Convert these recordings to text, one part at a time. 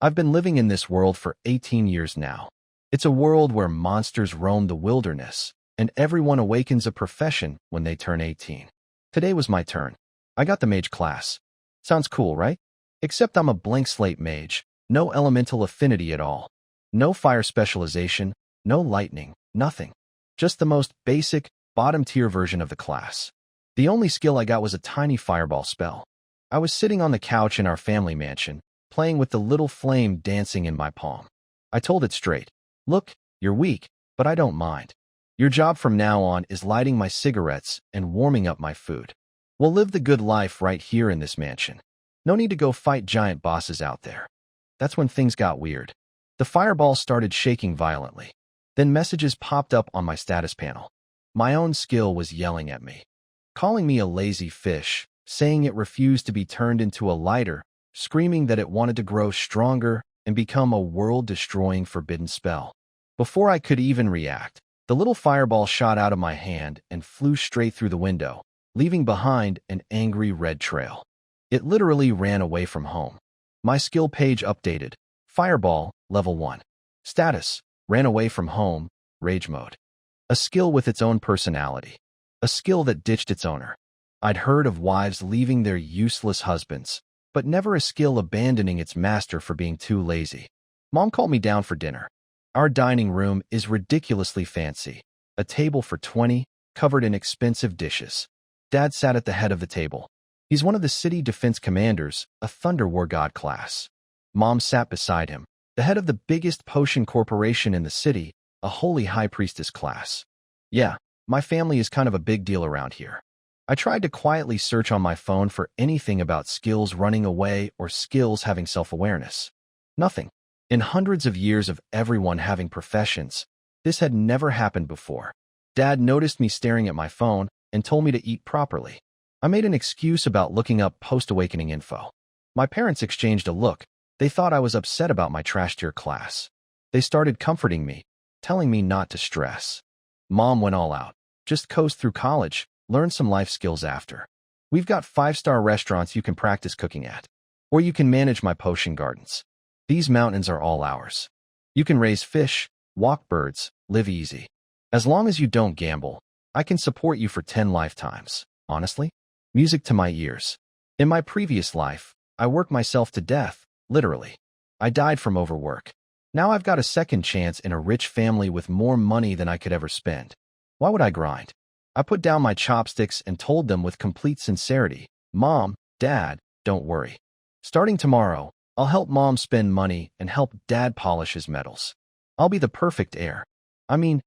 I've been living in this world for 18 years now. It's a world where monsters roam the wilderness, and everyone awakens a profession when they turn 18. Today was my turn. I got the mage class. Sounds cool, right? Except I'm a blank slate mage, no elemental affinity at all. No fire specialization, no lightning, nothing. Just the most basic, bottom-tier version of the class. The only skill I got was a tiny fireball spell. I was sitting on the couch in our family mansion, playing with the little flame dancing in my palm. I told it straight. Look, you're weak, but I don't mind. Your job from now on is lighting my cigarettes and warming up my food. We'll live the good life right here in this mansion. No need to go fight giant bosses out there. That's when things got weird. The fireball started shaking violently. Then messages popped up on my status panel. My own skill was yelling at me, calling me a lazy fish, saying it refused to be turned into a lighter, screaming that it wanted to grow stronger and become a world-destroying forbidden spell. Before I could even react, the little fireball shot out of my hand and flew straight through the window, leaving behind an angry red trail. It literally ran away from home. My skill page updated. Fireball, level 1. Status, ran away from home, rage mode. A skill with its own personality. A skill that ditched its owner. I'd heard of wives leaving their useless husbands, but never a skill abandoning its master for being too lazy. Mom called me down for dinner. Our dining room is ridiculously fancy. A table for 20, covered in expensive dishes. Dad sat at the head of the table. He's one of the city defense commanders, a Thunder War God class. Mom sat beside him, the head of the biggest potion corporation in the city, a holy high priestess class. Yeah, my family is kind of a big deal around here. I tried to quietly search on my phone for anything about skills running away or skills having self-awareness. Nothing. In hundreds of years of everyone having professions, this had never happened before. Dad noticed me staring at my phone and told me to eat properly. I made an excuse about looking up post-awakening info. My parents exchanged a look. They thought I was upset about my trash tier class. They started comforting me, telling me not to stress. Mom went all out. Just coast through college, learn some life skills after. We've got 5-star restaurants you can practice cooking at. Or you can manage my potion gardens. These mountains are all ours. You can raise fish, walk birds, live easy. As long as you don't gamble, I can support you for 10 lifetimes. Honestly? Music to my ears. In my previous life, I worked myself to death, literally. I died from overwork. Now I've got a second chance in a rich family with more money than I could ever spend. Why would I grind? I put down my chopsticks and told them with complete sincerity, Mom, Dad, don't worry. Starting tomorrow, I'll help Mom spend money and help Dad polish his medals. I'll be the perfect heir.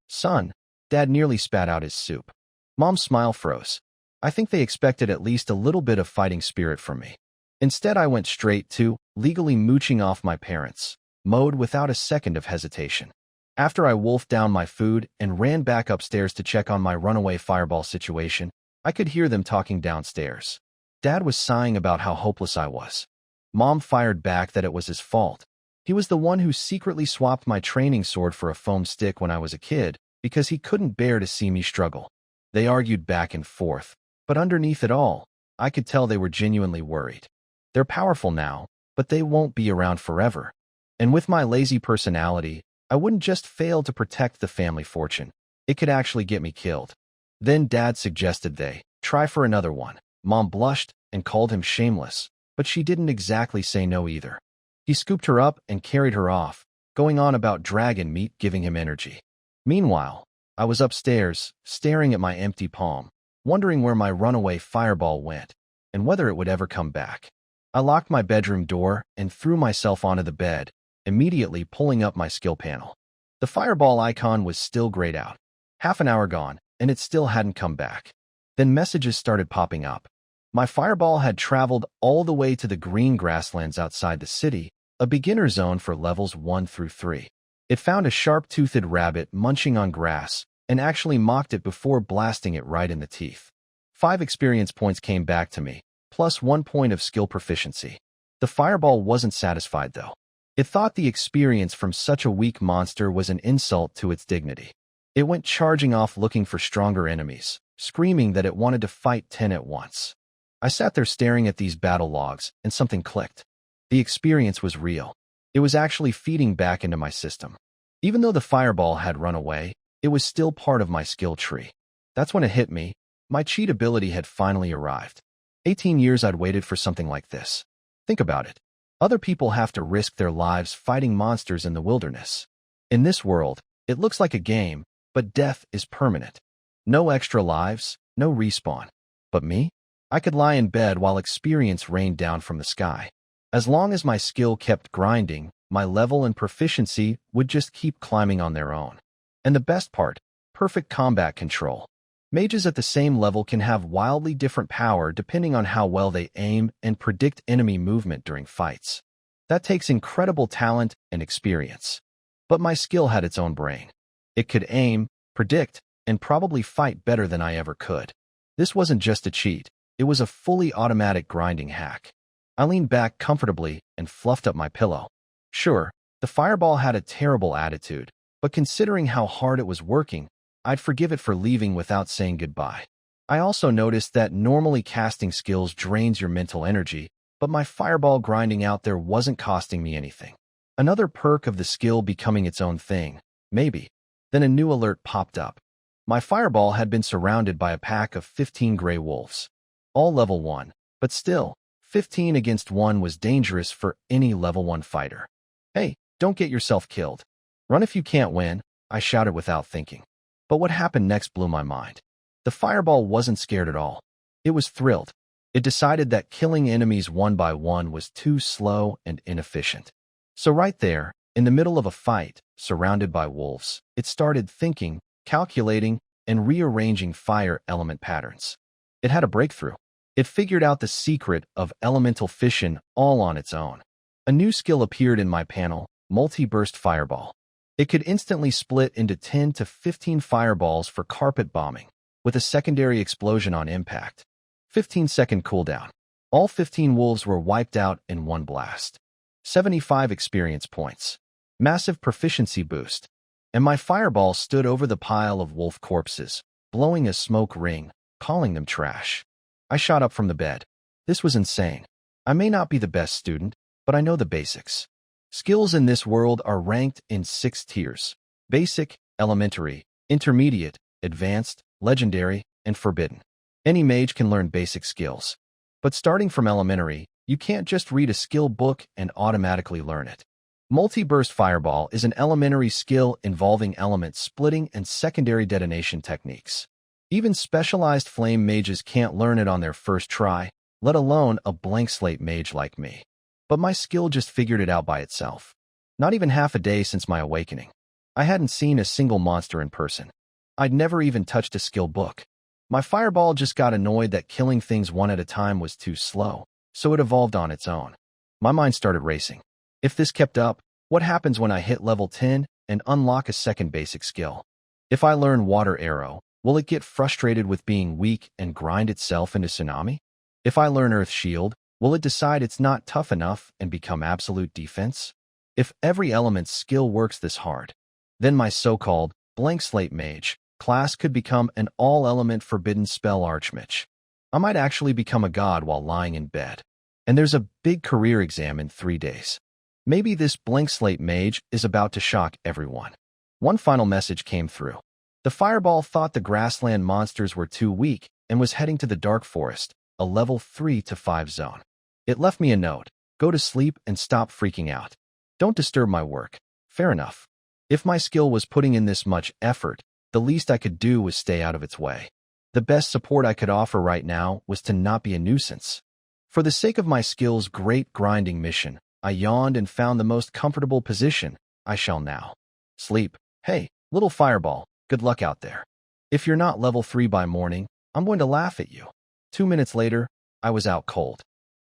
Son. Dad nearly spat out his soup. Mom's smile froze. I think they expected at least a little bit of fighting spirit from me. Instead, I went straight to legally mooching off my parents, mode without a second of hesitation. After I wolfed down my food and ran back upstairs to check on my runaway fireball situation, I could hear them talking downstairs. Dad was sighing about how hopeless I was. Mom fired back that it was his fault. He was the one who secretly swapped my training sword for a foam stick when I was a kid because he couldn't bear to see me struggle. They argued back and forth, but underneath it all, I could tell they were genuinely worried. They're powerful now, but they won't be around forever. And with my lazy personality, I wouldn't just fail to protect the family fortune. It could actually get me killed. Then Dad suggested they try for another one. Mom blushed and called him shameless, but she didn't exactly say no either. He scooped her up and carried her off, going on about dragon meat giving him energy. Meanwhile, I was upstairs, staring at my empty palm, wondering where my runaway fireball went, and whether it would ever come back. I locked my bedroom door and threw myself onto the bed, immediately pulling up my skill panel. The fireball icon was still grayed out. Half an hour gone, and it still hadn't come back. Then messages started popping up. My fireball had traveled all the way to the green grasslands outside the city, a beginner zone for levels 1 through 3. It found a sharp-toothed rabbit munching on grass and actually mocked it before blasting it right in the teeth. 5 experience points came back to me, plus 1 point of skill proficiency. The fireball wasn't satisfied, though. It thought the experience from such a weak monster was an insult to its dignity. It went charging off looking for stronger enemies, screaming that it wanted to fight 10 at once. I sat there staring at these battle logs, and something clicked. The experience was real. It was actually feeding back into my system. Even though the fireball had run away, it was still part of my skill tree. That's when it hit me. My cheat ability had finally arrived. 18 years I'd waited for something like this. Think about it. Other people have to risk their lives fighting monsters in the wilderness. In this world, it looks like a game, but death is permanent. No extra lives, no respawn. But me? I could lie in bed while experience rained down from the sky. As long as my skill kept grinding, my level and proficiency would just keep climbing on their own. And the best part, perfect combat control. Mages at the same level can have wildly different power depending on how well they aim and predict enemy movement during fights. That takes incredible talent and experience. But my skill had its own brain. It could aim, predict, and probably fight better than I ever could. This wasn't just a cheat, it was a fully automatic grinding hack. I leaned back comfortably and fluffed up my pillow. Sure, the fireball had a terrible attitude, but considering how hard it was working, I'd forgive it for leaving without saying goodbye. I also noticed that normally casting skills drains your mental energy, but my fireball grinding out there wasn't costing me anything. Another perk of the skill becoming its own thing, maybe. Then a new alert popped up. My fireball had been surrounded by a pack of 15 gray wolves. All level 1, but still, 15 against 1 was dangerous for any level 1 fighter. Hey, don't get yourself killed. Run if you can't win, I shouted without thinking. But what happened next blew my mind. The fireball wasn't scared at all. It was thrilled. It decided that killing enemies one by one was too slow and inefficient. So right there, in the middle of a fight, surrounded by wolves, it started thinking, calculating, and rearranging fire element patterns. It had a breakthrough. It figured out the secret of elemental fission all on its own. A new skill appeared in my panel, multi-burst fireball. It could instantly split into 10 to 15 fireballs for carpet bombing, with a secondary explosion on impact. 15-second cooldown. All 15 wolves were wiped out in one blast. 75 experience points. Massive proficiency boost. And my fireball stood over the pile of wolf corpses, blowing a smoke ring, calling them trash. I shot up from the bed. This was insane. I may not be the best student, but I know the basics. Skills in this world are ranked in 6 tiers: basic, elementary, intermediate, advanced, legendary, and forbidden. Any mage can learn basic skills. But starting from elementary, you can't just read a skill book and automatically learn it. Multi-burst fireball is an elementary skill involving element splitting and secondary detonation techniques. Even specialized flame mages can't learn it on their first try, let alone a blank slate mage like me. But my skill just figured it out by itself. Not even half a day since my awakening. I hadn't seen a single monster in person. I'd never even touched a skill book. My fireball just got annoyed that killing things one at a time was too slow, so it evolved on its own. My mind started racing. If this kept up, what happens when I hit level 10 and unlock a second basic skill? If I learn water arrow, will it get frustrated with being weak and grind itself into tsunami? If I learn earth shield, will it decide it's not tough enough and become absolute defense? If every element's skill works this hard, then my so-called blank slate mage class could become an all-element forbidden spell archmage. I might actually become a god while lying in bed. And there's a big career exam in 3 days. Maybe this blank slate mage is about to shock everyone. One final message came through. The fireball thought the grassland monsters were too weak and was heading to the dark forest, a level 3 to 5 zone. It left me a note: go to sleep and stop freaking out. Don't disturb my work. Fair enough. If my skill was putting in this much effort, the least I could do was stay out of its way. The best support I could offer right now was to not be a nuisance. For the sake of my skill's great grinding mission, I yawned and found the most comfortable position. I shall now sleep. Hey, little fireball, good luck out there. If you're not level 3 by morning, I'm going to laugh at you. 2 minutes later, I was out cold.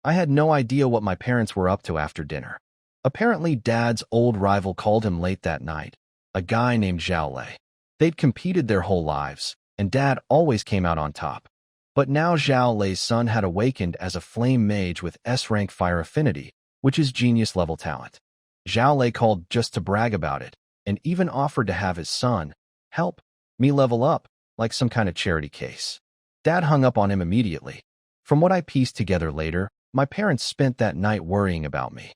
I had no idea what my parents were up to after dinner. Apparently, Dad's old rival called him late that night, a guy named Xiaolei. They'd competed their whole lives, and Dad always came out on top. But now Xiaolei's son had awakened as a flame mage with S-rank fire affinity, which is genius-level talent. Xiaolei called just to brag about it, and even offered to have his son help me level up, like some kind of charity case. Dad hung up on him immediately. From what I pieced together later, my parents spent that night worrying about me.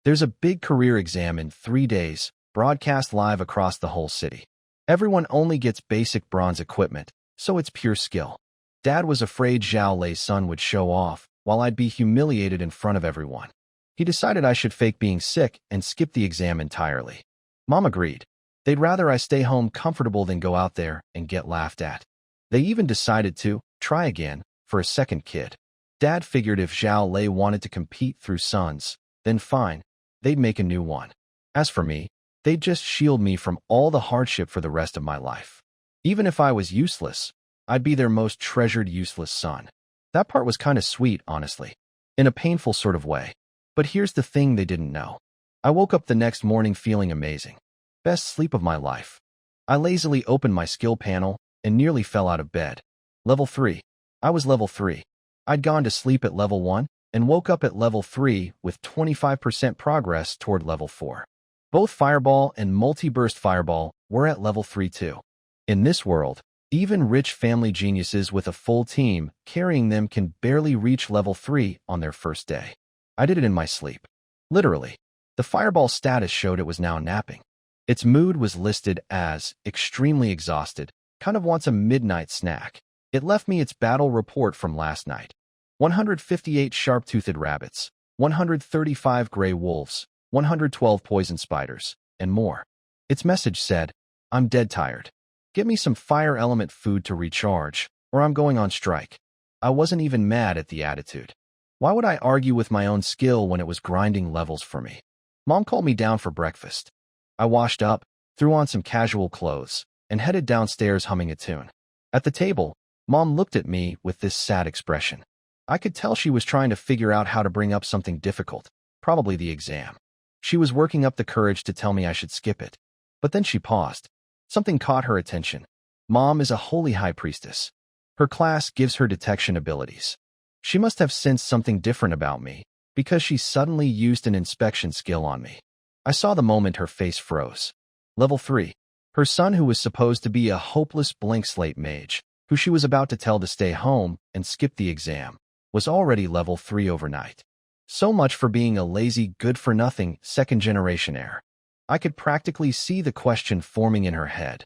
There's a big career exam in 3 days, broadcast live across the whole city. Everyone only gets basic bronze equipment, so it's pure skill. Dad was afraid Zhao Lei's son would show off, while I'd be humiliated in front of everyone. He decided I should fake being sick and skip the exam entirely. Mom agreed. They'd rather I stay home comfortable than go out there and get laughed at. They even decided to try again for a second kid. Dad figured if Zhao Lei wanted to compete through sons, then fine, they'd make a new one. As for me, they'd just shield me from all the hardship for the rest of my life. Even if I was useless, I'd be their most treasured useless son. That part was kind of sweet, honestly, in a painful sort of way. But here's the thing they didn't know. I woke up the next morning feeling amazing. Best sleep of my life. I lazily opened my skill panel and nearly fell out of bed. Level 3. I was level 3. I'd gone to sleep at level 1 and woke up at level 3 with 25% progress toward level 4. Both Fireball and Multi-Burst Fireball were at level 3 too. In this world, even rich family geniuses with a full team carrying them can barely reach level 3 on their first day. I did it in my sleep. Literally. The Fireball status showed it was now napping. Its mood was listed as extremely exhausted, kind of wants a midnight snack. It left me its battle report from last night. 158 sharp-toothed rabbits, 135 gray wolves, 112 poison spiders, and more. Its message said, I'm dead tired. Get me some fire element food to recharge, or I'm going on strike. I wasn't even mad at the attitude. Why would I argue with my own skill when it was grinding levels for me? Mom called me down for breakfast. I washed up, threw on some casual clothes, and headed downstairs humming a tune. At the table, Mom looked at me with this sad expression. I could tell she was trying to figure out how to bring up something difficult, probably the exam. She was working up the courage to tell me I should skip it. But then she paused. Something caught her attention. Mom is a holy high priestess. Her class gives her detection abilities. She must have sensed something different about me, because she suddenly used an inspection skill on me. I saw the moment her face froze. Level 3. Her son, who was supposed to be a hopeless blank slate mage, who she was about to tell to stay home and skip the exam, was already level 3 overnight. So much for being a lazy, good-for-nothing, second-generation heir. I could practically see the question forming in her head.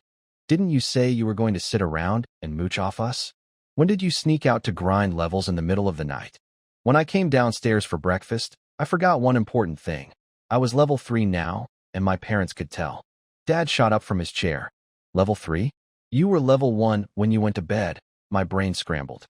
Didn't you say you were going to sit around and mooch off us? When did you sneak out to grind levels in the middle of the night? When I came downstairs for breakfast, I forgot one important thing. I was level 3 now, and my parents could tell. Dad shot up from his chair. Level 3? You were level 1 when you went to bed. My brain scrambled.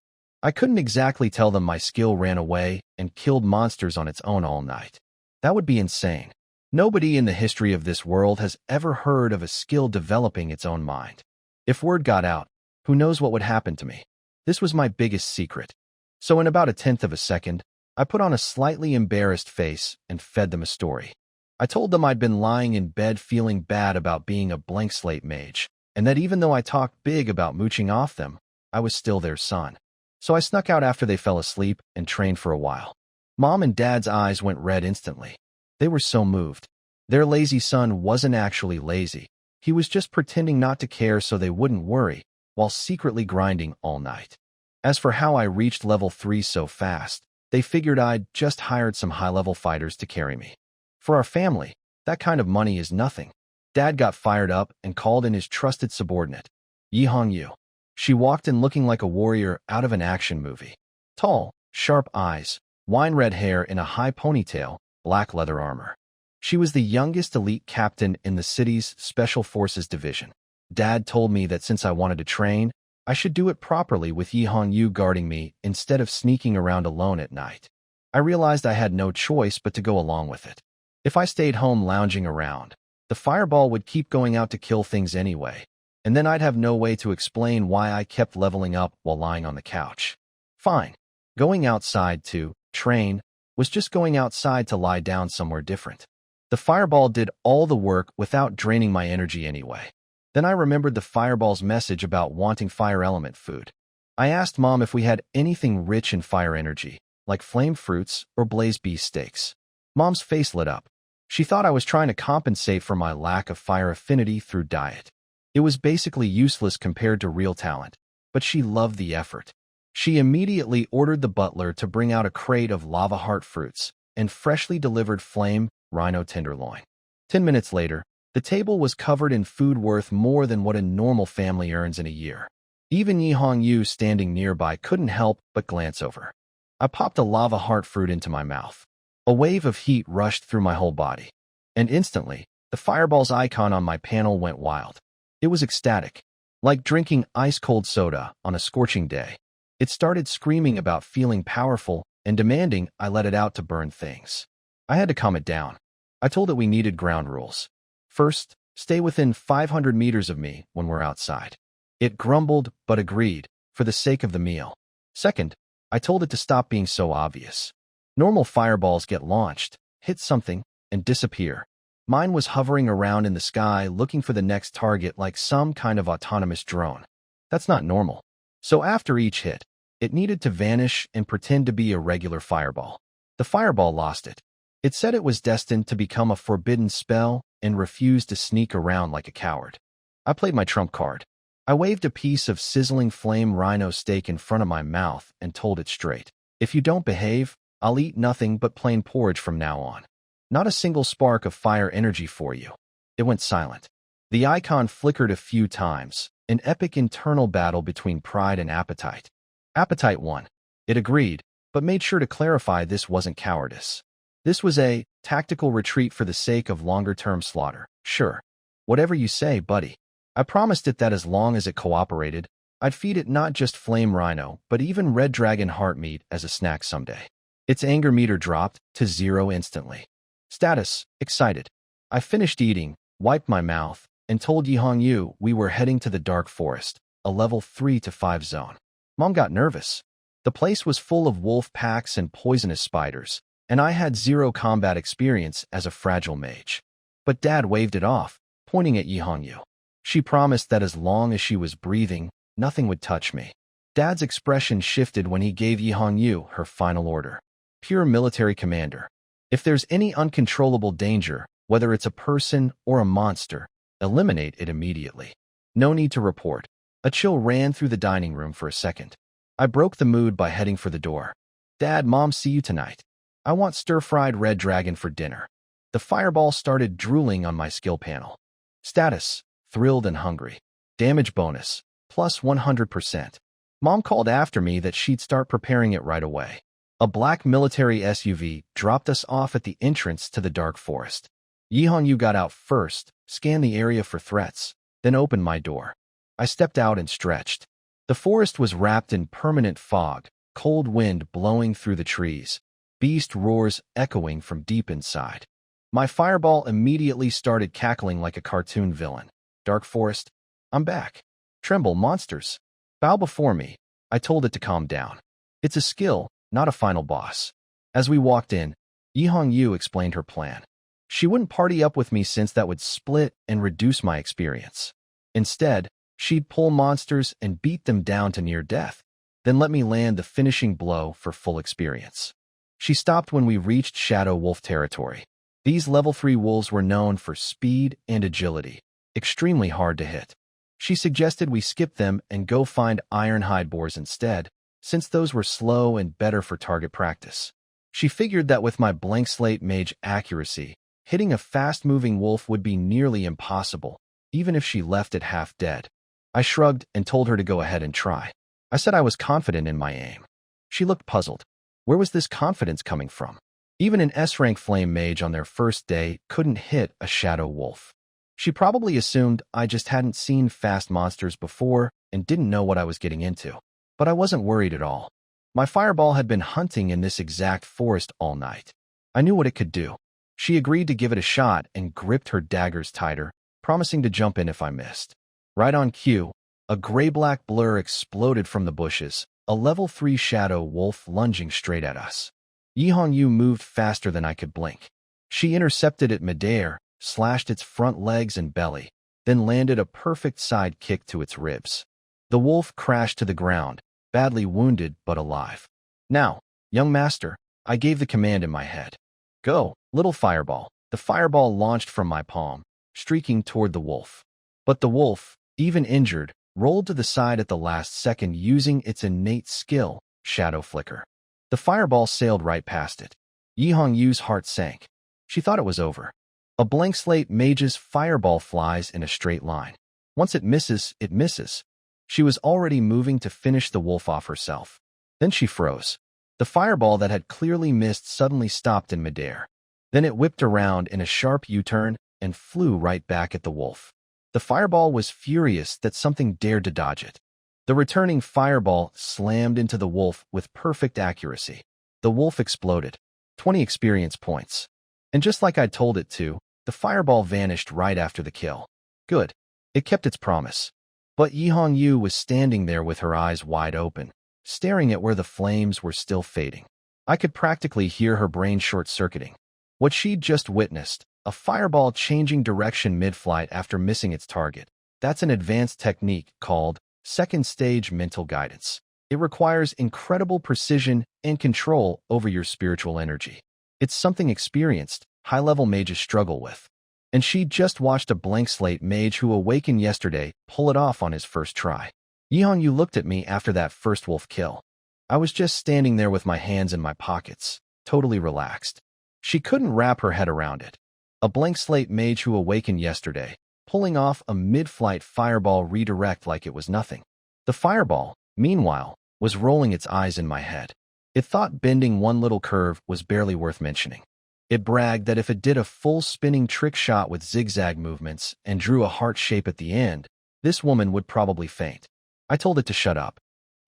I couldn't exactly tell them my skill ran away and killed monsters on its own all night. That would be insane. Nobody in the history of this world has ever heard of a skill developing its own mind. If word got out, who knows what would happen to me? This was my biggest secret. So in about 1/10 of a second, I put on a slightly embarrassed face and fed them a story. I told them I'd been lying in bed feeling bad about being a blank slate mage, and that even though I talked big about mooching off them, I was still their son. So I snuck out after they fell asleep and trained for a while. Mom and Dad's eyes went red instantly. They were so moved. Their lazy son wasn't actually lazy. He was just pretending not to care so they wouldn't worry, while secretly grinding all night. As for how I reached level 3 so fast, they figured I'd just hired some high-level fighters to carry me. For our family, that kind of money is nothing. Dad got fired up and called in his trusted subordinate, Yi Hongyu. She walked in looking like a warrior out of an action movie. Tall, sharp eyes, wine-red hair in a high ponytail, black leather armor. She was the youngest elite captain in the city's Special Forces Division. Dad told me that since I wanted to train, I should do it properly with Yi Hongyu guarding me instead of sneaking around alone at night. I realized I had no choice but to go along with it. If I stayed home lounging around, the fireball would keep going out to kill things anyway, and then I'd have no way to explain why I kept leveling up while lying on the couch. Fine. Going outside to train was just going outside to lie down somewhere different. The fireball did all the work without draining my energy anyway. Then I remembered the fireball's message about wanting fire element food. I asked Mom if we had anything rich in fire energy, like flame fruits or blaze beef steaks. Mom's face lit up. She thought I was trying to compensate for my lack of fire affinity through diet. It was basically useless compared to real talent, but she loved the effort. She immediately ordered the butler to bring out a crate of lava heart fruits and freshly delivered flame rhino tenderloin. 10 minutes later, the table was covered in food worth more than what a normal family earns in a year. Even Yi Hongyu standing nearby couldn't help but glance over. I popped a lava heart fruit into my mouth. A wave of heat rushed through my whole body. And instantly, the fireball's icon on my panel went wild. It was ecstatic, like drinking ice-cold soda on a scorching day. It started screaming about feeling powerful and demanding I let it out to burn things. I had to calm it down. I told it we needed ground rules. First, stay within 500 meters of me when we're outside. It grumbled but agreed, for the sake of the meal. Second, I told it to stop being so obvious. Normal fireballs get launched, hit something, and disappear. Mine was hovering around in the sky looking for the next target like some kind of autonomous drone. That's not normal. So after each hit, it needed to vanish and pretend to be a regular fireball. The fireball lost it. It said it was destined to become a forbidden spell and refused to sneak around like a coward. I played my trump card. I waved a piece of sizzling flame rhino steak in front of my mouth and told it straight, "If you don't behave, I'll eat nothing but plain porridge from now on. Not a single spark of fire energy for you." It went silent. The icon flickered a few times, an epic internal battle between pride and appetite. Appetite won. It agreed, but made sure to clarify this wasn't cowardice. This was a tactical retreat for the sake of longer-term slaughter. Sure. Whatever you say, buddy. I promised it that as long as it cooperated, I'd feed it not just flame rhino, but even red dragon heart meat as a snack someday. Its anger meter dropped to 0 instantly. Status, excited. I finished eating, wiped my mouth, and told Yi Hongyu we were heading to the dark forest, a level 3 to 5 zone. Mom got nervous. The place was full of wolf packs and poisonous spiders, and I had 0 combat experience as a fragile mage. But Dad waved it off, pointing at Yi Hongyu. She promised that as long as she was breathing, nothing would touch me. Dad's expression shifted when he gave Yi Hongyu her final order. Pure military commander. If there's any uncontrollable danger, whether it's a person or a monster, eliminate it immediately. No need to report. A chill ran through the dining room for a second. I broke the mood by heading for the door. Dad, Mom, see you tonight. I want stir-fried red dragon for dinner. The fireball started drooling on my skill panel. Status, thrilled and hungry. Damage bonus, plus 100%. Mom called after me that she'd start preparing it right away. A black military SUV dropped us off at the entrance to the dark forest. Yi Hongyu got out first, scanned the area for threats, then opened my door. I stepped out and stretched. The forest was wrapped in permanent fog, cold wind blowing through the trees, beast roars echoing from deep inside. My fireball immediately started cackling like a cartoon villain. Dark forest, I'm back. Tremble, monsters. Bow before me. I told it to calm down. It's a skill, not a final boss. As we walked in, Yi Hongyu explained her plan. She wouldn't party up with me since that would split and reduce my experience. Instead, she'd pull monsters and beat them down to near death, then let me land the finishing blow for full experience. She stopped when we reached Shadow Wolf territory. These level 3 wolves were known for speed and agility, extremely hard to hit. She suggested we skip them and go find ironhide boars instead, since those were slow and better for target practice. She figured that with my blank slate mage accuracy, hitting a fast-moving wolf would be nearly impossible, even if she left it half dead. I shrugged and told her to go ahead and try. I said I was confident in my aim. She looked puzzled. Where was this confidence coming from? Even an S-rank flame mage on their first day couldn't hit a shadow wolf. She probably assumed I just hadn't seen fast monsters before and didn't know what I was getting into. But I wasn't worried at all. My fireball had been hunting in this exact forest all night. I knew what it could do. She agreed to give it a shot and gripped her daggers tighter, promising to jump in if I missed. Right on cue, a gray-black blur exploded from the bushes, a level 3 shadow wolf lunging straight at us. Yi Hongyu moved faster than I could blink. She intercepted it midair, slashed its front legs and belly, then landed a perfect side kick to its ribs. The wolf crashed to the ground, badly wounded but alive. Now, young master, I gave the command in my head. Go, little fireball. The fireball launched from my palm, streaking toward the wolf. But the wolf, even injured, rolled to the side at the last second using its innate skill, shadow flicker. The fireball sailed right past it. Yi Hongyu's heart sank. She thought it was over. A blank slate mage's fireball flies in a straight line. Once it misses, it misses. She was already moving to finish the wolf off herself. Then she froze. The fireball that had clearly missed suddenly stopped in midair. Then it whipped around in a sharp U-turn and flew right back at the wolf. The fireball was furious that something dared to dodge it. The returning fireball slammed into the wolf with perfect accuracy. The wolf exploded. 20 experience points. And just like I told it to, the fireball vanished right after the kill. Good. It kept its promise. But Yihong Yu was standing there with her eyes wide open, staring at where the flames were still fading. I could practically hear her brain short-circuiting. What she'd just witnessed, a fireball changing direction mid-flight after missing its target. That's an advanced technique called second-stage mental guidance. It requires incredible precision and control over your spiritual energy. It's something experienced, high-level mages struggle with. And she'd just watched a blank slate mage who awakened yesterday pull it off on his first try. Yihong Yu looked at me after that first wolf kill. I was just standing there with my hands in my pockets, totally relaxed. She couldn't wrap her head around it. A blank slate mage who awakened yesterday, pulling off a mid-flight fireball redirect like it was nothing. The fireball, meanwhile, was rolling its eyes in my head. It thought bending one little curve was barely worth mentioning. It bragged that if it did a full spinning trick shot with zigzag movements and drew a heart shape at the end, this woman would probably faint. I told it to shut up.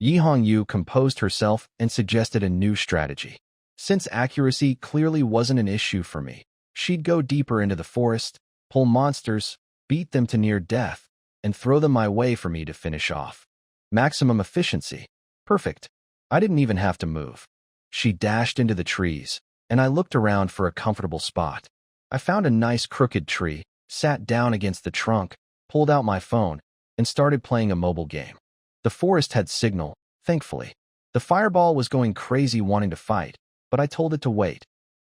Yihong Yu composed herself and suggested a new strategy. Since accuracy clearly wasn't an issue for me, she'd go deeper into the forest, pull monsters, beat them to near death, and throw them my way for me to finish off. Maximum efficiency. Perfect. I didn't even have to move. She dashed into the trees, and I looked around for a comfortable spot. I found a nice crooked tree, sat down against the trunk, pulled out my phone, and started playing a mobile game. The forest had signal, thankfully. The fireball was going crazy wanting to fight, but I told it to wait.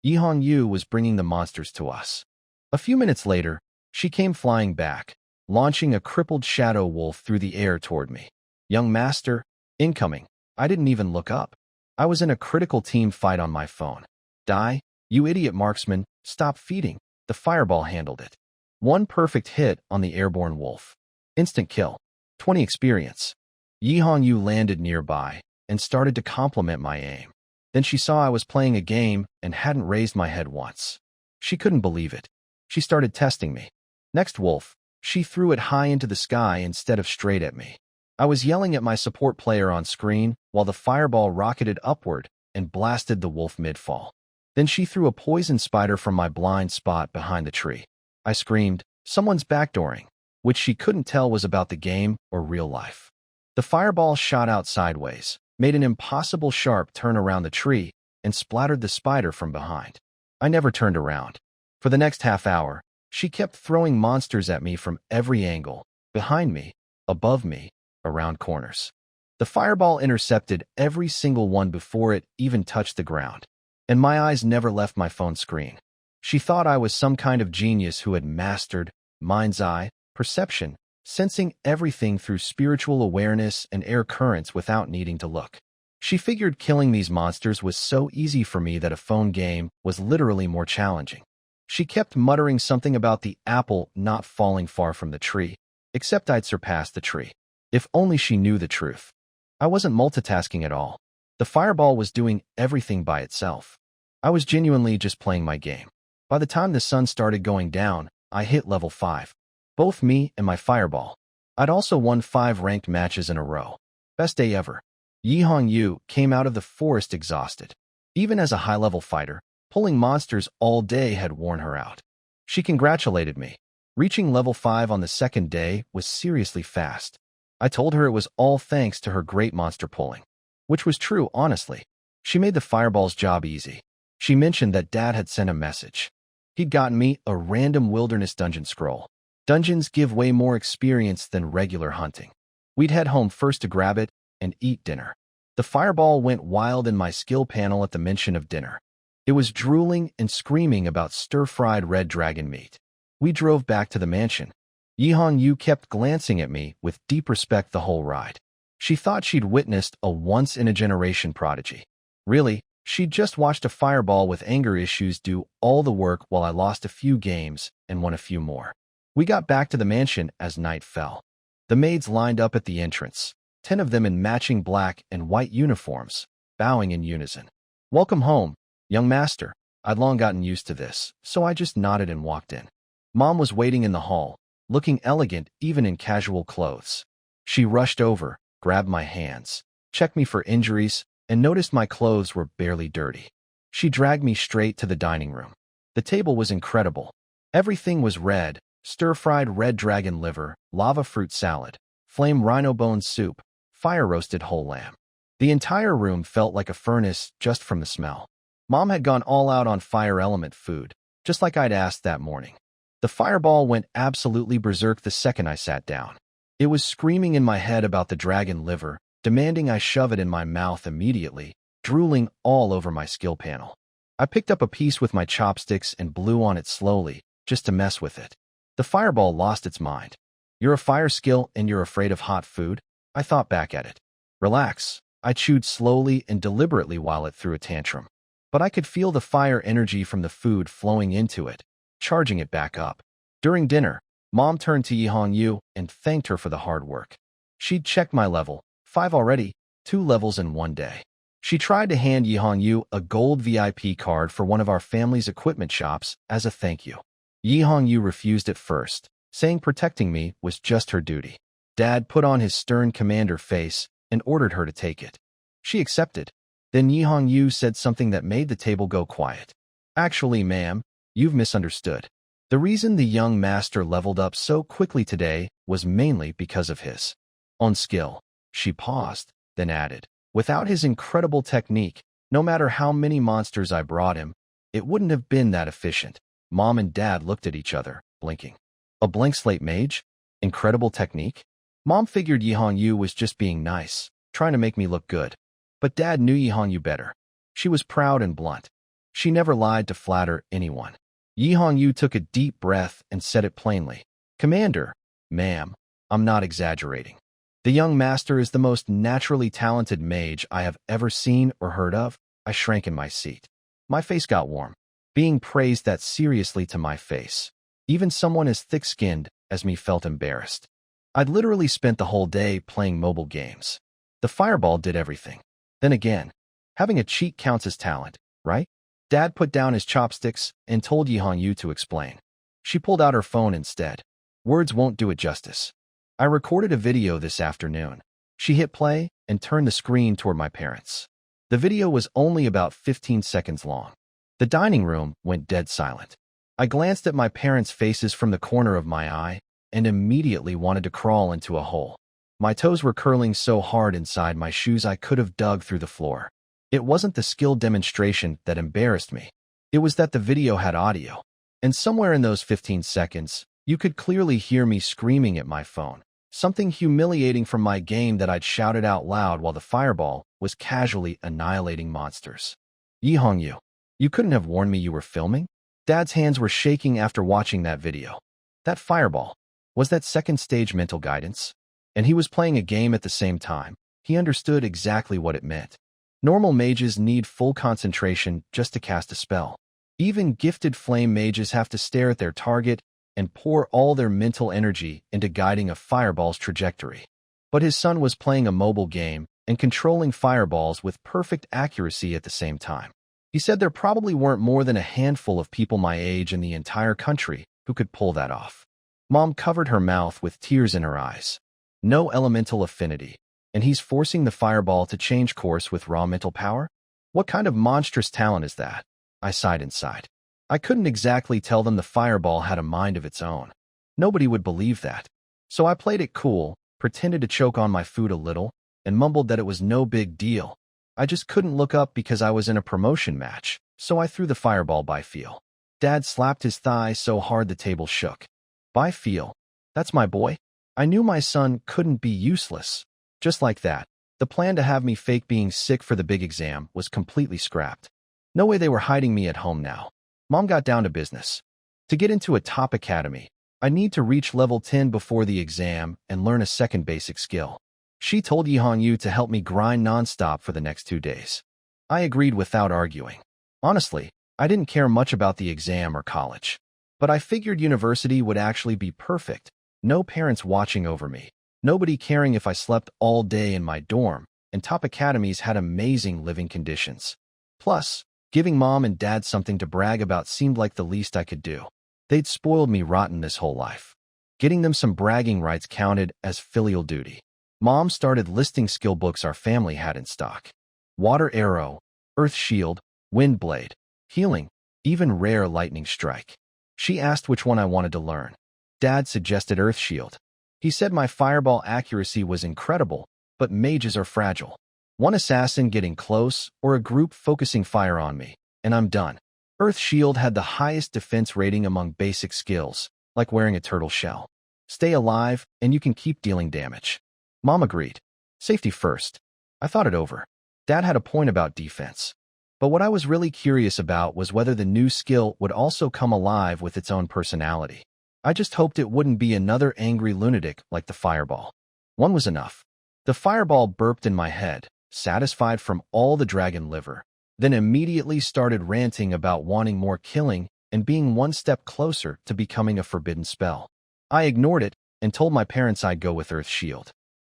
Yihong Yu was bringing the monsters to us. A few minutes later, she came flying back, launching a crippled shadow wolf through the air toward me. Young master, incoming. I didn't even look up. I was in a critical team fight on my phone. Die, you idiot marksman, stop feeding. The fireball handled it. One perfect hit on the airborne wolf. Instant kill. 20 experience. Yihong Yu landed nearby and started to compliment my aim. Then she saw I was playing a game and hadn't raised my head once. She couldn't believe it. She started testing me. Next wolf, she threw it high into the sky instead of straight at me. I was yelling at my support player on screen while the fireball rocketed upward and blasted the wolf mid-fall. Then she threw a poison spider from my blind spot behind the tree. I screamed, "Someone's backdooring," which she couldn't tell was about the game or real life. The fireball shot out sideways, made an impossible sharp turn around the tree, and splattered the spider from behind. I never turned around. For the next half hour, she kept throwing monsters at me from every angle, behind me, above me, around corners. The fireball intercepted every single one before it even touched the ground, and my eyes never left my phone screen. She thought I was some kind of genius who had mastered mind's eye, perception, sensing everything through spiritual awareness and air currents without needing to look. She figured killing these monsters was so easy for me that a phone game was literally more challenging. She kept muttering something about the apple not falling far from the tree, except I'd surpassed the tree. If only she knew the truth. I wasn't multitasking at all. The fireball was doing everything by itself. I was genuinely just playing my game. By the time the sun started going down, I hit level 5. Both me and my fireball. I'd also won 5 ranked matches in a row. Best day ever. Yihong Yu came out of the forest exhausted. Even as a high-level fighter, pulling monsters all day had worn her out. She congratulated me. Reaching level 5 on the second day was seriously fast. I told her it was all thanks to her great monster pulling. Which was true, honestly. She made the fireball's job easy. She mentioned that Dad had sent a message. He'd gotten me a random wilderness dungeon scroll. Dungeons give way more experience than regular hunting. We'd head home first to grab it and eat dinner. The fireball went wild in my skill panel at the mention of dinner. It was drooling and screaming about stir-fried red dragon meat. We drove back to the mansion. Yihong Yu kept glancing at me with deep respect the whole ride. She thought she'd witnessed a once-in-a-generation prodigy. Really, She'd just watched a fireball with anger issues do all the work while I lost a few games and won a few more. We got back to the mansion as night fell. The maids lined up at the entrance, 10 of them in matching black and white uniforms, bowing in unison. "Welcome home, young master." I'd long gotten used to this, so I just nodded and walked in. Mom was waiting in the hall, looking elegant even in casual clothes. She rushed over, grabbed my hands, checked me for injuries, and noticed my clothes were barely dirty. She dragged me straight to the dining room. The table was incredible. Everything was red: stir-fried red dragon liver, lava fruit salad, flame rhino bone soup, fire-roasted whole lamb. The entire room felt like a furnace just from the smell. Mom had gone all out on fire element food, just like I'd asked that morning. The fireball went absolutely berserk the second I sat down. It was screaming in my head about the dragon liver, demanding I shove it in my mouth immediately, drooling all over my skill panel. I picked up a piece with my chopsticks and blew on it slowly, just to mess with it. The fireball lost its mind. "You're a fire skill and you're afraid of hot food?" I thought back at it. "Relax." I chewed slowly and deliberately while it threw a tantrum. But I could feel the fire energy from the food flowing into it, charging it back up. During dinner, Mom turned to Yi Hongyu and thanked her for the hard work. She'd checked my level, 5 already, 2 levels in one day. She tried to hand Yi Hongyu a gold VIP card for one of our family's equipment shops as a thank you. Yi Hongyu refused at first, saying protecting me was just her duty. Dad put on his stern commander face and ordered her to take it. She accepted. Then Yi Hongyu said something that made the table go quiet. "Actually, ma'am, you've misunderstood. The reason the young master leveled up so quickly today was mainly because of his own skill." She paused, then added, "Without his incredible technique, no matter how many monsters I brought him, it wouldn't have been that efficient." Mom and Dad looked at each other, blinking. A blank slate mage? Incredible technique? Mom figured Yi Hongyu was just being nice, trying to make me look good. But Dad knew Yi Hongyu better. She was proud and blunt. She never lied to flatter anyone. Yi Hongyu took a deep breath and said it plainly. "Commander, ma'am, I'm not exaggerating. The young master is the most naturally talented mage I have ever seen or heard of." I shrank in my seat. My face got warm. Being praised that seriously to my face. Even someone as thick-skinned as me felt embarrassed. I'd literally spent the whole day playing mobile games. The fireball did everything. Then again, having a cheat counts as talent, right? Dad put down his chopsticks and told Yi Hongyu to explain. She pulled out her phone instead. Words won't do it justice. "I recorded a video this afternoon." She hit play and turned the screen toward my parents. The video was only about 15 seconds long. The dining room went dead silent. I glanced at my parents' faces from the corner of my eye and immediately wanted to crawl into a hole. My toes were curling so hard inside my shoes I could have dug through the floor. It wasn't the skill demonstration that embarrassed me. It was that the video had audio. And somewhere in those 15 seconds, you could clearly hear me screaming at my phone. Something humiliating from my game that I'd shouted out loud while the fireball was casually annihilating monsters. "Yi Hongyu, you couldn't have warned me you were filming?" Dad's hands were shaking after watching that video. That fireball, was that second stage mental guidance? And he was playing a game at the same time. He understood exactly what it meant. Normal mages need full concentration just to cast a spell. Even gifted flame mages have to stare at their target and pour all their mental energy into guiding a fireball's trajectory. But his son was playing a mobile game and controlling fireballs with perfect accuracy at the same time. He said there probably weren't more than a handful of people my age in the entire country who could pull that off. Mom covered her mouth with tears in her eyes. No elemental affinity, and he's forcing the fireball to change course with raw mental power? What kind of monstrous talent is that? I sighed inside. I couldn't exactly tell them the fireball had a mind of its own. Nobody would believe that. So I played it cool, pretended to choke on my food a little, and mumbled that it was no big deal. I just couldn't look up because I was in a promotion match, so I threw the fireball by feel. Dad slapped his thigh so hard the table shook. By feel? That's my boy? I knew my son couldn't be useless. Just like that, the plan to have me fake being sick for the big exam was completely scrapped. No way they were hiding me at home now. Mom got down to business. To get into a top academy, I need to reach level 10 before the exam and learn a second basic skill. She told Yi Hongyu to help me grind nonstop for the next 2 days. I agreed without arguing. Honestly, I didn't care much about the exam or college. But I figured university would actually be perfect. No parents watching over me. Nobody caring if I slept all day in my dorm, and top academies had amazing living conditions. Plus, giving mom and dad something to brag about seemed like the least I could do. They'd spoiled me rotten this whole life. Getting them some bragging rights counted as filial duty. Mom started listing skill books our family had in stock. Water arrow, earth shield, wind blade, healing, even rare lightning strike. She asked which one I wanted to learn. Dad suggested earth shield. He said my fireball accuracy was incredible, but mages are fragile. One assassin getting close or a group focusing fire on me, and I'm done. Earth shield had the highest defense rating among basic skills, like wearing a turtle shell. Stay alive, and you can keep dealing damage. Mom agreed. Safety first. I thought it over. Dad had a point about defense. But what I was really curious about was whether the new skill would also come alive with its own personality. I just hoped it wouldn't be another angry lunatic like the fireball. One was enough. The fireball burped in my head, satisfied from all the dragon liver, then immediately started ranting about wanting more killing and being one step closer to becoming a forbidden spell. I ignored it and told my parents I'd go with Earth Shield.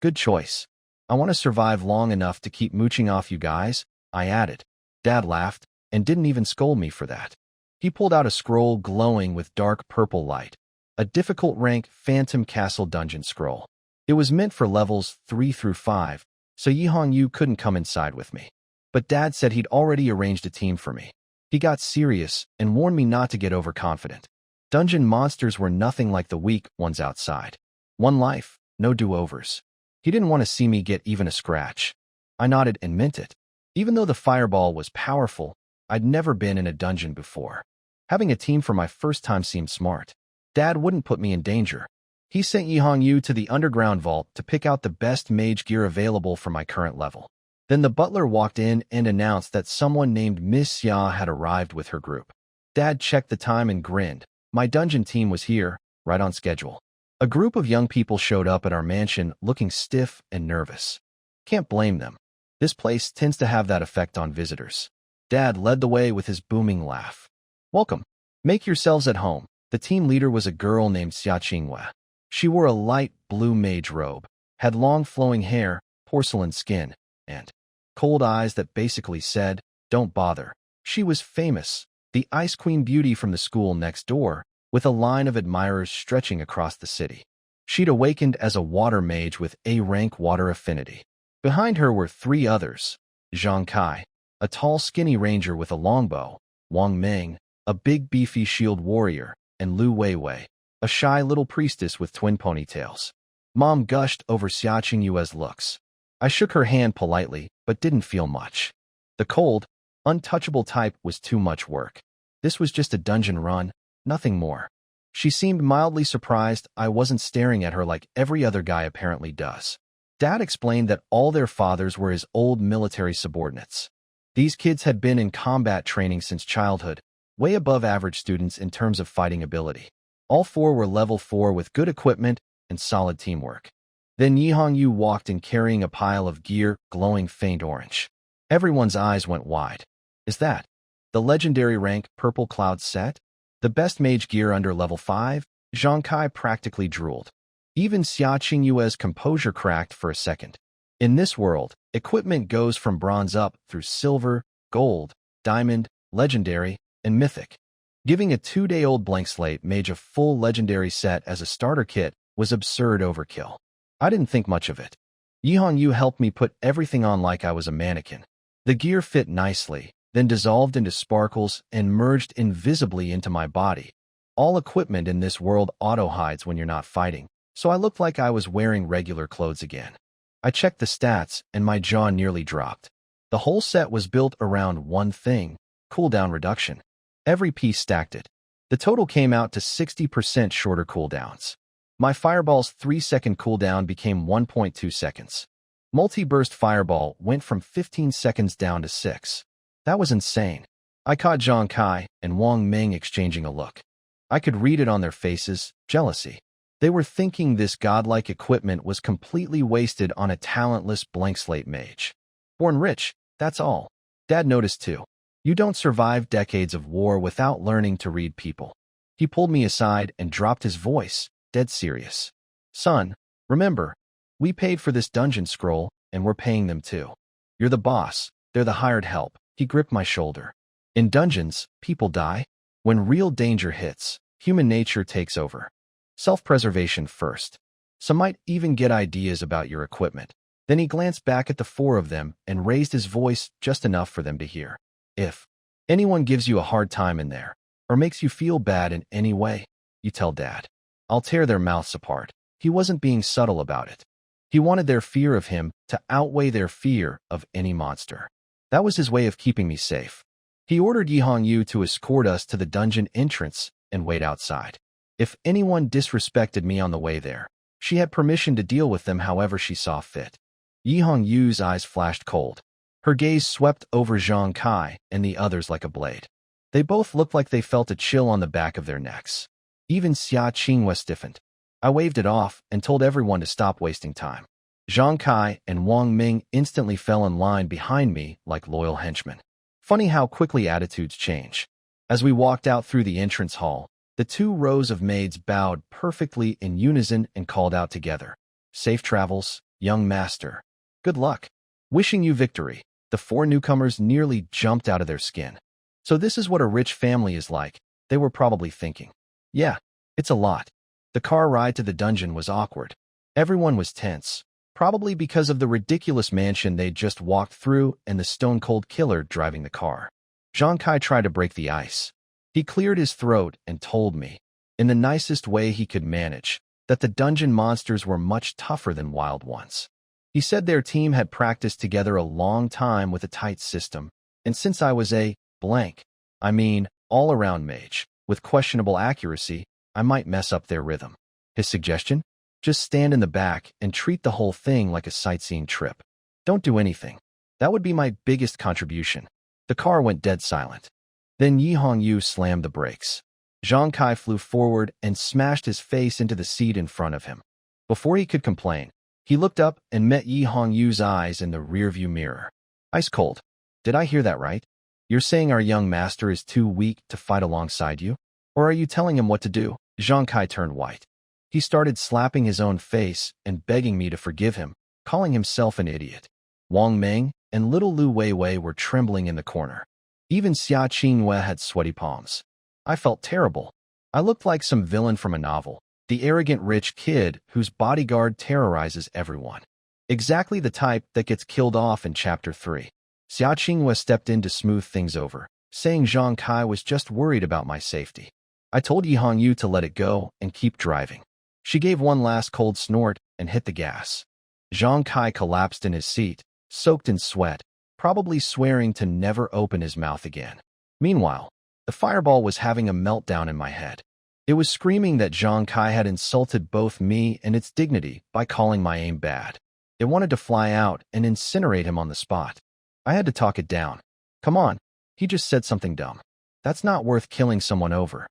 Good choice. I want to survive long enough to keep mooching off you guys, I added. Dad laughed and didn't even scold me for that. He pulled out a scroll glowing with dark purple light, a difficult rank Phantom Castle dungeon scroll. It was meant for levels 3 through 5, so Yihong Yu couldn't come inside with me. But Dad said he'd already arranged a team for me. He got serious and warned me not to get overconfident. Dungeon monsters were nothing like the weak ones outside. One life, no do-overs. He didn't want to see me get even a scratch. I nodded and meant it. Even though the fireball was powerful, I'd never been in a dungeon before. Having a team for my first time seemed smart. Dad wouldn't put me in danger. He sent Yihong Yu to the underground vault to pick out the best mage gear available for my current level. Then the butler walked in and announced that someone named Miss Xia had arrived with her group. Dad checked the time and grinned. My dungeon team was here, right on schedule. A group of young people showed up at our mansion looking stiff and nervous. Can't blame them. This place tends to have that effect on visitors. Dad led the way with his booming laugh. Welcome. Make yourselves at home. The team leader was a girl named Xia Qinghua. She wore a light blue mage robe, had long flowing hair, porcelain skin, and cold eyes that basically said, don't bother. She was famous, the Ice Queen beauty from the school next door, with a line of admirers stretching across the city. She'd awakened as a water mage with A-rank water affinity. Behind her were 3 others, Zhang Kai, a tall skinny ranger with a longbow, Wang Meng, a big beefy shield warrior, and Lu Weiwei, a shy little priestess with twin ponytails. Mom gushed over Xia Qingyue's looks. I shook her hand politely, but didn't feel much. The cold, untouchable type was too much work. This was just a dungeon run, nothing more. She seemed mildly surprised I wasn't staring at her like every other guy apparently does. Dad explained that all their fathers were his old military subordinates. These kids had been in combat training since childhood, way above average students in terms of fighting ability. All 4 were level 4 with good equipment and solid teamwork. Then Yihong Yu walked in carrying a pile of gear glowing faint orange. Everyone's eyes went wide. Is that the legendary rank Purple Cloud set? The best mage gear under level 5? Zhang Kai practically drooled. Even Xia Qingyue's composure cracked for a second. In this world, equipment goes from bronze up through silver, gold, diamond, legendary, and mythic. Giving a 2-day-old blank slate mage a full legendary set as a starter kit was absurd overkill. I didn't think much of it. Yihong Yu helped me put everything on like I was a mannequin. The gear fit nicely, then dissolved into sparkles and merged invisibly into my body. All equipment in this world auto-hides when you're not fighting, so I looked like I was wearing regular clothes again. I checked the stats and my jaw nearly dropped. The whole set was built around one thing, cooldown reduction. Every piece stacked it. The total came out to 60% shorter cooldowns. My fireball's 3-second cooldown became 1.2 seconds. Multi-burst fireball went from 15 seconds down to 6. That was insane. I caught Zhang Kai and Wang Meng exchanging a look. I could read it on their faces, jealousy. They were thinking this godlike equipment was completely wasted on a talentless blank slate mage. Born rich, that's all. Dad noticed too. You don't survive decades of war without learning to read people. He pulled me aside and dropped his voice, dead serious. Son, remember, we paid for this dungeon scroll, and we're paying them too. You're the boss, they're the hired help. He gripped my shoulder. In dungeons, people die. When real danger hits, human nature takes over. Self-preservation first. Some might even get ideas about your equipment. Then he glanced back at the four of them and raised his voice just enough for them to hear. If anyone gives you a hard time in there, or makes you feel bad in any way, you tell Dad. I'll tear their mouths apart. He wasn't being subtle about it. He wanted their fear of him to outweigh their fear of any monster. That was his way of keeping me safe. He ordered Yi Hongyu to escort us to the dungeon entrance and wait outside. If anyone disrespected me on the way there, she had permission to deal with them however she saw fit. Yi Hongyu's eyes flashed cold. Her gaze swept over Zhang Kai and the others like a blade. They both looked like they felt a chill on the back of their necks. Even Xia Qingwei stiffened. I waved it off and told everyone to stop wasting time. Zhang Kai and Wang Ming instantly fell in line behind me like loyal henchmen. Funny how quickly attitudes change. As we walked out through the entrance hall, the 2 rows of maids bowed perfectly in unison and called out together. Safe travels, young master. Good luck. Wishing you victory. The 4 newcomers nearly jumped out of their skin. So this is what a rich family is like, they were probably thinking. Yeah, it's a lot. The car ride to the dungeon was awkward. Everyone was tense, probably because of the ridiculous mansion they'd just walked through and the stone-cold killer driving the car. Zhang Kai tried to break the ice. He cleared his throat and told me, in the nicest way he could manage, that the dungeon monsters were much tougher than wild ones. He said their team had practiced together a long time with a tight system, and since I was a all-around mage, with questionable accuracy, I might mess up their rhythm. His suggestion? Just stand in the back and treat the whole thing like a sightseeing trip. Don't do anything. That would be my biggest contribution. The car went dead silent. Then Yi Hongyu slammed the brakes. Zhang Kai flew forward and smashed his face into the seat in front of him. Before he could complain, he looked up and met Yi Hongyu's eyes in the rearview mirror. Ice cold. Did I hear that right? You're saying our young master is too weak to fight alongside you? Or are you telling him what to do? Zhang Kai turned white. He started slapping his own face and begging me to forgive him, calling himself an idiot. Wang Ming and little Lu Weiwei were trembling in the corner. Even Xia Qingwei had sweaty palms. I felt terrible. I looked like some villain from a novel, the arrogant rich kid whose bodyguard terrorizes everyone. Exactly the type that gets killed off in Chapter 3. Xia Qingwei stepped in to smooth things over, saying Zhang Kai was just worried about my safety. I told Yi Hongyu to let it go and keep driving. She gave one last cold snort and hit the gas. Zhang Kai collapsed in his seat, soaked in sweat, probably swearing to never open his mouth again. Meanwhile, the fireball was having a meltdown in my head. It was screaming that Zhang Kai had insulted both me and its dignity by calling my aim bad. It wanted to fly out and incinerate him on the spot. I had to talk it down. Come on, he just said something dumb. That's not worth killing someone over.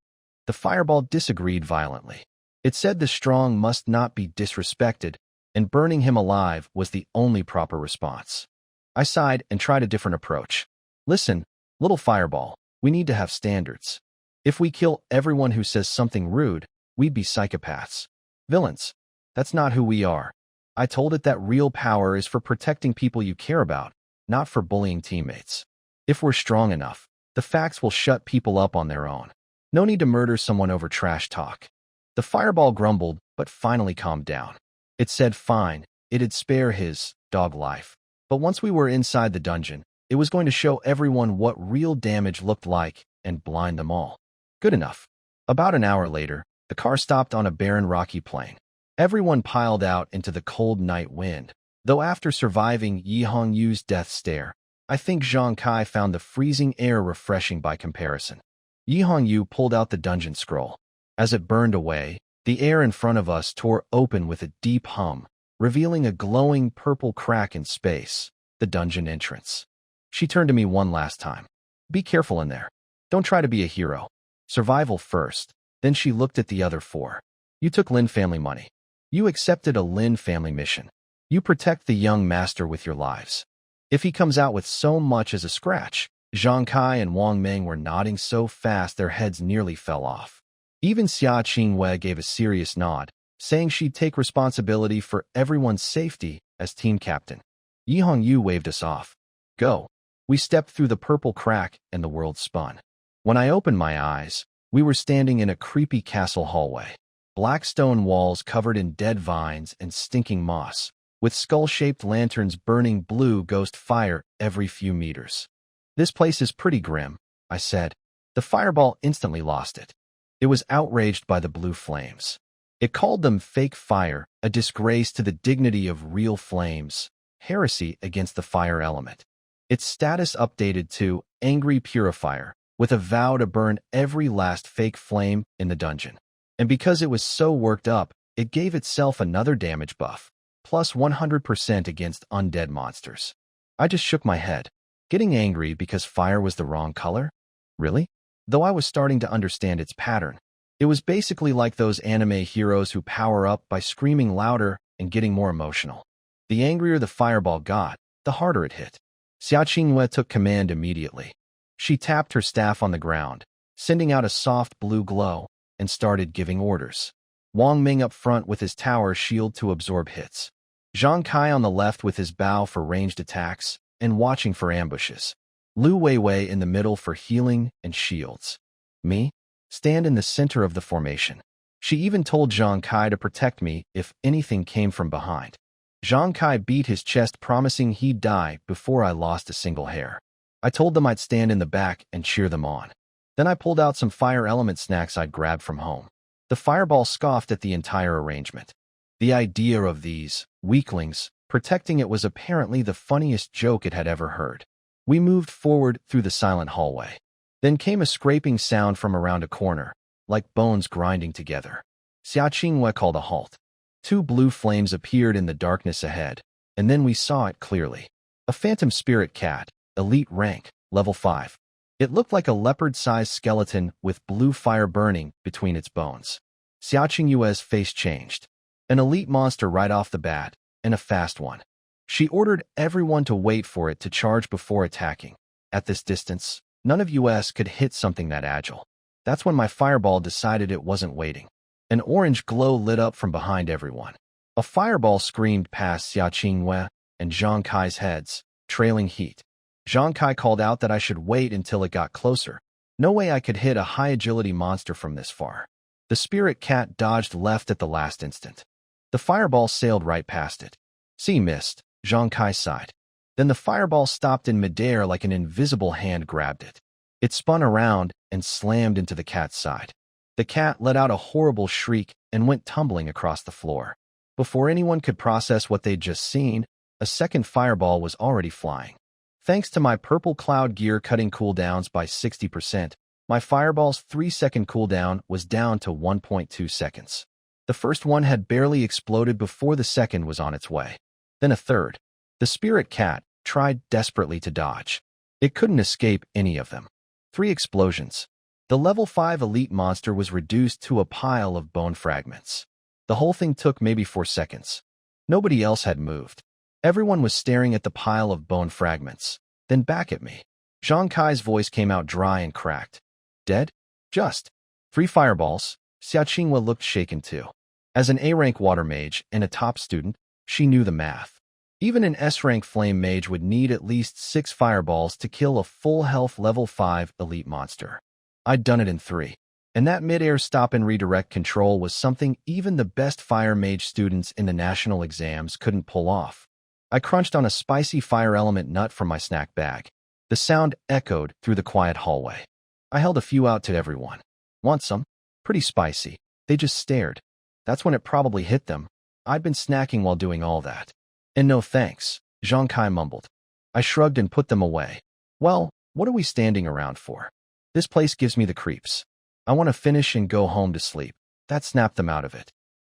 The fireball disagreed violently. It said the strong must not be disrespected, and burning him alive was the only proper response. I sighed and tried a different approach. Listen, little fireball, we need to have standards. If we kill everyone who says something rude, we'd be psychopaths. Villains. That's not who we are. I told it that real power is for protecting people you care about, not for bullying teammates. If we're strong enough, the facts will shut people up on their own. No need to murder someone over trash talk. The fireball grumbled, but finally calmed down. It said fine, it'd spare his dog life. But once we were inside the dungeon, it was going to show everyone what real damage looked like and blind them all. Good enough. About an hour later, the car stopped on a barren rocky plain. Everyone piled out into the cold night wind, though after surviving Yi Hongyu's death stare, I think Zhang Kai found the freezing air refreshing by comparison. Yi Hongyu pulled out the dungeon scroll. As it burned away, the air in front of us tore open with a deep hum, revealing a glowing purple crack in space, the dungeon entrance. She turned to me one last time. Be careful in there. Don't try to be a hero. Survival first. Then she looked at the other 4. You took Lin family money. You accepted a Lin family mission. You protect the young master with your lives. If he comes out with so much as a scratch. Zhang Kai and Wang Ming were nodding so fast their heads nearly fell off. Even Xia Qingwei gave a serious nod, saying she'd take responsibility for everyone's safety as team captain. Yi Hongyu waved us off. Go. We stepped through the purple crack and the world spun. When I opened my eyes, we were standing in a creepy castle hallway. Black stone walls covered in dead vines and stinking moss, with skull-shaped lanterns burning blue ghost fire every few meters. This place is pretty grim, I said. The fireball instantly lost it. It was outraged by the blue flames. It called them fake fire, a disgrace to the dignity of real flames, heresy against the fire element. Its status updated to angry purifier, with a vow to burn every last fake flame in the dungeon. And because it was so worked up, it gave itself another damage buff, plus 100% against undead monsters. I just shook my head. Getting angry because fire was the wrong color? Really? Though I was starting to understand its pattern. It was basically like those anime heroes who power up by screaming louder and getting more emotional. The angrier the fireball got, the harder it hit. Xia Qingwei took command immediately. She tapped her staff on the ground, sending out a soft blue glow, and started giving orders. Wang Ming up front with his tower shield to absorb hits. Zhang Kai on the left with his bow for ranged attacks, and watching for ambushes. Lu Weiwei in the middle for healing and shields. Me? Stand in the center of the formation. She even told Zhang Kai to protect me if anything came from behind. Zhang Kai beat his chest promising he'd die before I lost a single hair. I told them I'd stand in the back and cheer them on. Then I pulled out some fire element snacks I'd grabbed from home. The fireball scoffed at the entire arrangement. The idea of these weaklings protecting it was apparently the funniest joke it had ever heard. We moved forward through the silent hallway. Then came a scraping sound from around a corner, like bones grinding together. Xia Qingwei called a halt. 2 blue flames appeared in the darkness ahead, and then we saw it clearly. A phantom spirit cat, elite rank, level 5. It looked like a leopard-sized skeleton with blue fire burning between its bones. Xia Qingwei's face changed. An elite monster right off the bat, and a fast one. She ordered everyone to wait for it to charge before attacking. At this distance, none of us could hit something that agile. That's when my fireball decided it wasn't waiting. An orange glow lit up from behind everyone. A fireball screamed past Xia Qingwei and Zhang Kai's heads, trailing heat. Zhang Kai called out that I should wait until it got closer. No way I could hit a high-agility monster from this far. The spirit cat dodged left at the last instant. The fireball sailed right past it. See, missed, Zhang Kai sighed. Then the fireball stopped in midair like an invisible hand grabbed it. It spun around and slammed into the cat's side. The cat let out a horrible shriek and went tumbling across the floor. Before anyone could process what they'd just seen, a second fireball was already flying. Thanks to my purple cloud gear cutting cooldowns by 60%, my fireball's 3-second cooldown was down to 1.2 seconds. The first one had barely exploded before the second was on its way. Then a third. The spirit cat tried desperately to dodge. It couldn't escape any of them. 3 explosions. The level 5 elite monster was reduced to a pile of bone fragments. The whole thing took maybe 4 seconds. Nobody else had moved. Everyone was staring at the pile of bone fragments, then back at me. Zhang Kai's voice came out dry and cracked. Dead? Just 3 fireballs. Xia Qingwei looked shaken too. As an A-rank water mage and a top student, she knew the math. Even an S-rank flame mage would need at least 6 fireballs to kill a full health level 5 elite monster. I'd done it in 3. And that mid-air stop and redirect control was something even the best fire mage students in the national exams couldn't pull off. I crunched on a spicy fire element nut from my snack bag. The sound echoed through the quiet hallway. I held a few out to everyone. Want some? Pretty spicy. They just stared. That's when it probably hit them. I'd been snacking while doing all that. And no thanks, Zhang Kai mumbled. I shrugged and put them away. Well, what are we standing around for? This place gives me the creeps. I want to finish and go home to sleep. That snapped them out of it.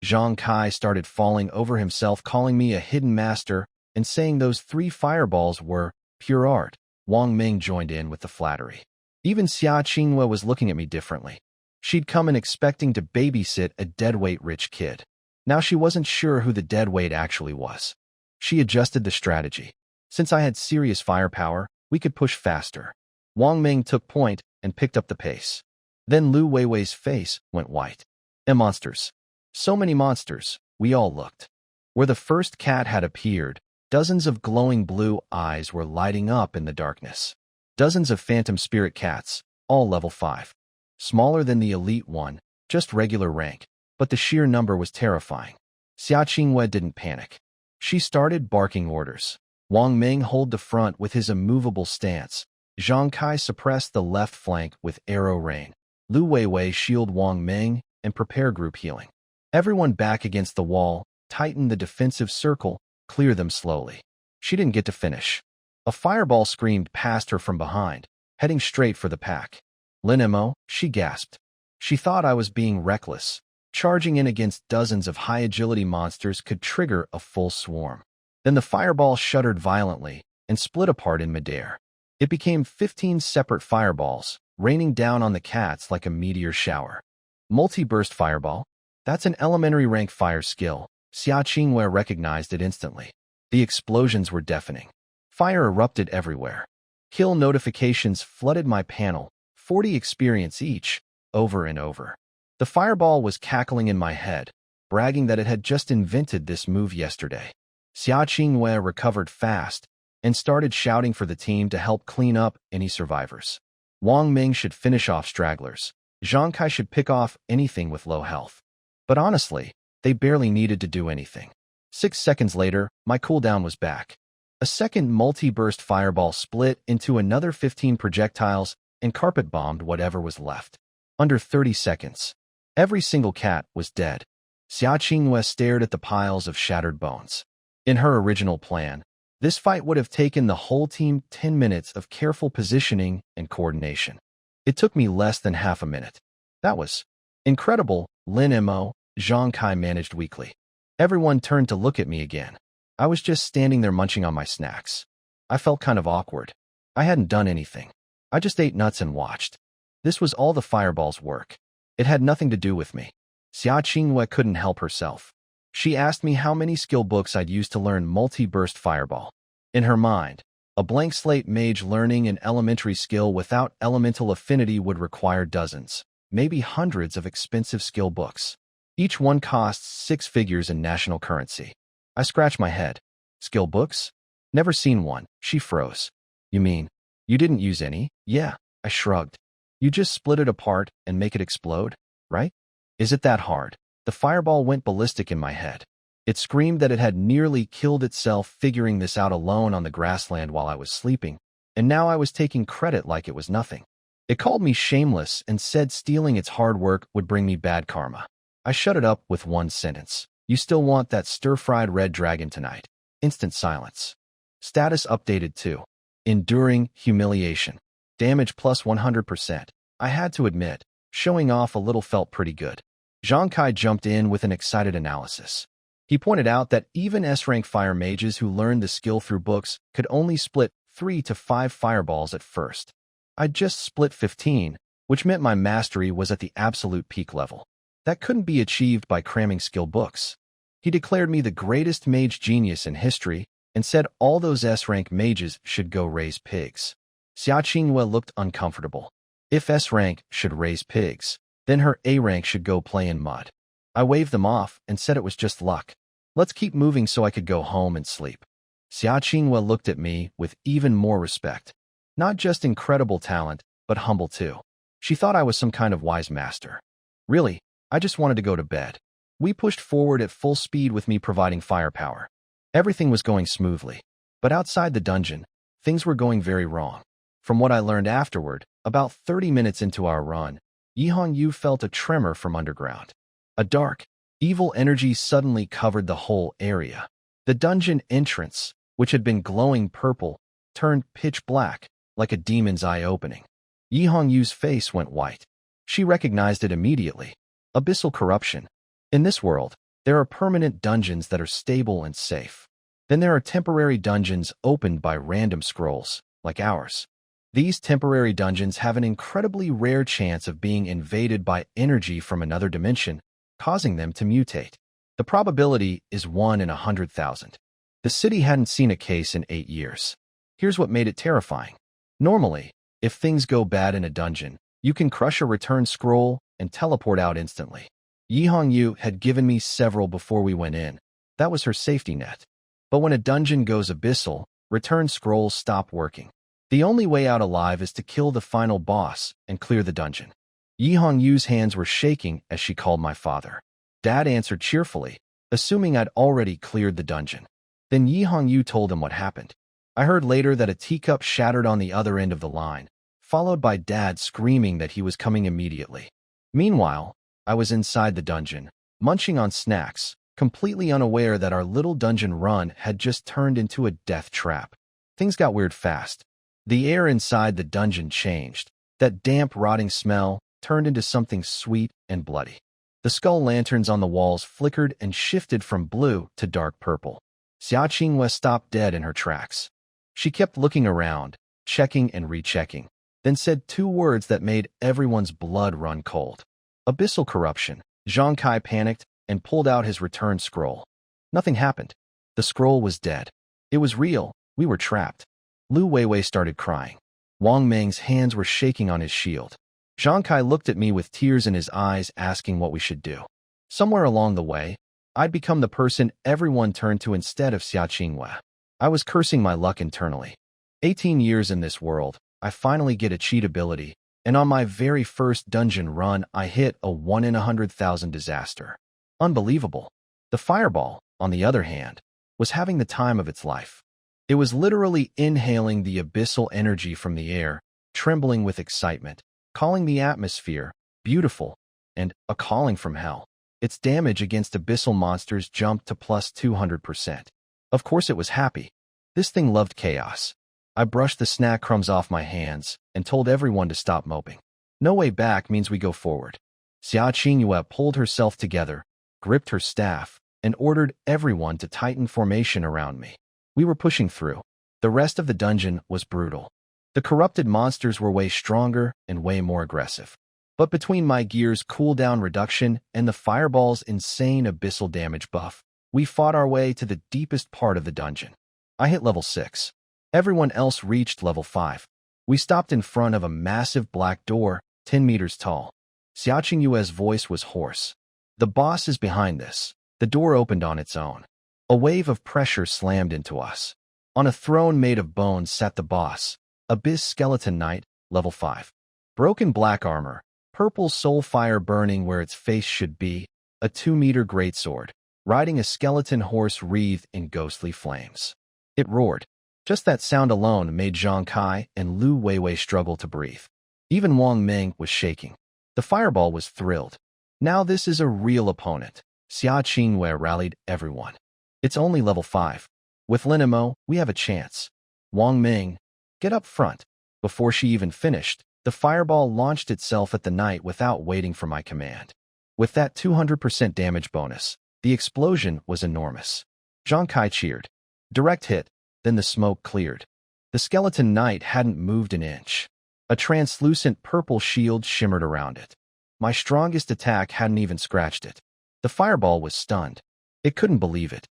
Zhang Kai started falling over himself, calling me a hidden master and saying those 3 fireballs were pure art. Wang Ming joined in with the flattery. Even Xia Qingwei was looking at me differently. She'd come in expecting to babysit a deadweight rich kid. Now she wasn't sure who the deadweight actually was. She adjusted the strategy. Since I had serious firepower, we could push faster. Wang Ming took point and picked up the pace. Then Lu Weiwei's face went white. Monsters. So many monsters, we all looked. Where the first cat had appeared, dozens of glowing blue eyes were lighting up in the darkness. Dozens of phantom spirit cats, all level 5. Smaller than the elite one, just regular rank, but the sheer number was terrifying. Xia Qingwei didn't panic. She started barking orders. Wang Ming held the front with his immovable stance. Zhang Kai suppressed the left flank with arrow rain. Lu Weiwei shield Wang Ming and prepare group healing. Everyone back against the wall, tighten the defensive circle, clear them slowly. She didn't get to finish. A fireball screamed past her from behind, heading straight for the pack. Linemo, she gasped. She thought I was being reckless. Charging in against dozens of high-agility monsters could trigger a full swarm. Then the fireball shuddered violently and split apart in midair. It became 15 separate fireballs, raining down on the cats like a meteor shower. Multi-burst fireball? That's an elementary rank fire skill. Xia Qingwei recognized it instantly. The explosions were deafening. Fire erupted everywhere. Kill notifications flooded my panel, 40 experience each, over and over. The fireball was cackling in my head, bragging that it had just invented this move yesterday. Xia Qingwei recovered fast and started shouting for the team to help clean up any survivors. Wang Ming should finish off stragglers. Zhang Kai should pick off anything with low health. But honestly, they barely needed to do anything. 6 seconds later, my cooldown was back. A second multi-burst fireball split into another 15 projectiles and carpet-bombed whatever was left. Under 30 seconds, every single cat was dead. Xia Qingwei stared at the piles of shattered bones. In her original plan, this fight would have taken the whole team 10 minutes of careful positioning and coordination. It took me less than half a minute. That was incredible, Lin Mo, Zhang Kai managed weakly. Everyone turned to look at me again. I was just standing there munching on my snacks. I felt kind of awkward. I hadn't done anything. I just ate nuts and watched. This was all the fireball's work. It had nothing to do with me. Xia Qingwei couldn't help herself. She asked me how many skill books I'd used to learn multi-burst fireball. In her mind, a blank slate mage learning an elementary skill without elemental affinity would require dozens, maybe hundreds of expensive skill books. Each one costs 6 figures in national currency. I scratched my head. Skill books? Never seen one. She froze. You mean, you didn't use any? Yeah, I shrugged. You just split it apart and make it explode, right? Is it that hard? The fireball went ballistic in my head. It screamed that it had nearly killed itself figuring this out alone on the grassland while I was sleeping, and now I was taking credit like it was nothing. It called me shameless and said stealing its hard work would bring me bad karma. I shut it up with one sentence. You still want that stir-fried red dragon tonight. Instant silence. Status updated to enduring humiliation. Damage plus 100%. I had to admit, showing off a little felt pretty good. Zhang Kai jumped in with an excited analysis. He pointed out that even S-rank fire mages who learned the skill through books could only split 3 to 5 fireballs at first. I'd just split 15, which meant my mastery was at the absolute peak level. That couldn't be achieved by cramming skill books. He declared me the greatest mage genius in history and said all those S-rank mages should go raise pigs. Xia Qingwei looked uncomfortable. If S-rank should raise pigs, then her A-rank should go play in mud. I waved them off and said it was just luck. Let's keep moving so I could go home and sleep. Xia Qingwei looked at me with even more respect. Not just incredible talent, but humble too. She thought I was some kind of wise master. Really, I just wanted to go to bed. We pushed forward at full speed with me providing firepower. Everything was going smoothly. But outside the dungeon, things were going very wrong. From what I learned afterward, about 30 minutes into our run, Yihong Yu felt a tremor from underground. A dark, evil energy suddenly covered the whole area. The dungeon entrance, which had been glowing purple, turned pitch black, like a demon's eye opening. Yihong Yu's face went white. She recognized it immediately. Abyssal corruption. In this world, there are permanent dungeons that are stable and safe. Then there are temporary dungeons opened by random scrolls, like ours. These temporary dungeons have an incredibly rare chance of being invaded by energy from another dimension, causing them to mutate. The probability is 1 in 100,000. The city hadn't seen a case in 8 years. Here's what made it terrifying. Normally, if things go bad in a dungeon, you can crush a return scroll and teleport out instantly. Yi Hongyu had given me several before we went in. That was her safety net. But when a dungeon goes abyssal, return scrolls stop working. The only way out alive is to kill the final boss and clear the dungeon. Yi Hongyu's hands were shaking as she called my father. Dad answered cheerfully, assuming I'd already cleared the dungeon. Then Yi Hongyu told him what happened. I heard later that a teacup shattered on the other end of the line, followed by Dad screaming that he was coming immediately. Meanwhile, I was inside the dungeon, munching on snacks, completely unaware that our little dungeon run had just turned into a death trap. Things got weird fast. The air inside the dungeon changed. That damp, rotting smell turned into something sweet and bloody. The skull lanterns on the walls flickered and shifted from blue to dark purple. Xia Qingwei stopped dead in her tracks. She kept looking around, checking and rechecking, then said 2 words that made everyone's blood run cold. Abyssal corruption. Zhang Kai panicked and pulled out his return scroll. Nothing happened. The scroll was dead. It was real. We were trapped. Lu Weiwei started crying. Wang Meng's hands were shaking on his shield. Zhang Kai looked at me with tears in his eyes, asking what we should do. Somewhere along the way, I'd become the person everyone turned to instead of Xia Qingwei. I was cursing my luck internally. 18 years in this world, I finally get a cheat ability, and on my very first dungeon run, I hit a 1 in 100,000 disaster. Unbelievable. The fireball, on the other hand, was having the time of its life. It was literally inhaling the abyssal energy from the air, trembling with excitement, calling the atmosphere beautiful and a calling from hell. Its damage against abyssal monsters jumped to plus 200%. Of course it was happy. This thing loved chaos. I brushed the snack crumbs off my hands and told everyone to stop moping. No way back means we go forward. Xia Qingyue pulled herself together, gripped her staff, and ordered everyone to tighten formation around me. We were pushing through. The rest of the dungeon was brutal. The corrupted monsters were way stronger and way more aggressive. But between my gear's cooldown reduction and the fireball's insane abyssal damage buff, we fought our way to the deepest part of the dungeon. I hit level 6. Everyone else reached level 5. We stopped in front of a massive black door, 10 meters tall. Xia Qingyue's voice was hoarse. The boss is behind this. The door opened on its own. A wave of pressure slammed into us. On a throne made of bones sat the boss, Abyss Skeleton Knight, level 5. Broken black armor, purple soul fire burning where its face should be, a 2-meter greatsword, riding a skeleton horse wreathed in ghostly flames. It roared. Just that sound alone made Zhang Kai and Lu Weiwei struggle to breathe. Even Wang Meng was shaking. The fireball was thrilled. Now this is a real opponent. Xia Qingyue rallied everyone. It's only level 5. With Linimo, we have a chance. Wang Meng, get up front. Before she even finished, the fireball launched itself at the knight without waiting for my command. With that 200% damage bonus, the explosion was enormous. Zhang Kai cheered. Direct hit, then the smoke cleared. The skeleton knight hadn't moved an inch. A translucent purple shield shimmered around it. My strongest attack hadn't even scratched it. The fireball was stunned. It couldn't believe it.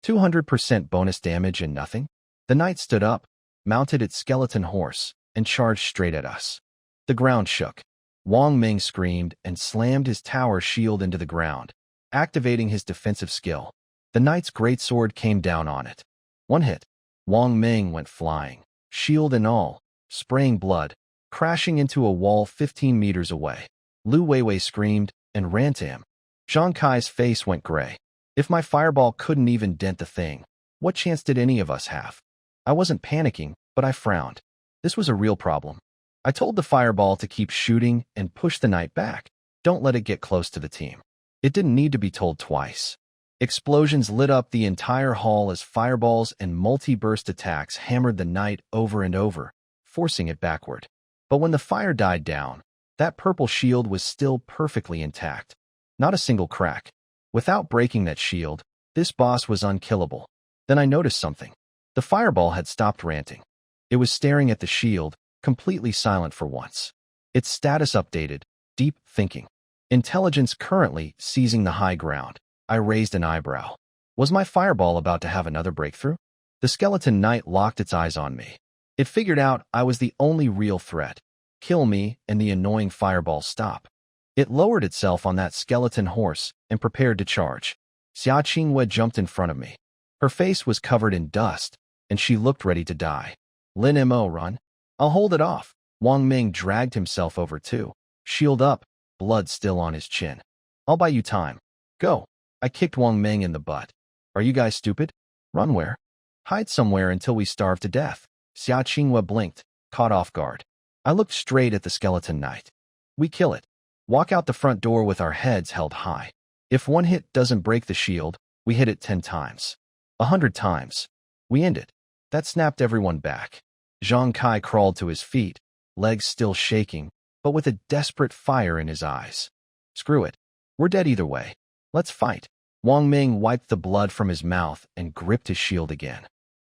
200% bonus damage and nothing? The knight stood up, mounted its skeleton horse, and charged straight at us. The ground shook. Wang Meng screamed and slammed his tower shield into the ground, activating his defensive skill. The knight's greatsword came down on it. One hit. Wang Meng went flying, shield and all, spraying blood, crashing into a wall 15 meters away. Lu Weiwei screamed and ran to him. Zhang Kai's face went gray. If my fireball couldn't even dent the thing, what chance did any of us have? I wasn't panicking, but I frowned. This was a real problem. I told the fireball to keep shooting and push the knight back. Don't let it get close to the team. It didn't need to be told twice. Explosions lit up the entire hall as fireballs and multi-burst attacks hammered the knight over and over, forcing it backward. But when the fire died down, that purple shield was still perfectly intact. Not a single crack. Without breaking that shield, this boss was unkillable. Then I noticed something. The fireball had stopped ranting. It was staring at the shield, completely silent for once. Its status updated, deep thinking. Intelligence currently seizing the high ground. I raised an eyebrow. Was my fireball about to have another breakthrough? The skeleton knight locked its eyes on me. It figured out I was the only real threat. Kill me, and the annoying fireball stop. It lowered itself on that skeleton horse and prepared to charge. Xia Qingwei jumped in front of me. Her face was covered in dust, and she looked ready to die. Lin Mo, run. I'll hold it off. Wang Ming dragged himself over too. Shield up, blood still on his chin. I'll buy you time. Go. I kicked Wang Ming in the butt. Are you guys stupid? Run where? Hide somewhere until we starve to death. Xia Qingwei blinked, caught off guard. I looked straight at the skeleton knight. We kill it. Walk out the front door with our heads held high. If one hit doesn't break the shield, we hit it 10 times. 100 times. We end it. That snapped everyone back. Zhang Kai crawled to his feet, legs still shaking, but with a desperate fire in his eyes. Screw it. We're dead either way. Let's fight. Wang Ming wiped the blood from his mouth and gripped his shield again.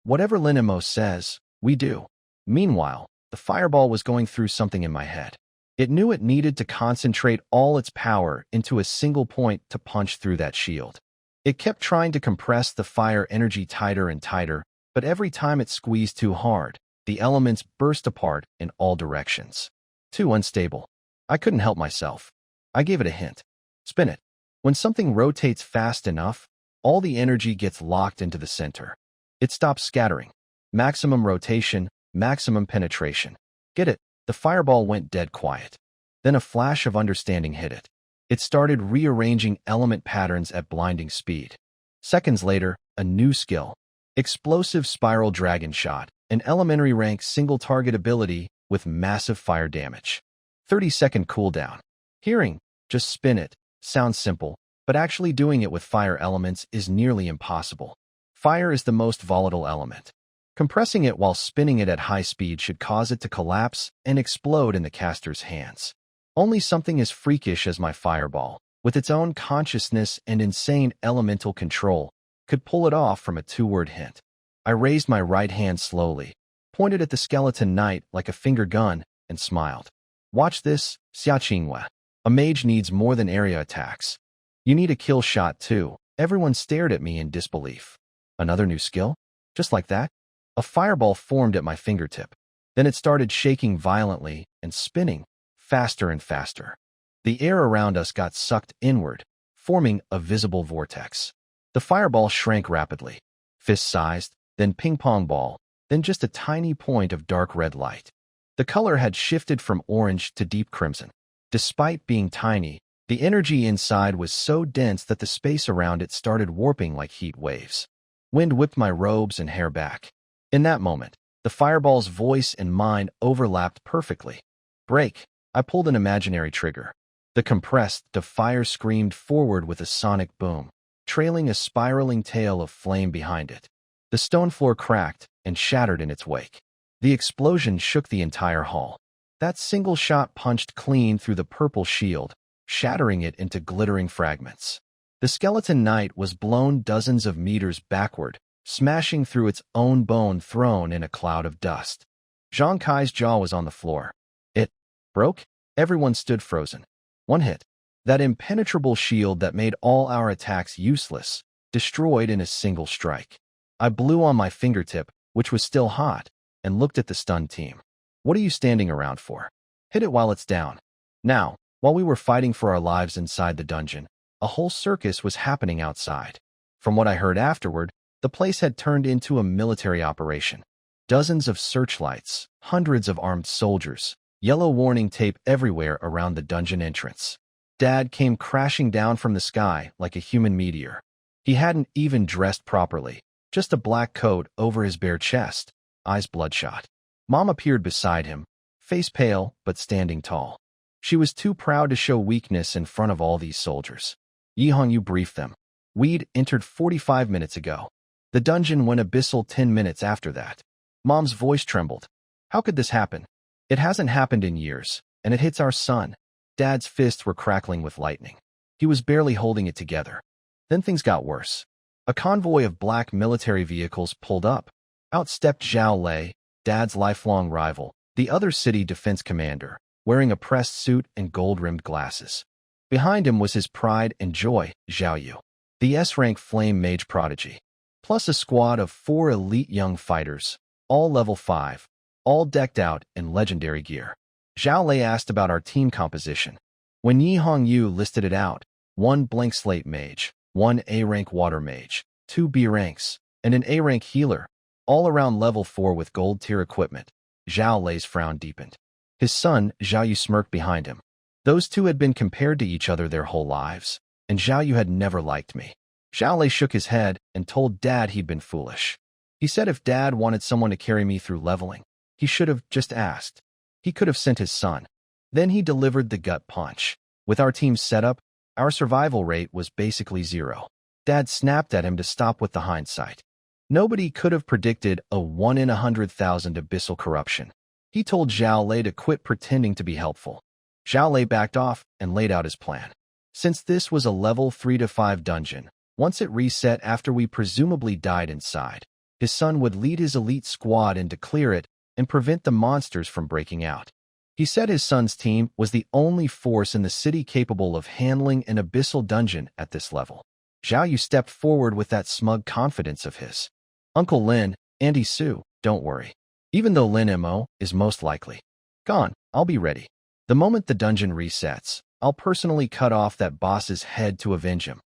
Whatever Lin Mo says, we do. Meanwhile, the fireball was going through something in my head. It knew it needed to concentrate all its power into a single point to punch through that shield. It kept trying to compress the fire energy tighter and tighter, but every time it squeezed too hard, the elements burst apart in all directions. Too unstable. I couldn't help myself. I gave it a hint. Spin it. When something rotates fast enough, all the energy gets locked into the center. It stops scattering. Maximum rotation, maximum penetration. Get it? The fireball went dead quiet. Then a flash of understanding hit it. It started rearranging element patterns at blinding speed. Seconds later, a new skill. Explosive spiral dragon shot, an elementary rank single target ability with massive fire damage. 30-second cooldown. Hearing, just spin it, sounds simple, but actually doing it with fire elements is nearly impossible. Fire is the most volatile element. Compressing it while spinning it at high speed should cause it to collapse and explode in the caster's hands. Only something as freakish as my fireball, with its own consciousness and insane elemental control, could pull it off from a 2-word hint. I raised my right hand slowly, pointed at the skeleton knight like a finger gun, and smiled. Watch this, Xia Qingwei. A mage needs more than area attacks. You need a kill shot too. Everyone stared at me in disbelief. Another new skill? Just like that? A fireball formed at my fingertip. Then it started shaking violently and spinning, faster and faster. The air around us got sucked inward, forming a visible vortex. The fireball shrank rapidly, fist-sized, then ping-pong ball, then just a tiny point of dark red light. The color had shifted from orange to deep crimson. Despite being tiny, the energy inside was so dense that the space around it started warping like heat waves. Wind whipped my robes and hair back. In that moment, the fireball's voice and mine overlapped perfectly. Break. I pulled an imaginary trigger. The compressed, the fire screamed forward with a sonic boom, trailing a spiraling tail of flame behind it. The stone floor cracked and shattered in its wake. The explosion shook the entire hall. That single shot punched clean through the purple shield, shattering it into glittering fragments. The skeleton knight was blown dozens of meters backward, smashing through its own bone throne in a cloud of dust. Zhang Kai's jaw was on the floor. It broke? Everyone stood frozen. One hit. That impenetrable shield that made all our attacks useless, destroyed in a single strike. I blew on my fingertip, which was still hot, and looked at the stunned team. What are you standing around for? Hit it while it's down. Now, while we were fighting for our lives inside the dungeon, a whole circus was happening outside. From what I heard afterward, the place had turned into a military operation. Dozens of searchlights, hundreds of armed soldiers, yellow warning tape everywhere around the dungeon entrance. Dad came crashing down from the sky like a human meteor. He hadn't even dressed properly, just a black coat over his bare chest, eyes bloodshot. Mom appeared beside him, face pale but standing tall. She was too proud to show weakness in front of all these soldiers. Yihong briefed them. We'd entered 45 minutes ago. The dungeon went abyssal 10 minutes after that. Mom's voice trembled. How could this happen? It hasn't happened in years, and it hits our son. Dad's fists were crackling with lightning. He was barely holding it together. Then things got worse. A convoy of black military vehicles pulled up. Out stepped Zhao Lei, Dad's lifelong rival, the other city defense commander, wearing a pressed suit and gold-rimmed glasses. Behind him was his pride and joy, Zhao Yu. the S-rank Flame Mage Prodigy, plus a squad of 4 elite young fighters, all level 5, all decked out in legendary gear. Zhao Lei asked about our team composition. When Yi Hongyu listed it out, 1 blank slate mage, 1 A-rank water mage, 2 B ranks, and an A-rank healer, all around level 4 with gold tier equipment, Zhao Lei's frown deepened. His son, Zhao Yu, smirked behind him. Those two had been compared to each other their whole lives, and Zhao Yu had never liked me. Zhao Lei shook his head and told Dad he'd been foolish. He said if Dad wanted someone to carry me through leveling, he should have just asked. He could have sent his son. Then he delivered the gut punch. With our team's setup, our survival rate was basically 0. Dad snapped at him to stop with the hindsight. Nobody could have predicted a 1 in 100,000 abyssal corruption. He told Zhao Lei to quit pretending to be helpful. Zhao Lei backed off and laid out his plan. Since this was a level 3 to 5 dungeon, once it reset after we presumably died inside, his son would lead his elite squad in to clear it and prevent the monsters from breaking out. He said his son's team was the only force in the city capable of handling an abyssal dungeon at this level. Zhao Yu stepped forward with that smug confidence of his. Uncle Lin, Auntie Sue, don't worry. Even though Lin Mo is most likely gone, I'll be ready. The moment the dungeon resets, I'll personally cut off that boss's head to avenge him.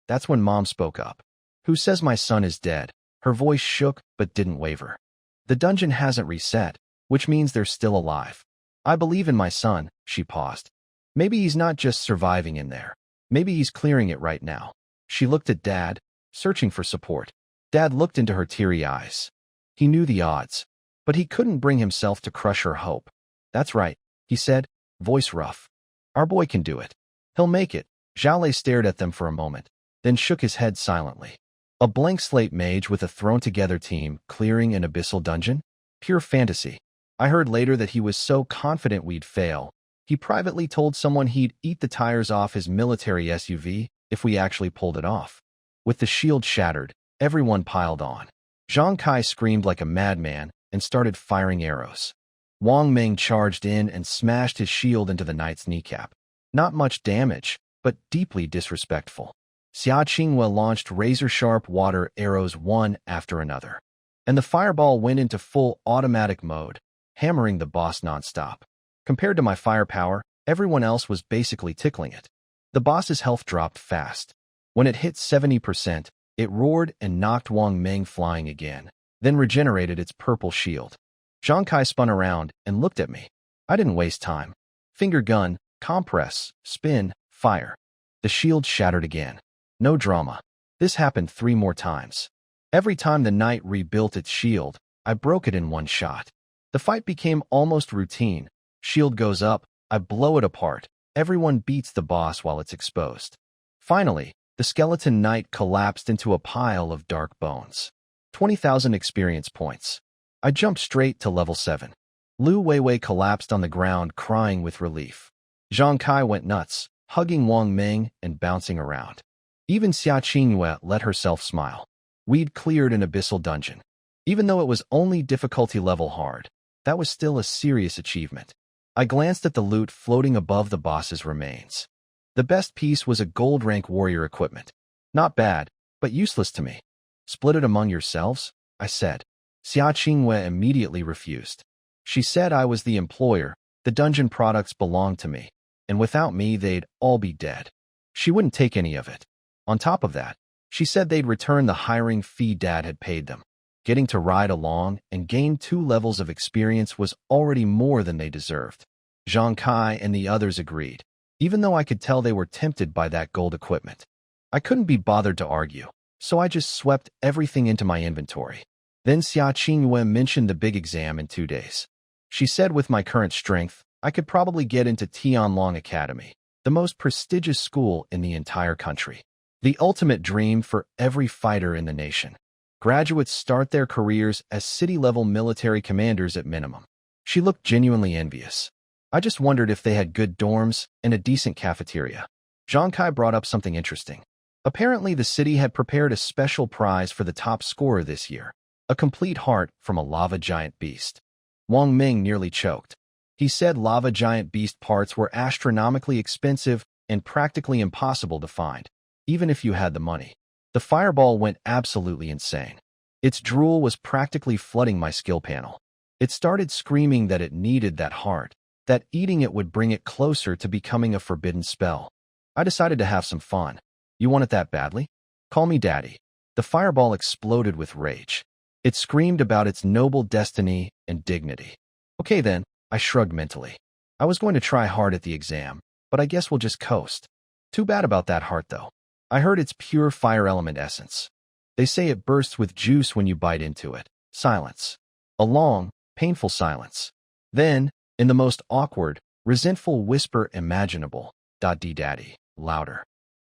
That's when Mom spoke up. Who says my son is dead? Her voice shook but didn't waver. The dungeon hasn't reset, which means they're still alive. I believe in my son, she paused. Maybe he's not just surviving in there. Maybe he's clearing it right now. She looked at Dad, searching for support. Dad looked into her teary eyes. He knew the odds, but he couldn't bring himself to crush her hope. That's right, he said, voice rough. Our boy can do it. He'll make it. Zhao Lei stared at them for a moment, then shook his head silently. A blank slate mage with a thrown-together team clearing an abyssal dungeon? Pure fantasy. I heard later that he was so confident we'd fail, he privately told someone he'd eat the tires off his military SUV if we actually pulled it off. With the shield shattered, everyone piled on. Zhang Kai screamed like a madman and started firing arrows. Wang Ming charged in and smashed his shield into the knight's kneecap. Not much damage, but deeply disrespectful. Xia Qinghua launched razor-sharp water arrows one after another, and the fireball went into full automatic mode, hammering the boss nonstop. Compared to my firepower, everyone else was basically tickling it. The boss's health dropped fast. When it hit 70%, it roared and knocked Wang Ming flying again, then regenerated its purple shield. Zhang Kai spun around and looked at me. I didn't waste time. Finger gun, compress, spin, fire. The shield shattered again. No drama. This happened 3 more times. Every time the knight rebuilt its shield, I broke it in one shot. The fight became almost routine. Shield goes up, I blow it apart. Everyone beats the boss while it's exposed. Finally, the skeleton knight collapsed into a pile of dark bones. 20,000 experience points. I jumped straight to level 7. Lu Weiwei collapsed on the ground crying with relief. Zhang Kai went nuts, hugging Wang Ming and bouncing around. Even Xia Qinghua let herself smile. We'd cleared an abyssal dungeon. Even though it was only difficulty level hard, that was still a serious achievement. I glanced at the loot floating above the boss's remains. The best piece was a gold rank warrior equipment. Not bad, but useless to me. Split it among yourselves? I said. Xia Qinghua immediately refused. She said I was the employer, the dungeon products belonged to me, and without me they'd all be dead. She wouldn't take any of it. On top of that, she said they'd return the hiring fee Dad had paid them. Getting to ride along and gain 2 levels of experience was already more than they deserved. Zhang Kai and the others agreed, even though I could tell they were tempted by that gold equipment. I couldn't be bothered to argue, so I just swept everything into my inventory. Then Xia Qinghua mentioned the big exam in 2 days. She said with my current strength, I could probably get into Tianlong Academy, the most prestigious school in the entire country. The ultimate dream for every fighter in the nation. Graduates start their careers as city-level military commanders at minimum. She looked genuinely envious. I just wondered if they had good dorms and a decent cafeteria. Zhang Kai brought up something interesting. Apparently the city had prepared a special prize for the top scorer this year, a complete heart from a lava giant beast. Wang Ming nearly choked. He said lava giant beast parts were astronomically expensive and practically impossible to find, even if you had the money. The fireball went absolutely insane. Its drool was practically flooding my skill panel. It started screaming that it needed that heart, that eating it would bring it closer to becoming a forbidden spell. I decided to have some fun. You want it that badly? Call me daddy. The fireball exploded with rage. It screamed about its noble destiny and dignity. Okay then, I shrugged mentally. I was going to try hard at the exam, but I guess we'll just coast. Too bad about that heart though. I heard it's pure fire element essence. They say it bursts with juice when you bite into it. Silence. A long, painful silence. Then, in the most awkward, resentful whisper imaginable, "Daddy, louder.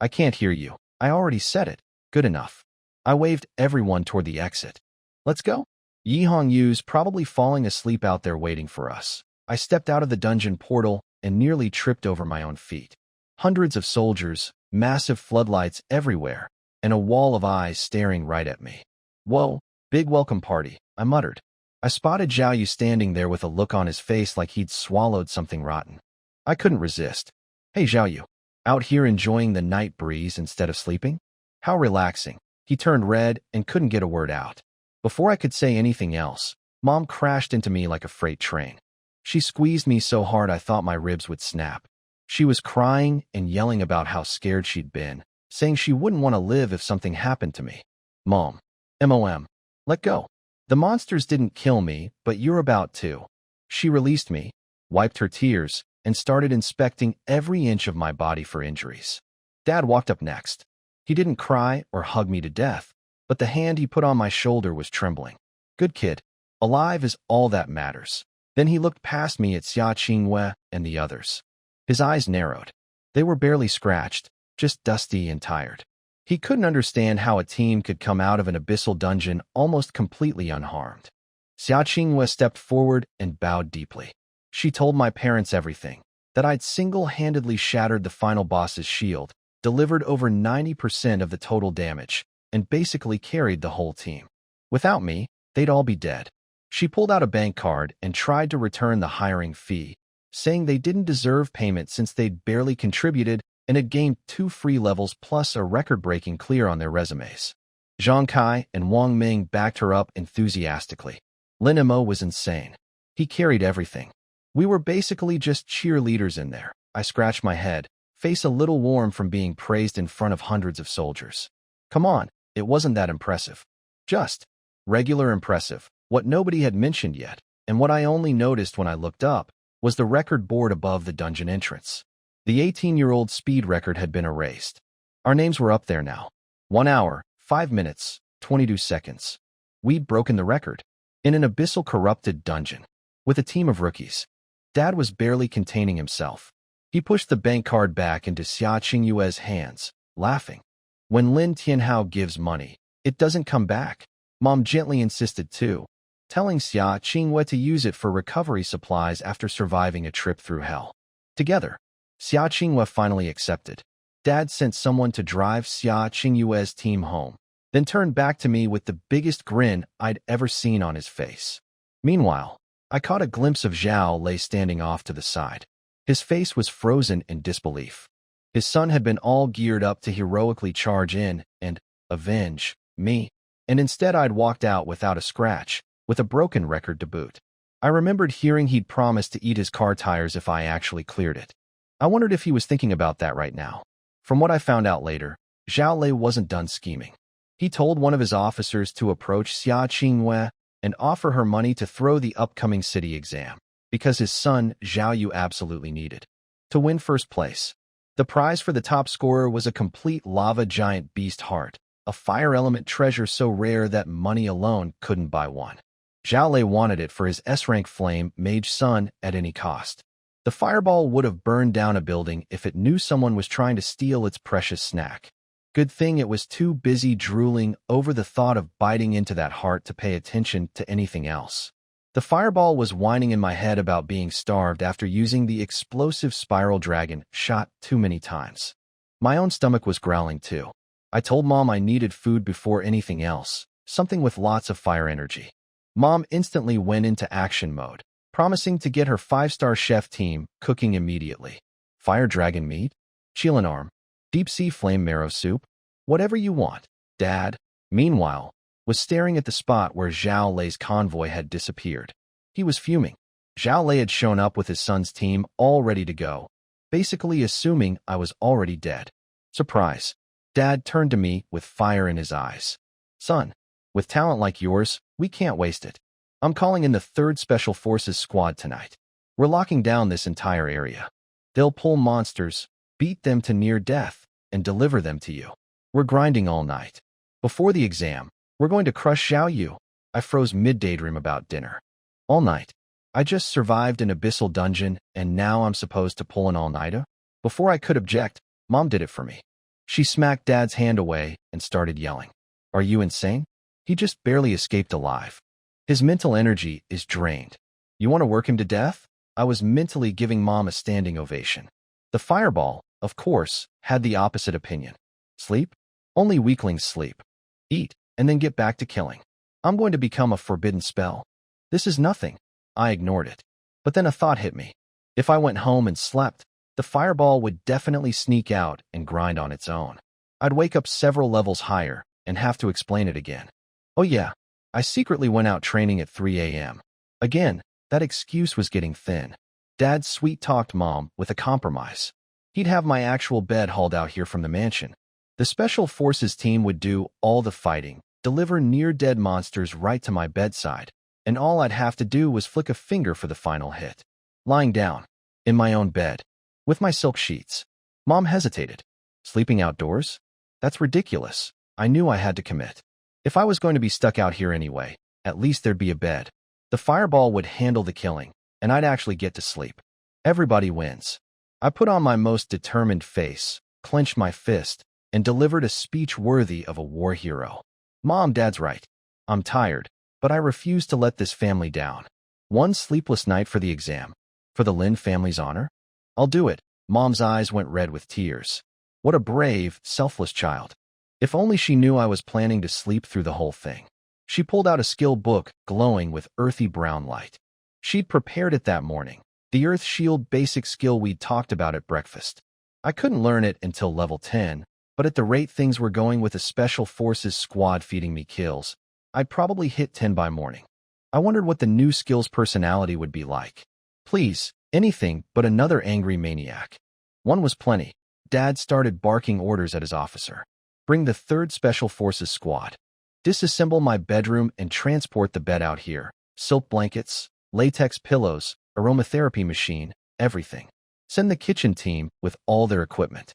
I can't hear you. I already said it. Good enough." I waved everyone toward the exit. Let's go. Yi Hongyu's probably falling asleep out there waiting for us. I stepped out of the dungeon portal and nearly tripped over my own feet. Hundreds of soldiers, massive floodlights everywhere, and a wall of eyes staring right at me. Whoa, big welcome party, I muttered. I spotted Zhao Yu standing there with a look on his face like he'd swallowed something rotten. I couldn't resist. Hey Zhao Yu, out here enjoying the night breeze instead of sleeping? How relaxing. He turned red and couldn't get a word out. Before I could say anything else, Mom crashed into me like a freight train. She squeezed me so hard I thought my ribs would snap. She was crying and yelling about how scared she'd been, saying she wouldn't want to live if something happened to me. Mom. MOM. Let go. The monsters didn't kill me, but you're about to. She released me, wiped her tears, and started inspecting every inch of my body for injuries. Dad walked up next. He didn't cry or hug me to death, but the hand he put on my shoulder was trembling. Good kid. Alive is all that matters. Then he looked past me at Xia Qingwei and the others. His eyes narrowed. They were barely scratched, just dusty and tired. He couldn't understand how a team could come out of an abyssal dungeon almost completely unharmed. Xia Qingwei stepped forward and bowed deeply. She told my parents everything, that I'd single-handedly shattered the final boss's shield, delivered over 90% of the total damage, and basically carried the whole team. Without me, they'd all be dead. She pulled out a bank card and tried to return the hiring fee, saying they didn't deserve payment since they'd barely contributed and had gained 2 free levels plus a record-breaking clear on their resumes. Zhang Kai and Wang Ming backed her up enthusiastically. Lin Mo was insane. He carried everything. We were basically just cheerleaders in there. I scratched my head, face a little warm from being praised in front of hundreds of soldiers. Come on, it wasn't that impressive. Just regular impressive. What nobody had mentioned yet, and what I only noticed when I looked up, was the record board above the dungeon entrance. The 18-year-old speed record had been erased. Our names were up there now. 1 hour, 5 minutes, 22 seconds. We'd broken the record. In an abyssal corrupted dungeon. With a team of rookies. Dad was barely containing himself. He pushed the bank card back into Xia Qingyue's hands, laughing. When Lin Tianhao gives money, it doesn't come back. Mom gently insisted too, telling Xia Qingyue to use it for recovery supplies after surviving a trip through hell. Together, Xia Qingyue finally accepted. Dad sent someone to drive Xia Qingyue's team home, then turned back to me with the biggest grin I'd ever seen on his face. Meanwhile, I caught a glimpse of Zhao Lei standing off to the side. His face was frozen in disbelief. His son had been all geared up to heroically charge in and avenge me, and instead I'd walked out without a scratch, with a broken record to boot. I remembered hearing he'd promised to eat his car tires if I actually cleared it. I wondered if he was thinking about that right now. From what I found out later, Zhao Lei wasn't done scheming. He told one of his officers to approach Xia Qingyue and offer her money to throw the upcoming city exam, because his son, Zhao Yu, absolutely needed to win first place. The prize for the top scorer was a complete lava giant beast heart, a fire element treasure so rare that money alone couldn't buy one. Zhao Lei wanted it for his S-rank flame mage son at any cost. The fireball would have burned down a building if it knew someone was trying to steal its precious snack. Good thing it was too busy drooling over the thought of biting into that heart to pay attention to anything else. The fireball was whining in my head about being starved after using the explosive spiral dragon shot too many times. My own stomach was growling too. I told Mom I needed food before anything else, something with lots of fire energy. Mom instantly went into action mode, promising to get her 5-star chef team cooking immediately. Fire dragon meat, chilinarm, deep-sea flame marrow soup, whatever you want. Dad, meanwhile, was staring at the spot where Zhao Lei's convoy had disappeared. He was fuming. Zhao Lei had shown up with his son's team all ready to go, basically assuming I was already dead. Surprise. Dad turned to me with fire in his eyes. Son, with talent like yours, we can't waste it. I'm calling in the 3rd Special Forces Squad tonight. We're locking down this entire area. They'll pull monsters, beat them to near death, and deliver them to you. We're grinding all night. Before the exam, we're going to crush Xiao Yu. I froze mid-daydream about dinner. All night. I just survived an abyssal dungeon, and now I'm supposed to pull an all-nighter? Before I could object, Mom did it for me. She smacked Dad's hand away and started yelling. Are you insane? He just barely escaped alive. His mental energy is drained. You want to work him to death? I was mentally giving Mom a standing ovation. The fireball, of course, had the opposite opinion. Sleep? Only weaklings sleep. Eat, and then get back to killing. I'm going to become a forbidden spell. This is nothing. I ignored it. But then a thought hit me. If I went home and slept, the fireball would definitely sneak out and grind on its own. I'd wake up several levels higher and have to explain it again. Oh yeah, I secretly went out training at 3 a.m. Again, that excuse was getting thin. Dad sweet-talked Mom with a compromise. He'd have my actual bed hauled out here from the mansion. The Special Forces team would do all the fighting, deliver near-dead monsters right to my bedside, and all I'd have to do was flick a finger for the final hit. Lying down, in my own bed, with my silk sheets. Mom hesitated. Sleeping outdoors? That's ridiculous. I knew I had to commit. If I was going to be stuck out here anyway, at least there'd be a bed. The fireball would handle the killing, and I'd actually get to sleep. Everybody wins. I put on my most determined face, clenched my fist, and delivered a speech worthy of a war hero. Mom, Dad's right. I'm tired, but I refuse to let this family down. One sleepless night for the exam. For the Lin family's honor? I'll do it. Mom's eyes went red with tears. What a brave, selfless child. If only she knew I was planning to sleep through the whole thing. She pulled out a skill book glowing with earthy brown light. She'd prepared it that morning, the Earth Shield basic skill we'd talked about at breakfast. I couldn't learn it until level 10, but at the rate things were going with a Special Forces squad feeding me kills, I'd probably hit 10 by morning. I wondered what the new skill's personality would be like. Please, anything but another angry maniac. One was plenty. Dad started barking orders at his officer. Bring the 3rd Special Forces squad. Disassemble my bedroom and transport the bed out here. Silk blankets, latex pillows, aromatherapy machine, everything. Send the kitchen team with all their equipment.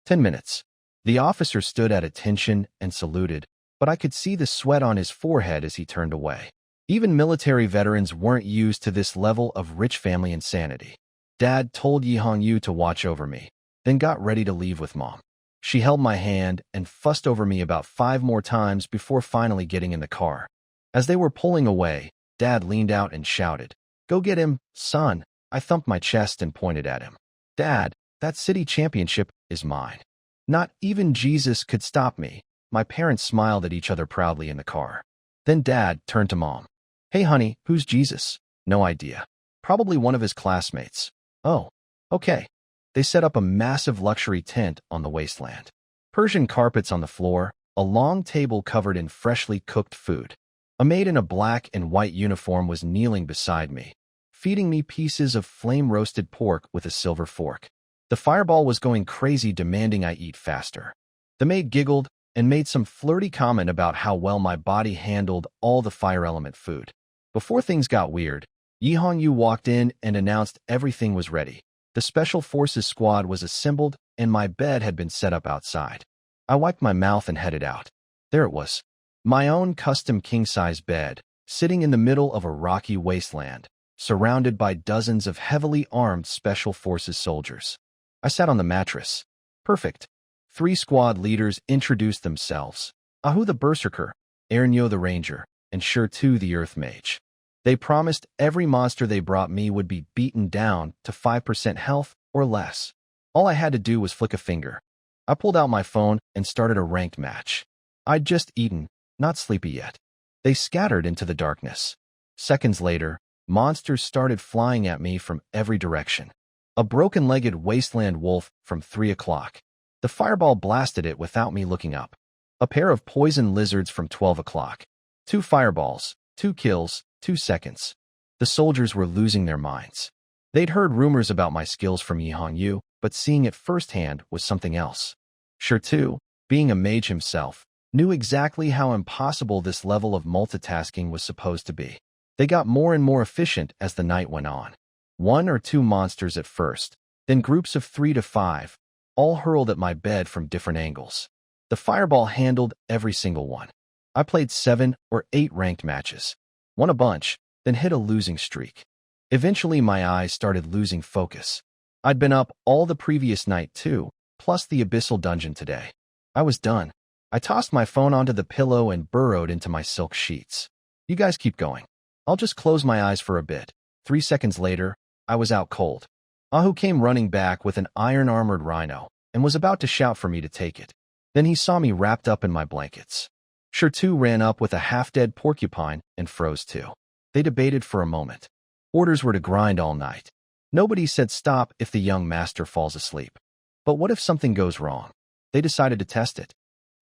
10 minutes. The officer stood at attention and saluted, but I could see the sweat on his forehead as he turned away. Even military veterans weren't used to this level of rich family insanity. Dad told Yi Hongyu to watch over me, then got ready to leave with Mom. She held my hand and fussed over me about 5 more times before finally getting in the car. As they were pulling away, Dad leaned out and shouted, "Go get him, son." I thumped my chest and pointed at him. Dad, that city championship is mine. Not even Jesus could stop me. My parents smiled at each other proudly in the car. Then Dad turned to Mom. Hey honey, who's Jesus? No idea. Probably one of his classmates. Oh, okay. They set up a massive luxury tent on the wasteland. Persian carpets on the floor, a long table covered in freshly cooked food. A maid in a black and white uniform was kneeling beside me, feeding me pieces of flame-roasted pork with a silver fork. The fireball was going crazy, demanding I eat faster. The maid giggled and made some flirty comment about how well my body handled all the fire element food. Before things got weird, Yi Hongyu walked in and announced everything was ready. The Special Forces squad was assembled, and my bed had been set up outside. I wiped my mouth and headed out. There it was. My own custom king-size bed, sitting in the middle of a rocky wasteland, surrounded by dozens of heavily armed Special Forces soldiers. I sat on the mattress. Perfect. 3 squad leaders introduced themselves. Ahu the Berserker, Ernyo the Ranger, and Shurtu the Earth Mage. They promised every monster they brought me would be beaten down to 5% health or less. All I had to do was flick a finger. I pulled out my phone and started a ranked match. I'd just eaten, not sleepy yet. They scattered into the darkness. Seconds later, monsters started flying at me from every direction. A broken-legged wasteland wolf from 3 o'clock. The fireball blasted it without me looking up. A pair of poison lizards from 12 o'clock. 2 fireballs, 2 kills, 2 seconds. The soldiers were losing their minds. They'd heard rumors about my skills from Yi Hongyu, but seeing it firsthand was something else. Sure too, being a mage himself, knew exactly how impossible this level of multitasking was supposed to be. They got more and more efficient as the night went on. 1 or 2 monsters at first, then groups of 3 to 5, all hurled at my bed from different angles. The fireball handled every single one. I played 7 or 8 ranked matches, won a bunch, then hit a losing streak. Eventually my eyes started losing focus. I'd been up all the previous night too, plus the abyssal dungeon today. I was done. I tossed my phone onto the pillow and burrowed into my silk sheets. You guys keep going. I'll just close my eyes for a bit. 3 seconds later, I was out cold. Ahu came running back with an iron-armored rhino and was about to shout for me to take it. Then he saw me wrapped up in my blankets. Shirtu ran up with a half-dead porcupine and froze too. They debated for a moment. Orders were to grind all night. Nobody said stop if the young master falls asleep. But what if something goes wrong? They decided to test it.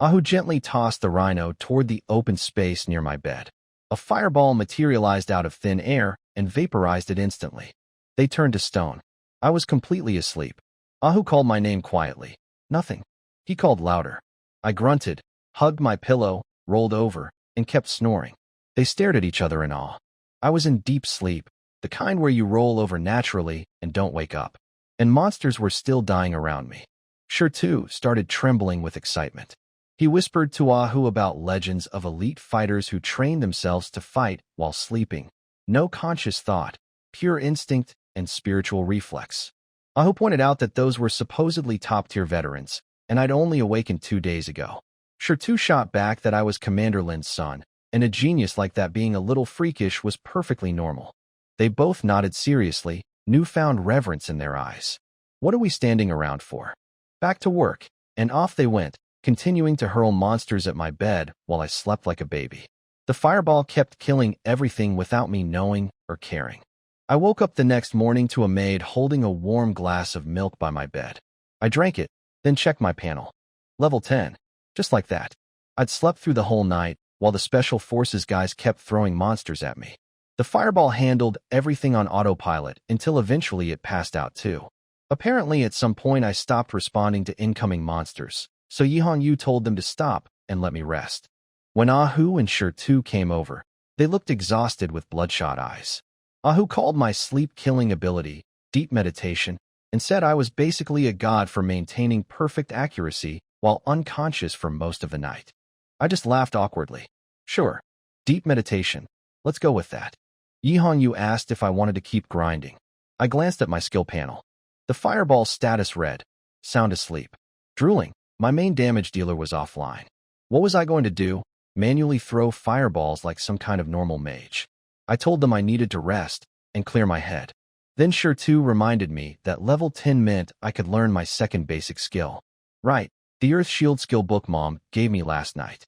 Ahu gently tossed the rhino toward the open space near my bed. A fireball materialized out of thin air and vaporized it instantly. They turned to stone. I was completely asleep. Ahu called my name quietly. Nothing. He called louder. I grunted, hugged my pillow, rolled over, and kept snoring. They stared at each other in awe. I was in deep sleep, the kind where you roll over naturally and don't wake up. And monsters were still dying around me. Shirtu started trembling with excitement. He whispered to Ahu about legends of elite fighters who trained themselves to fight while sleeping. No conscious thought, pure instinct and spiritual reflex. Ahu pointed out that those were supposedly top-tier veterans, and I'd only awakened 2 days ago. Shirtu shot back that I was Commander Lin's son, and a genius like that being a little freakish was perfectly normal. They both nodded seriously, newfound reverence in their eyes. What are we standing around for? Back to work, and off they went, continuing to hurl monsters at my bed while I slept like a baby. The fireball kept killing everything without me knowing or caring. I woke up the next morning to a maid holding a warm glass of milk by my bed. I drank it, then checked my panel. Level 10. Just like that. I'd slept through the whole night, while the Special Forces guys kept throwing monsters at me. The fireball handled everything on autopilot until eventually it passed out too. Apparently at some point I stopped responding to incoming monsters, so Yi Hongyu told them to stop and let me rest. When Ahu and Shirtu came over, they looked exhausted with bloodshot eyes. Ahu called my sleep-killing ability deep meditation and said I was basically a god for maintaining perfect accuracy while unconscious for most of the night. I just laughed awkwardly. Sure, deep meditation. Let's go with that. Yi Hongyu asked if I wanted to keep grinding. I glanced at my skill panel. The fireball status read, sound asleep. Drooling, my main damage dealer was offline. What was I going to do? Manually throw fireballs like some kind of normal mage? I told them I needed to rest and clear my head. Then Shirtu reminded me that level 10 meant I could learn my second basic skill. Right, the Earth Shield skill book Mom gave me last night.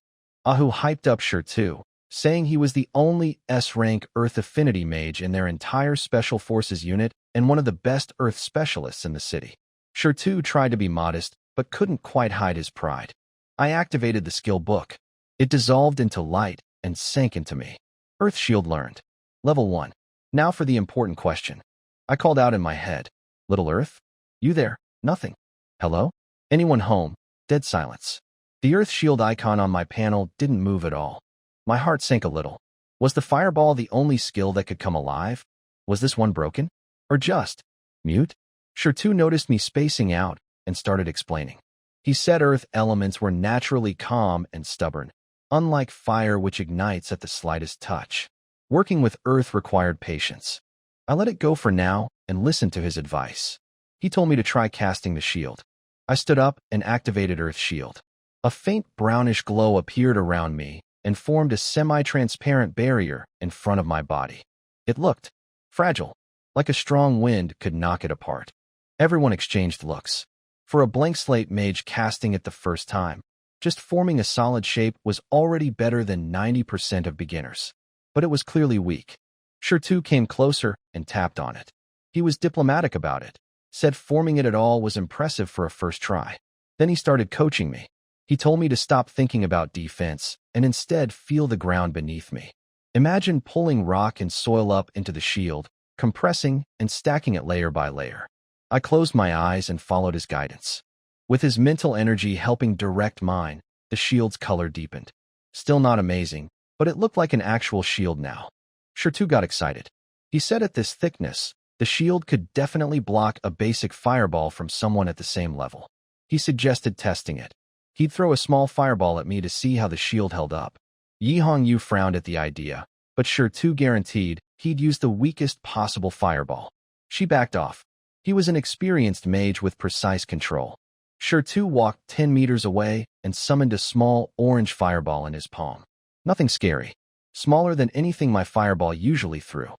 Ahu hyped up Shirtu, saying he was the only S-rank Earth Affinity mage in their entire Special Forces unit and one of the best Earth specialists in the city. Shirtu tried to be modest, but couldn't quite hide his pride. I activated the skill book. It dissolved into light and sank into me. Earth Shield learned. Level 1. Now for the important question. I called out in my head. Little Earth? You there? Nothing. Hello? Anyone home? Dead silence. The Earth Shield icon on my panel didn't move at all. My heart sank a little. Was the fireball the only skill that could come alive? Was this one broken? Or just mute? Shirtu noticed me spacing out and started explaining. He said Earth elements were naturally calm and stubborn, unlike fire which ignites at the slightest touch. Working with Earth required patience. I let it go for now and listened to his advice. He told me to try casting the shield. I stood up and activated Earth Shield. A faint brownish glow appeared around me and formed a semi-transparent barrier in front of my body. It looked fragile, like a strong wind could knock it apart. Everyone exchanged looks. For a blank slate mage casting it the first time, just forming a solid shape was already better than 90% of beginners. But it was clearly weak. Shirtu came closer and tapped on it. He was diplomatic about it, said forming it at all was impressive for a first try. Then he started coaching me. He told me to stop thinking about defense and instead feel the ground beneath me. Imagine pulling rock and soil up into the shield, compressing and stacking it layer by layer. I closed my eyes and followed his guidance. With his mental energy helping direct mine, the shield's color deepened. Still not amazing, but it looked like an actual shield now. Shirtu got excited. He said at this thickness, the shield could definitely block a basic fireball from someone at the same level. He suggested testing it. He'd throw a small fireball at me to see how the shield held up. Yi Hongyu frowned at the idea, but Shirtu guaranteed he'd use the weakest possible fireball. She backed off. He was an experienced mage with precise control. Shirtu walked 10 meters away and summoned a small orange fireball in his palm. Nothing scary. Smaller than anything my fireball usually threw.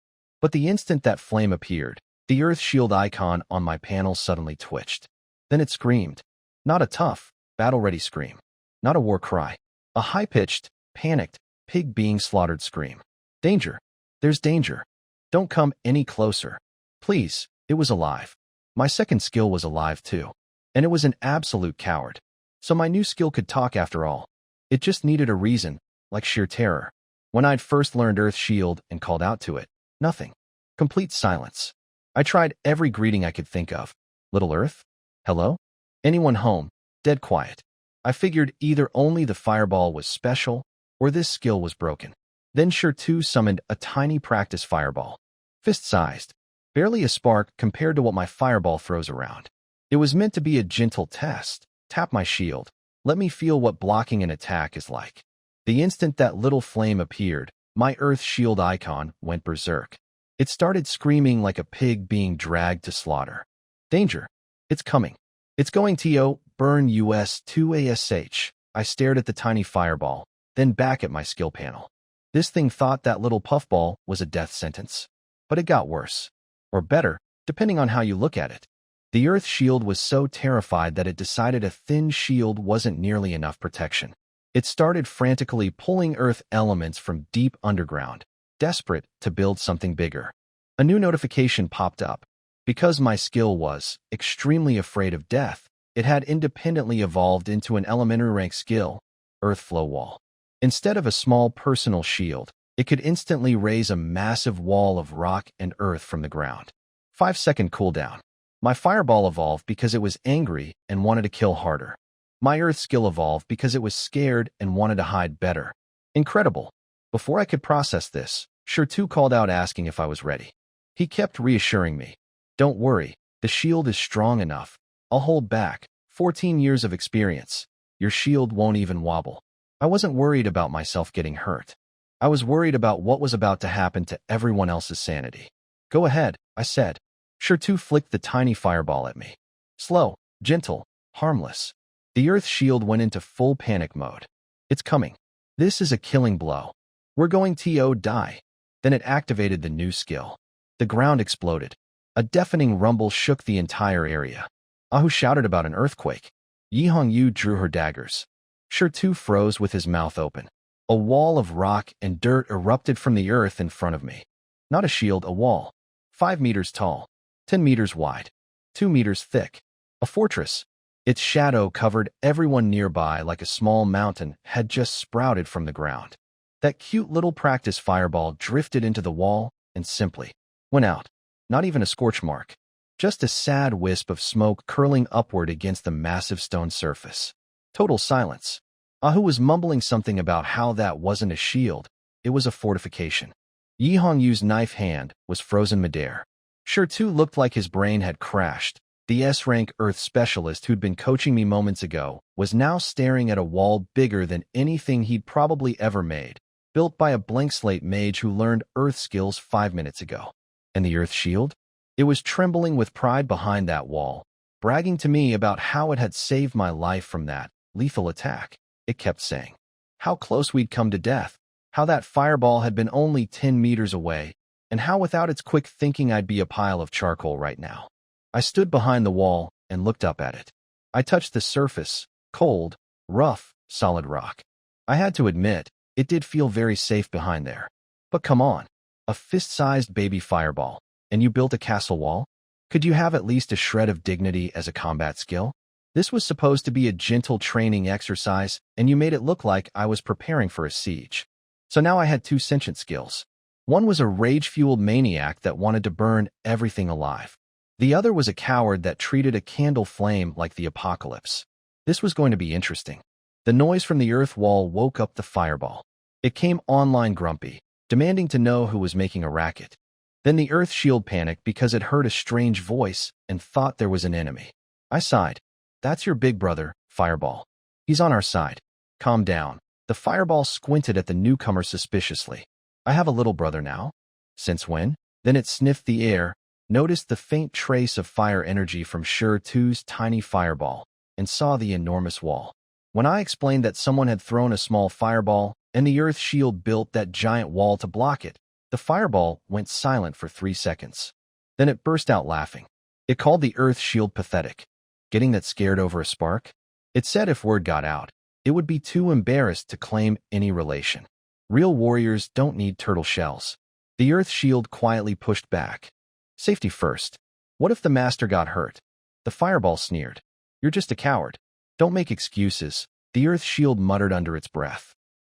But the instant that flame appeared, the earth shield icon on my panel suddenly twitched. Then it screamed. Not a tough, battle-ready scream. Not a war cry. A high-pitched, panicked, pig being slaughtered scream. Danger. There's danger. Don't come any closer. Please. It was alive. My second skill was alive too. And it was an absolute coward. So my new skill could talk after all. It just needed a reason, like sheer terror. When I'd first learned Earth Shield and called out to it, nothing. Complete silence. I tried every greeting I could think of. Little Earth? Hello? Anyone home? Dead quiet. I figured either only the fireball was special, or this skill was broken. Then Shirtu summoned a tiny practice fireball. Fist-sized. Barely a spark compared to what my fireball throws around. It was meant to be a gentle test. Tap my shield. Let me feel what blocking an attack is like. The instant that little flame appeared, my Earth Shield icon went berserk. It started screaming like a pig being dragged to slaughter. Danger. It's coming. It's going to burn US 2ASH. I stared at the tiny fireball, then back at my skill panel. This thing thought that little puffball was a death sentence. But it got worse. Or better, depending on how you look at it. The Earth Shield was so terrified that it decided a thin shield wasn't nearly enough protection. It started frantically pulling Earth elements from deep underground, desperate to build something bigger. A new notification popped up. Because my skill was extremely afraid of death, it had independently evolved into an elementary rank skill, Earth Flow Wall. Instead of a small personal shield, it could instantly raise a massive wall of rock and earth from the ground. 5-second cooldown. My fireball evolved because it was angry and wanted to kill harder. My earth skill evolved because it was scared and wanted to hide better. Incredible. Before I could process this, Shirtu called out asking if I was ready. He kept reassuring me. Don't worry, the shield is strong enough. I'll hold back. 14 years of experience. Your shield won't even wobble. I wasn't worried about myself getting hurt. I was worried about what was about to happen to everyone else's sanity. Go ahead, I said. Shirtu flicked the tiny fireball at me. Slow, gentle, harmless. The Earth Shield went into full panic mode. It's coming. This is a killing blow. We're going to die. Then it activated the new skill. The ground exploded. A deafening rumble shook the entire area. Ahu shouted about an earthquake. Yi Hongyu drew her daggers. Shirtu froze with his mouth open. A wall of rock and dirt erupted from the earth in front of me. Not a shield, a wall. 5 meters tall, 10 meters wide, 2 meters thick. A fortress. Its shadow covered everyone nearby like a small mountain had just sprouted from the ground. That cute little practice fireball drifted into the wall and simply went out. Not even a scorch mark. Just a sad wisp of smoke curling upward against the massive stone surface. Total silence. Ahu was mumbling something about how that wasn't a shield, it was a fortification. Yi Hongyu's knife hand was frozen midair. Shirtu looked like his brain had crashed. The S-rank Earth specialist who'd been coaching me moments ago was now staring at a wall bigger than anything he'd probably ever made, built by a blank slate mage who learned Earth skills 5 minutes ago. And the Earth Shield? It was trembling with pride behind that wall, bragging to me about how it had saved my life from that lethal attack. It kept saying how close we'd come to death, how that fireball had been only 10 meters away, and how without its quick thinking I'd be a pile of charcoal right now. I stood behind the wall and looked up at it. I touched the surface, cold, rough, solid rock. I had to admit, it did feel very safe behind there. But come on, a fist-sized baby fireball, and you built a castle wall? Could you have at least a shred of dignity as a combat skill? This was supposed to be a gentle training exercise, and you made it look like I was preparing for a siege. So now I had two sentient skills. One was a rage-fueled maniac that wanted to burn everything alive. The other was a coward that treated a candle flame like the apocalypse. This was going to be interesting. The noise from the earth wall woke up the fireball. It came online grumpy, demanding to know who was making a racket. Then the earth shield panicked because it heard a strange voice and thought there was an enemy. I sighed. That's your big brother, Fireball. He's on our side. Calm down. The Fireball squinted at the newcomer suspiciously. I have a little brother now. Since when? Then it sniffed the air, noticed the faint trace of fire energy from Shur-2's tiny fireball, and saw the enormous wall. When I explained that someone had thrown a small fireball and the earth shield built that giant wall to block it, the fireball went silent for 3 seconds. Then it burst out laughing. It called the earth shield pathetic. Getting that scared over a spark? It said if word got out, it would be too embarrassed to claim any relation. Real warriors don't need turtle shells. The earth shield quietly pushed back. Safety first. What if the master got hurt? The fireball sneered. You're just a coward. Don't make excuses, the earth shield muttered under its breath.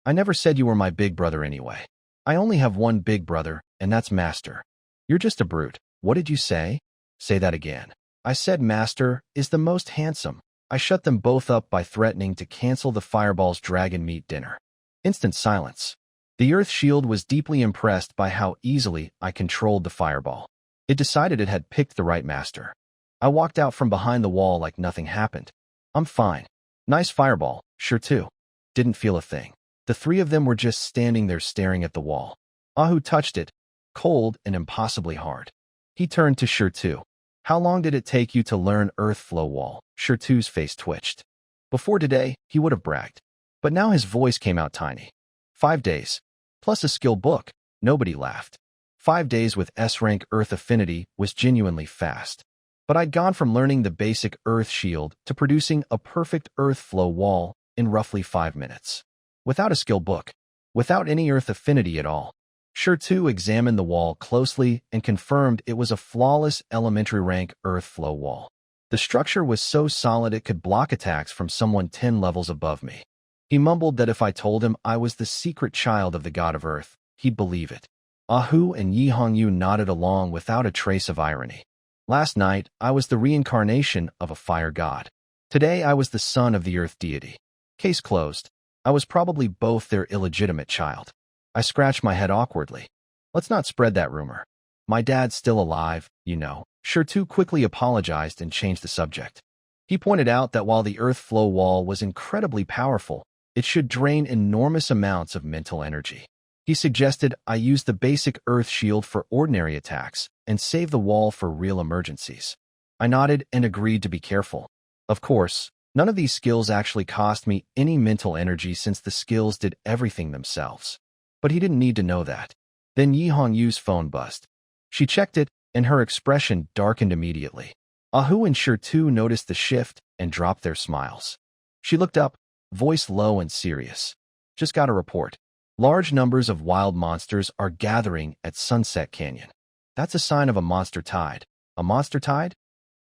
I never said you were my big brother anyway. I only have one big brother, and that's Master. You're just a brute. What did you say? Say that again. I said Master is the most handsome. I shut them both up by threatening to cancel the fireball's dragon meat dinner. Instant silence. The earth shield was deeply impressed by how easily I controlled the fireball. It decided it had picked the right master. I walked out from behind the wall like nothing happened. I'm fine. Nice fireball, sure too. Didn't feel a thing. The three of them were just standing there staring at the wall. Ahu touched it, cold and impossibly hard. He turned to Shur-2. How long did it take you to learn Earth Flow Wall? Shur-2's face twitched. Before today, he would have bragged. But now his voice came out tiny. 5 days. Plus a skill book. Nobody laughed. 5 days with S-rank Earth Affinity was genuinely fast. But I'd gone from learning the basic Earth Shield to producing a perfect Earth Flow Wall in roughly 5 minutes. Without a skill book. Without any Earth Affinity at all. Shur-2 examined the wall closely and confirmed it was a flawless elementary rank Earth Flow Wall. The structure was so solid it could block attacks from someone 10 levels above me. He mumbled that if I told him I was the secret child of the god of Earth, he'd believe it. Ahu and Yi Hongyu nodded along without a trace of irony. Last night, I was the reincarnation of a fire god. Today, I was the son of the Earth deity. Case closed. I was probably both their illegitimate child. I scratched my head awkwardly. Let's not spread that rumor. My dad's still alive, you know. Shur-2 quickly apologized and changed the subject. He pointed out that while the Earth Flow Wall was incredibly powerful, it should drain enormous amounts of mental energy. He suggested I use the basic Earth Shield for ordinary attacks and save the wall for real emergencies. I nodded and agreed to be careful. Of course, none of these skills actually cost me any mental energy since the skills did everything themselves. But he didn't need to know that. Then Yi Hongyu's phone buzzed. She checked it, and her expression darkened immediately. Ahu and Shur-2 noticed the shift and dropped their smiles. She looked up, voice low and serious. Just got a report. Large numbers of wild monsters are gathering at Sunset Canyon. That's a sign of a monster tide. A monster tide?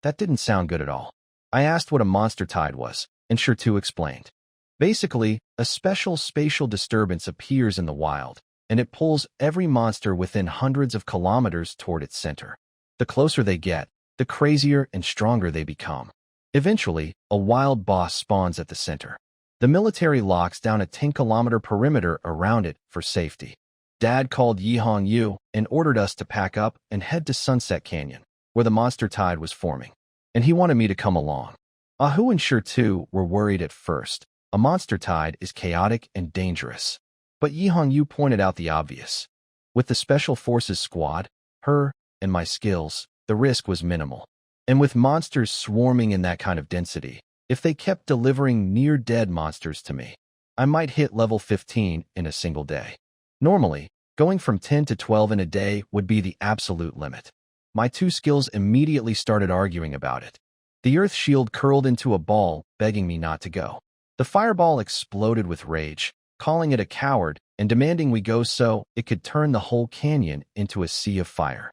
That didn't sound good at all. I asked what a monster tide was, and Shur-2 explained. Basically, a special spatial disturbance appears in the wild, and it pulls every monster within hundreds of kilometers toward its center. The closer they get, the crazier and stronger they become. Eventually, a wild boss spawns at the center. The military locks down a 10-kilometer perimeter around it for safety. Dad called Yi Hongyu and ordered us to pack up and head to Sunset Canyon, where the monster tide was forming. And he wanted me to come along. Ahu and Shur-2 were worried at first. A monster tide is chaotic and dangerous. But Yi Hongyu pointed out the obvious. With the Special Forces squad, her, and my skills, the risk was minimal. And with monsters swarming in that kind of density, if they kept delivering near-dead monsters to me, I might hit level 15 in a single day. Normally, going from 10 to 12 in a day would be the absolute limit. My two skills immediately started arguing about it. The Earth Shield curled into a ball, begging me not to go. The fireball exploded with rage, calling it a coward and demanding we go so it could turn the whole canyon into a sea of fire.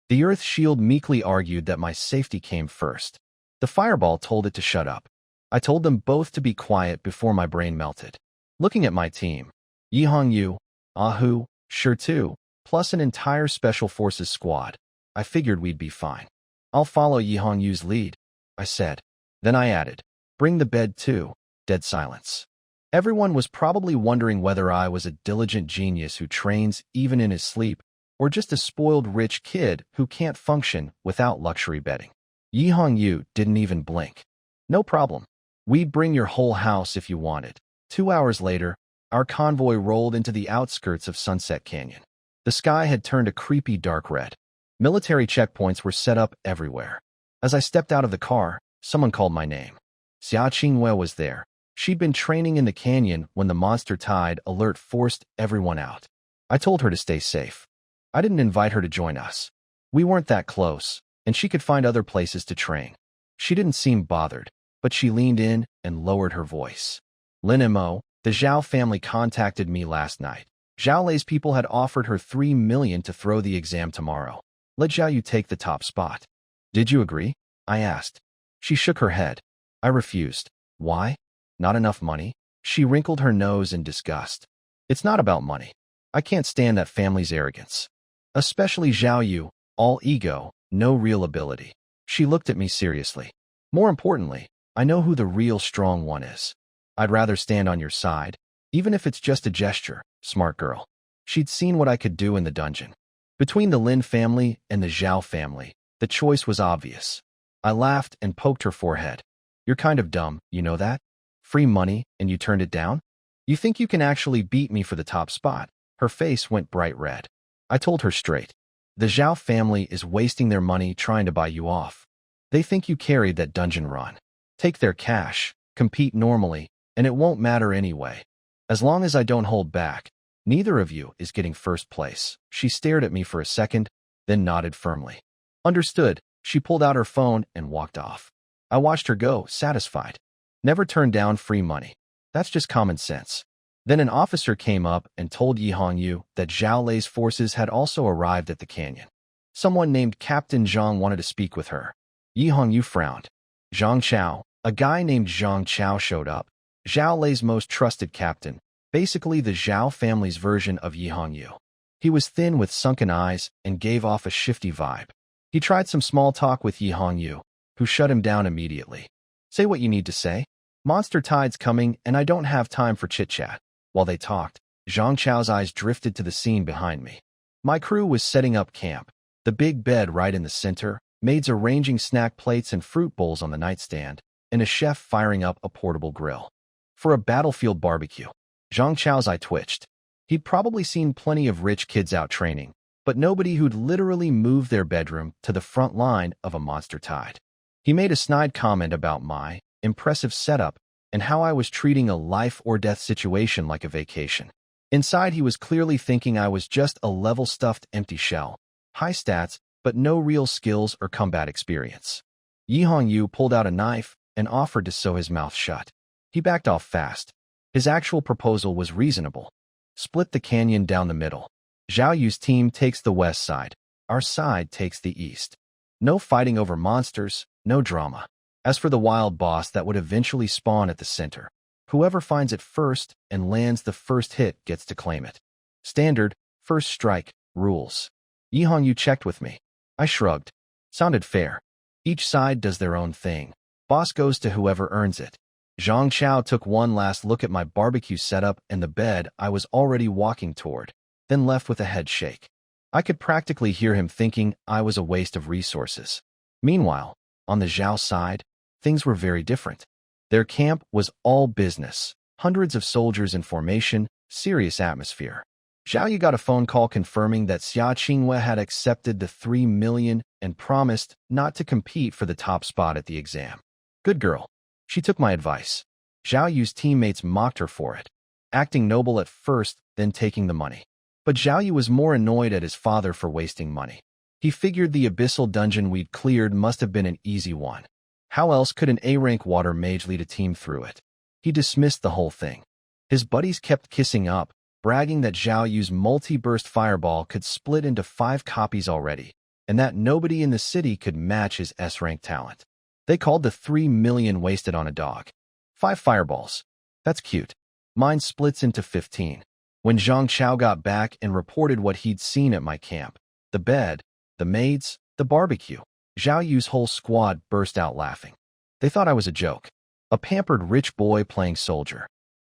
The Earth Shield meekly argued that my safety came first. The fireball told it to shut up. I told them both to be quiet before my brain melted. Looking at my team, Yi Hongyu, Ahu, Sure too, plus an entire Special Forces squad, I figured we'd be fine. I'll follow Yi Hongyu's lead, I said. Then I added, bring the bed too. Dead silence. Everyone was probably wondering whether I was a diligent genius who trains even in his sleep, or just a spoiled rich kid who can't function without luxury bedding. Yi Hongyu didn't even blink. No problem. We'd bring your whole house if you wanted. 2 hours later, our convoy rolled into the outskirts of Sunset Canyon. The sky had turned a creepy dark red. Military checkpoints were set up everywhere. As I stepped out of the car, someone called my name. Xia Qingwei was there. She'd been training in the canyon when the monster tide alert forced everyone out. I told her to stay safe. I didn't invite her to join us. We weren't that close, and she could find other places to train. She didn't seem bothered, but she leaned in and lowered her voice. Lin Mo, the Zhao family contacted me last night. Zhao Lei's people had offered her 3 million to throw the exam tomorrow. Let Zhao Yu take the top spot. Did you agree? I asked. She shook her head. I refused. Why? Not enough money? She wrinkled her nose in disgust. It's not about money. I can't stand that family's arrogance. Especially Zhao Yu, all ego, no real ability. She looked at me seriously. More importantly, I know who the real strong one is. I'd rather stand on your side, even if it's just a gesture, smart girl. She'd seen what I could do in the dungeon. Between the Lin family and the Zhao family, the choice was obvious. I laughed and poked her forehead. You're kind of dumb, you know that? Free money, and you turned it down? You think you can actually beat me for the top spot? Her face went bright red. I told her straight. The Zhao family is wasting their money trying to buy you off. They think you carried that dungeon run. Take their cash, compete normally, and it won't matter anyway. As long as I don't hold back, neither of you is getting first place. She stared at me for a second, then nodded firmly. Understood. She pulled out her phone and walked off. I watched her go, satisfied. Never turn down free money. That's just common sense. Then an officer came up and told Yi Hongyu that Zhao Lei's forces had also arrived at the canyon. Someone named Captain Zhang wanted to speak with her. Yi Hongyu frowned. Zhang Chao, a guy named Zhang Chao showed up. Zhao Lei's most trusted captain, basically the Zhao family's version of Yi Hongyu. He was thin with sunken eyes and gave off a shifty vibe. He tried some small talk with Yi Hongyu, who shut him down immediately. Say what you need to say. Monster tide's coming and I don't have time for chit-chat. While they talked, Zhang Chao's eyes drifted to the scene behind me. My crew was setting up camp. The big bed right in the center, maids arranging snack plates and fruit bowls on the nightstand, and a chef firing up a portable grill. For a battlefield barbecue. Zhang Chao's eye twitched. He'd probably seen plenty of rich kids out training, but nobody who'd literally moved their bedroom to the front line of a monster tide. He made a snide comment about my impressive setup and how I was treating a life-or-death situation like a vacation. Inside, he was clearly thinking I was just a level-stuffed empty shell. High stats, but no real skills or combat experience. Yi Hongyu pulled out a knife and offered to sew his mouth shut. He backed off fast. His actual proposal was reasonable. Split the canyon down the middle. Zhao Yu's team takes the west side. Our side takes the east. No fighting over monsters, no drama. As for the wild boss that would eventually spawn at the center, whoever finds it first and lands the first hit gets to claim it. Standard, first strike, rules. Yi Hongyu checked with me. I shrugged. Sounded fair. Each side does their own thing. Boss goes to whoever earns it. Zhang Chao took one last look at my barbecue setup and the bed I was already walking toward, then left with a head shake. I could practically hear him thinking I was a waste of resources. Meanwhile, on the Zhao side, things were very different. Their camp was all business, hundreds of soldiers in formation, serious atmosphere. Zhao Yu got a phone call confirming that Xia Qingwei had accepted the 3 million and promised not to compete for the top spot at the exam. Good girl. She took my advice. Zhao Yu's teammates mocked her for it, acting noble at first, then taking the money. But Zhao Yu was more annoyed at his father for wasting money. He figured the abyssal dungeon we'd cleared must have been an easy one. How else could an A-rank water mage lead a team through it? He dismissed the whole thing. His buddies kept kissing up, bragging that Zhao Yu's multi-burst fireball could split into 5 copies already, and that nobody in the city could match his S-rank talent. They called the 3 million wasted on a dog. 5 fireballs. That's cute. Mine splits into 15. When Zhang Chao got back and reported what he'd seen at my camp, the bed, the maids, the barbecue, Zhao Yu's whole squad burst out laughing. They thought I was a joke, a pampered rich boy playing soldier.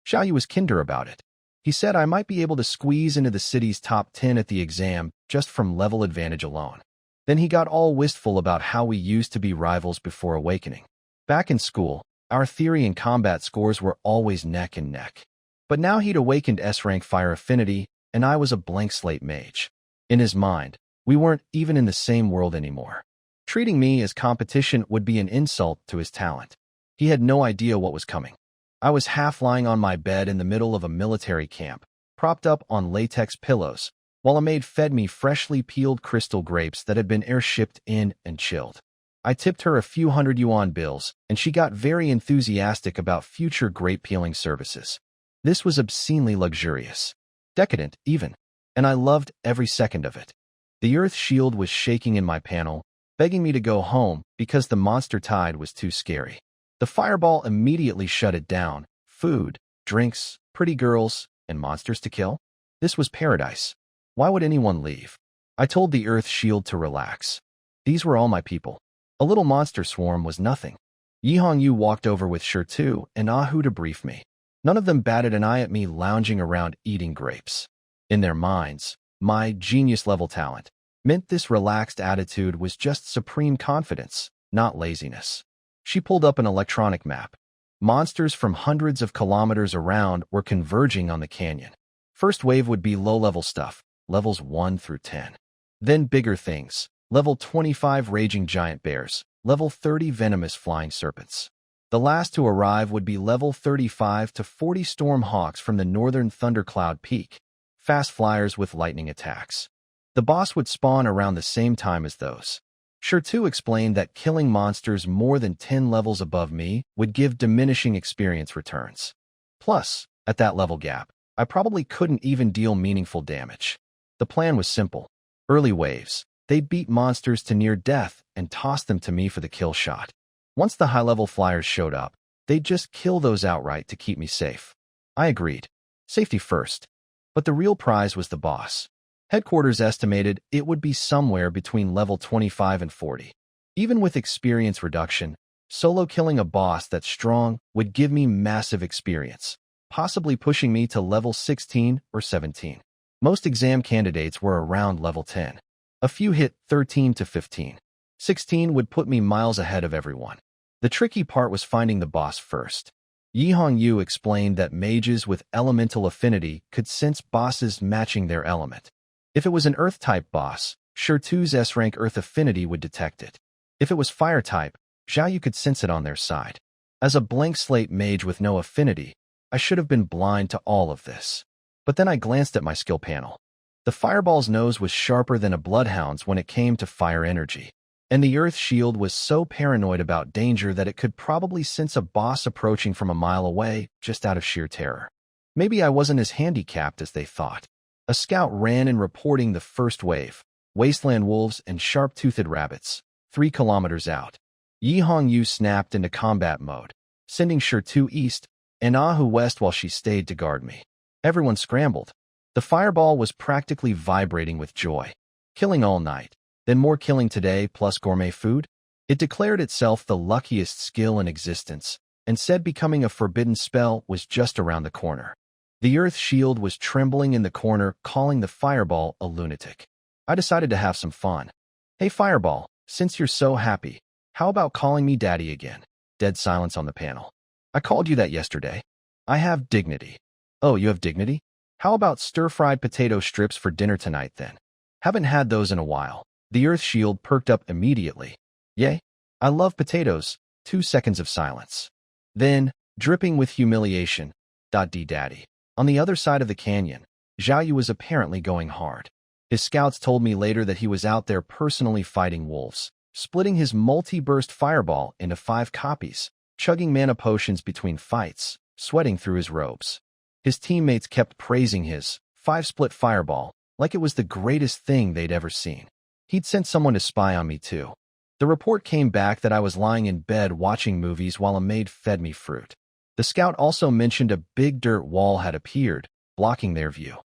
Zhao Yu was kinder about it. He said I might be able to squeeze into the city's top 10 at the exam just from level advantage alone. Then he got all wistful about how we used to be rivals before awakening. Back in school, our theory and combat scores were always neck and neck. But now he'd awakened S-rank fire affinity, and I was a blank slate mage. In his mind, we weren't even in the same world anymore. Treating me as competition would be an insult to his talent. He had no idea what was coming. I was half lying on my bed in the middle of a military camp, propped up on latex pillows, while a maid fed me freshly peeled crystal grapes that had been air-shipped in and chilled. I tipped her a few hundred-yuan bills, and she got very enthusiastic about future grape-peeling services. This was obscenely luxurious. Decadent, even. And I loved every second of it. The earth shield was shaking in my panel, begging me to go home because the monster tide was too scary. The fireball immediately shut it down. Food, drinks, pretty girls, and monsters to kill. This was paradise. Why would anyone leave? I told the earth shield to relax. These were all my people. A little monster swarm was nothing. Yi Hongyu walked over with Shirtu and Ahu to brief me. None of them batted an eye at me lounging around eating grapes. In their minds, my genius-level talent meant this relaxed attitude was just supreme confidence, not laziness. She pulled up an electronic map. Monsters from hundreds of kilometers around were converging on the canyon. First wave would be low-level stuff, levels 1 through 10. Then bigger things, level 25 raging giant bears, level 30 venomous flying serpents. The last to arrive would be level 35 to 40 storm hawks from the northern thundercloud peak, fast flyers with lightning attacks. The boss would spawn around the same time as those. Shirtu explained that killing monsters more than 10 levels above me would give diminishing experience returns. Plus, at that level gap, I probably couldn't even deal meaningful damage. The plan was simple. Early waves. They'd beat monsters to near death and toss them to me for the kill shot. Once the high-level flyers showed up, they'd just kill those outright to keep me safe. I agreed. Safety first. But the real prize was the boss. Headquarters estimated it would be somewhere between level 25 and 40. Even with experience reduction, solo killing a boss that's strong would give me massive experience, possibly pushing me to level 16 or 17. Most exam candidates were around level 10. A few hit 13 to 15. 16 would put me miles ahead of everyone. The tricky part was finding the boss first. Yi Hongyu explained that mages with elemental affinity could sense bosses matching their element. If it was an earth-type boss, Shirtu's S-rank earth affinity would detect it. If it was fire-type, Zhao Yu could sense it on their side. As a blank slate mage with no affinity, I should have been blind to all of this. But then I glanced at my skill panel. The fireball's nose was sharper than a bloodhound's when it came to fire energy. And the earth shield was so paranoid about danger that it could probably sense a boss approaching from a mile away just out of sheer terror. Maybe I wasn't as handicapped as they thought. A scout ran in reporting the first wave, wasteland wolves and sharp-toothed rabbits, 3 kilometers out. Yi Hongyu snapped into combat mode, sending Shirtu east and Ahu west while she stayed to guard me. Everyone scrambled. The fireball was practically vibrating with joy. Killing all night. Then more killing today plus gourmet food? It declared itself the luckiest skill in existence, and said becoming a forbidden spell was just around the corner. The earth shield was trembling in the corner, calling the fireball a lunatic. I decided to have some fun. Hey fireball, since you're so happy, how about calling me daddy again? Dead silence on the panel. I called you that yesterday. I have dignity. Oh, you have dignity? How about stir-fried potato strips for dinner tonight then? Haven't had those in a while. The earth shield perked up immediately. Yay, I love potatoes. 2 seconds of silence. Then, dripping with humiliation, daddy. On the other side of the canyon, Zhao Yu was apparently going hard. His scouts told me later that he was out there personally fighting wolves, splitting his multi-burst fireball into 5 copies, chugging mana potions between fights, sweating through his robes. His teammates kept praising his 5-split fireball like it was the greatest thing they'd ever seen. He'd sent someone to spy on me too. The report came back that I was lying in bed watching movies while a maid fed me fruit. The scout also mentioned a big dirt wall had appeared, blocking their view.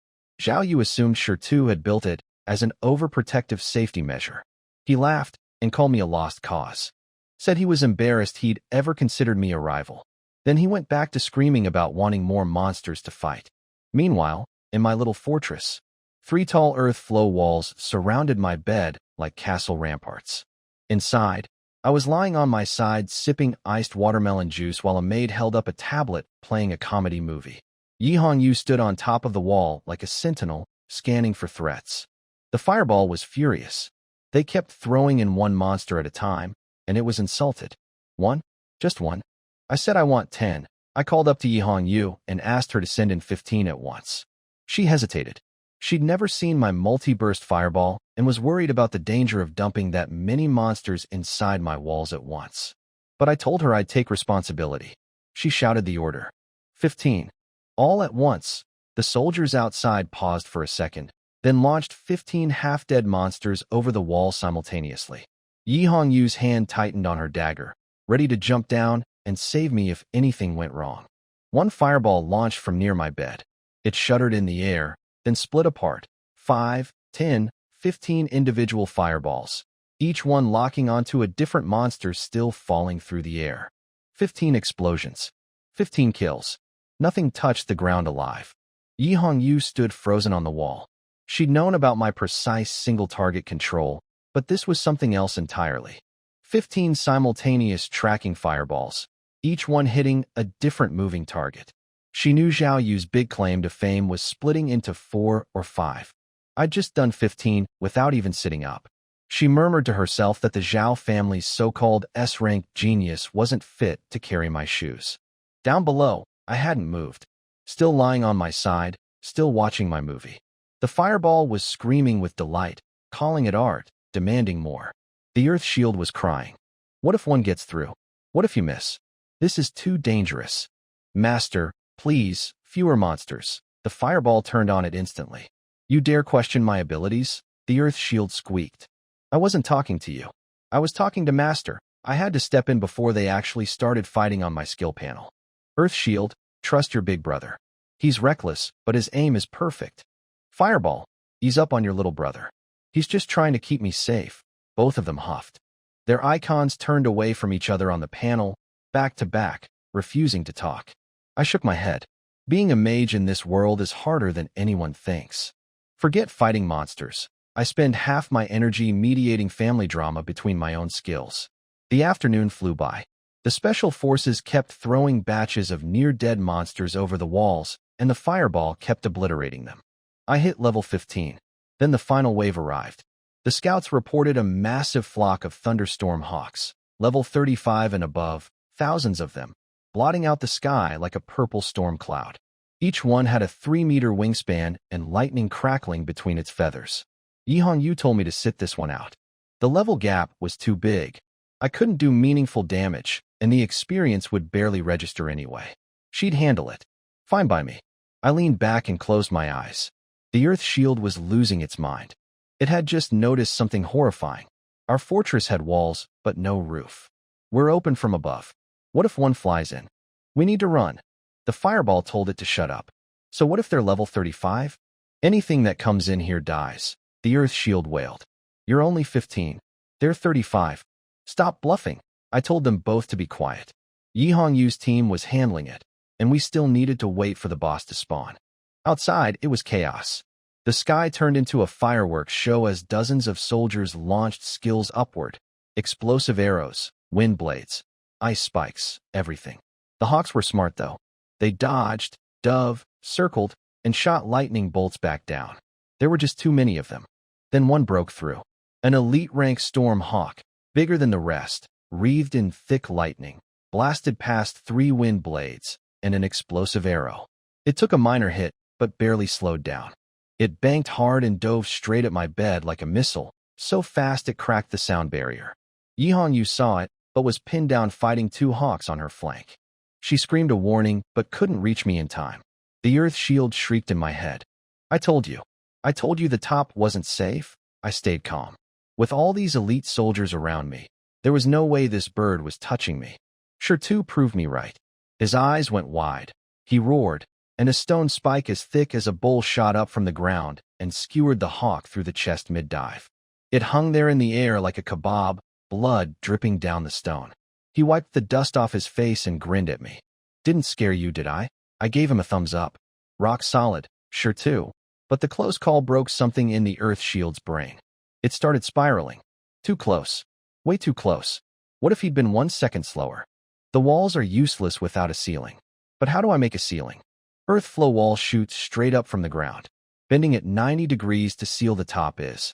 Zhao Yu assumed Shirtu had built it as an overprotective safety measure. He laughed and called me a lost cause. Said he was embarrassed he'd ever considered me a rival. Then he went back to screaming about wanting more monsters to fight. Meanwhile, in my little fortress, 3 tall earth flow walls surrounded my bed like castle ramparts. Inside, I was lying on my side sipping iced watermelon juice while a maid held up a tablet playing a comedy movie. Yi Hongyu stood on top of the wall like a sentinel, scanning for threats. The fireball was furious. They kept throwing in one monster at a time, and it was insulted. One? Just one? I said I want 10. I called up to Yi Hongyu and asked her to send in 15 at once. She hesitated. She'd never seen my multi-burst fireball and was worried about the danger of dumping that many monsters inside my walls at once. But I told her I'd take responsibility. She shouted the order. 15. All at once, the soldiers outside paused for a second, then launched 15 half-dead monsters over the wall simultaneously. Yi Hongyu's hand tightened on her dagger, ready to jump down and save me if anything went wrong. One fireball launched from near my bed. It shuddered in the air, then split apart. 5, 10, 15 individual fireballs, each one locking onto a different monster still falling through the air. 15 explosions. 15 kills. Nothing touched the ground alive. Yi Hongyu stood frozen on the wall. She'd known about my precise single-target control, but this was something else entirely. 15 simultaneous tracking fireballs, each one hitting a different moving target. She knew Zhao Yu's big claim to fame was splitting into 4 or 5. I'd just done 15 without even sitting up. She murmured to herself that the Zhao family's so-called S-rank genius wasn't fit to carry my shoes. Down below, I hadn't moved. Still lying on my side, still watching my movie. The fireball was screaming with delight, calling it art, demanding more. The earth shield was crying. What if one gets through? What if you miss? This is too dangerous. Master, please, fewer monsters. The fireball turned on it instantly. You dare question my abilities? The earth shield squeaked. I wasn't talking to you. I was talking to Master. I had to step in before they actually started fighting on my skill panel. Earth shield, trust your big brother. He's reckless, but his aim is perfect. Fireball, ease up on your little brother. He's just trying to keep me safe. Both of them huffed. Their icons turned away from each other on the panel, back to back, refusing to talk. I shook my head. Being a mage in this world is harder than anyone thinks. Forget fighting monsters. I spend half my energy mediating family drama between my own skills. The afternoon flew by. The special forces kept throwing batches of near-dead monsters over the walls, and the fireball kept obliterating them. I hit level 15. Then the final wave arrived. The scouts reported a massive flock of thunderstorm hawks, level 35 and above, thousands of them, blotting out the sky like a purple storm cloud. Each one had a 3-meter wingspan and lightning crackling between its feathers. Yi Hongyu told me to sit this one out. The level gap was too big. I couldn't do meaningful damage, and the experience would barely register anyway. She'd handle it. Fine by me. I leaned back and closed my eyes. The earth shield was losing its mind. It had just noticed something horrifying. Our fortress had walls, but no roof. We're open from above. What if one flies in? We need to run. The fireball told it to shut up. So what if they're level 35? Anything that comes in here dies. The earth shield wailed. You're only 15. They're 35. Stop bluffing. I told them both to be quiet. Yi Hongyu's team was handling it, and we still needed to wait for the boss to spawn. Outside, it was chaos. The sky turned into a fireworks show as dozens of soldiers launched skills upward. Explosive arrows, wind blades, ice spikes, everything. The hawks were smart, though. They dodged, dove, circled, and shot lightning bolts back down. There were just too many of them. Then one broke through. An elite-rank storm hawk, bigger than the rest, wreathed in thick lightning, blasted past 3 wind blades, and an explosive arrow. It took a minor hit, but barely slowed down. It banked hard and dove straight at my bed like a missile, so fast it cracked the sound barrier. Yi Hongyu saw it, but was pinned down fighting 2 hawks on her flank. She screamed a warning, but couldn't reach me in time. The earth shield shrieked in my head. I told you the top wasn't safe. I stayed calm. With all these elite soldiers around me, there was no way this bird was touching me. Shirtu proved me right. His eyes went wide. He roared, and a stone spike as thick as a bowl shot up from the ground and skewered the hawk through the chest mid-dive. It hung there in the air like a kebab, blood dripping down the stone. He wiped the dust off his face and grinned at me. Didn't scare you, did I? I gave him a thumbs up. Rock solid, sure too. But the close call broke something in the Earth Shield's brain. It started spiraling. Too close. Way too close. What if he'd been 1 second slower? The walls are useless without a ceiling. But how do I make a ceiling? Earth flow wall shoots straight up from the ground. Bending at 90 degrees to seal the top is.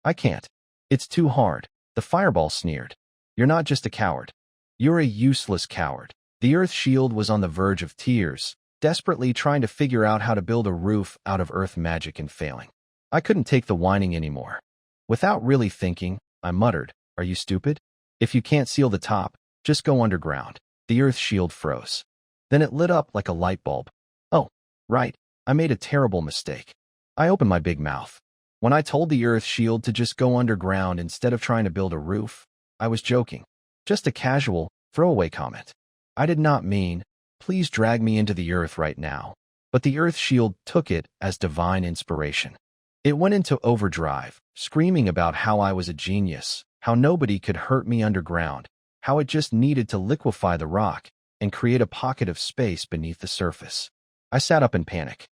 I can't. It's too hard. The fireball sneered. You're not just a coward. You're a useless coward. The Earth Shield was on the verge of tears, desperately trying to figure out how to build a roof out of Earth magic and failing. I couldn't take the whining anymore. Without really thinking, I muttered, "Are you stupid? If you can't seal the top, just go underground." The Earth Shield froze. Then it lit up like a light bulb. Oh, right, I made a terrible mistake. I opened my big mouth. When I told the Earth Shield to just go underground instead of trying to build a roof, I was joking. Just a casual, throwaway comment. I did not mean, "Please drag me into the earth right now." But the Earth Shield took it as divine inspiration. It went into overdrive, screaming about how I was a genius, how nobody could hurt me underground, how it just needed to liquefy the rock and create a pocket of space beneath the surface. I sat up in panic.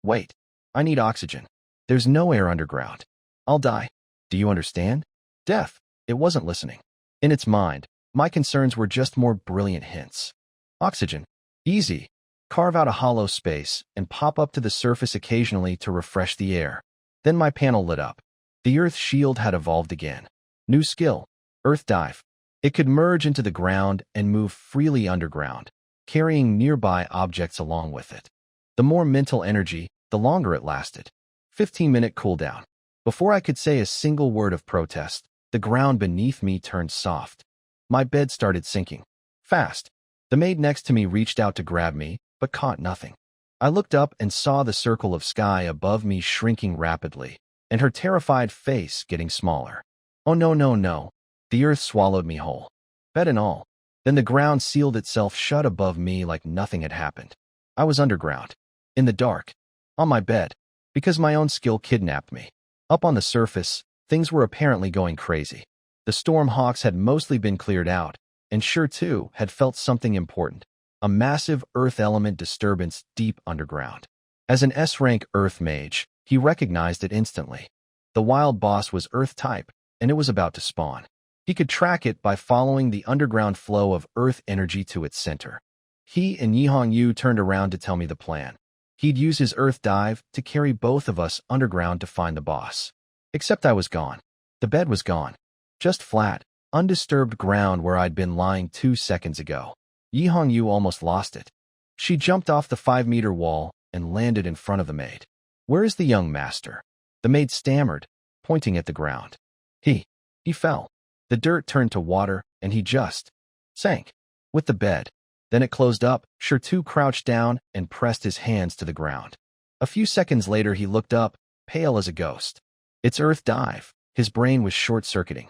Wait, I need oxygen. There's no air underground. I'll die. Do you understand? Death. It wasn't listening. In its mind, my concerns were just more brilliant hints. Oxygen. Easy. Carve out a hollow space and pop up to the surface occasionally to refresh the air. Then my panel lit up. The Earth Shield had evolved again. New skill. Earth Dive. It could merge into the ground and move freely underground, carrying nearby objects along with it. The more mental energy, the longer it lasted. 15-minute cooldown. Before I could say a single word of protest, the ground beneath me turned soft. My bed started sinking. Fast. The maid next to me reached out to grab me, but caught nothing. I looked up and saw the circle of sky above me shrinking rapidly, and her terrified face getting smaller. Oh no, no, no. The earth swallowed me whole. Bed and all. Then the ground sealed itself shut above me like nothing had happened. I was underground. In the dark. On my bed. Because my own skill kidnapped me. Up on the surface, things were apparently going crazy. The storm hawks had mostly been cleared out, and sure too had felt something important. A massive earth element disturbance deep underground. As an S-rank earth mage, he recognized it instantly. The wild boss was earth type, and it was about to spawn. He could track it by following the underground flow of earth energy to its center. He and Yihong Yu turned around to tell me the plan. He'd use his earth dive to carry both of us underground to find the boss. Except I was gone. The bed was gone. Just flat, undisturbed ground where I'd been lying 2 seconds ago. Yihong Yu almost lost it. She jumped off the 5-meter wall and landed in front of the maid. "Where is the young master?" The maid stammered, pointing at the ground. He fell. The dirt turned to water, and he just sank with the bed. Then it closed up. Shirtu crouched down and pressed his hands to the ground. A few seconds later, he looked up, pale as a ghost. It's Earth Dive. His brain was short-circuiting.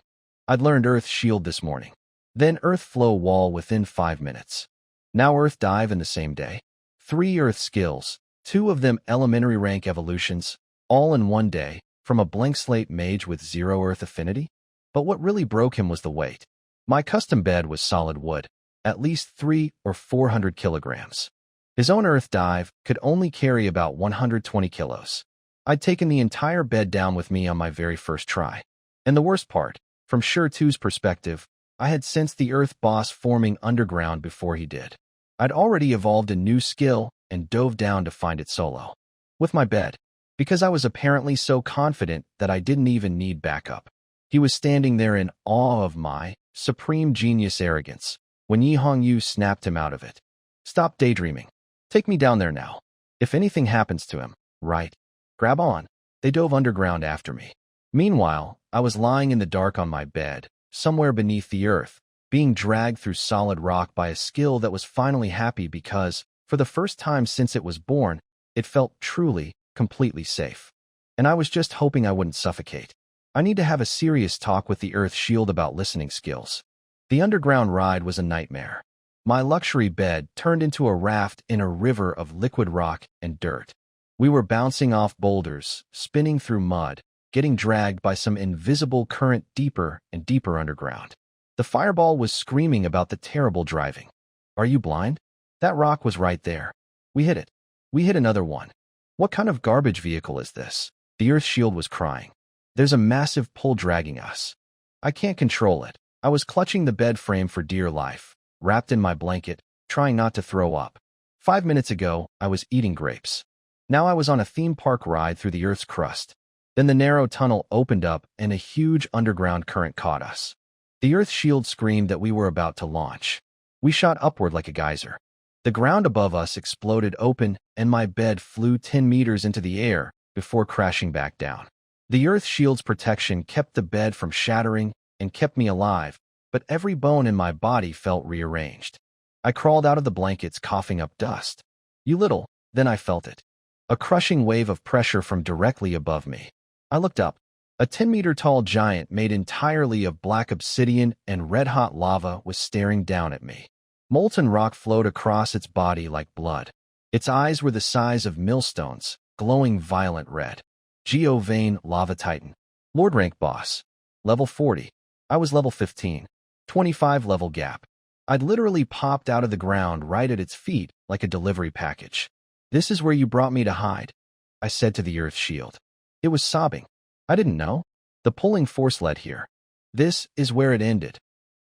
I'd learned Earth Shield this morning. Then Earth Flow Wall within 5 minutes. Now Earth Dive in the same day. 3 Earth skills, 2 of them elementary rank evolutions, all in one day, from a blank slate mage with 0 Earth affinity? But what really broke him was the weight. My custom bed was solid wood, at least 300 or 400 kilograms. His own Earth Dive could only carry about 120 kilos. I'd taken the entire bed down with me on my very first try. And the worst part, from Shirtu's perspective, I had sensed the Earth boss forming underground before he did. I'd already evolved a new skill and dove down to find it solo. With my bed. Because I was apparently so confident that I didn't even need backup. He was standing there in awe of my supreme genius arrogance when Yihong Yu snapped him out of it. "Stop daydreaming. Take me down there now. If anything happens to him, right? Grab on." They dove underground after me. Meanwhile, I was lying in the dark on my bed, somewhere beneath the earth, being dragged through solid rock by a skill that was finally happy because, for the first time since it was born, it felt truly, completely safe. And I was just hoping I wouldn't suffocate. I need to have a serious talk with the Earth Shield about listening skills. The underground ride was a nightmare. My luxury bed turned into a raft in a river of liquid rock and dirt. We were bouncing off boulders, spinning through mud, getting dragged by some invisible current deeper and deeper underground. The fireball was screaming about the terrible driving. Are you blind? That rock was right there. We hit it. We hit another one. What kind of garbage vehicle is this? The earth shield was crying. There's a massive pull dragging us. I can't control it. I was clutching the bed frame for dear life, wrapped in my blanket, trying not to throw up. 5 minutes ago, I was eating grapes. Now I was on a theme park ride through the earth's crust. Then the narrow tunnel opened up and a huge underground current caught us. The earth shield screamed that we were about to launch. We shot upward like a geyser. The ground above us exploded open and my bed flew 10 meters into the air before crashing back down. The earth shield's protection kept the bed from shattering and kept me alive, but every bone in my body felt rearranged. I crawled out of the blankets coughing up dust. Then I felt it. A crushing wave of pressure from directly above me. I looked up. A 10-meter-tall giant made entirely of black obsidian and red-hot lava was staring down at me. Molten rock flowed across its body like blood. Its eyes were the size of millstones, glowing violent red. Geovane Lava Titan. Lord rank boss. Level 40. I was level 15. 25 level gap. I'd literally popped out of the ground right at its feet like a delivery package. This is where you brought me to hide, I said to the earth shield. It was sobbing. I didn't know. The pulling force led here. This is where it ended.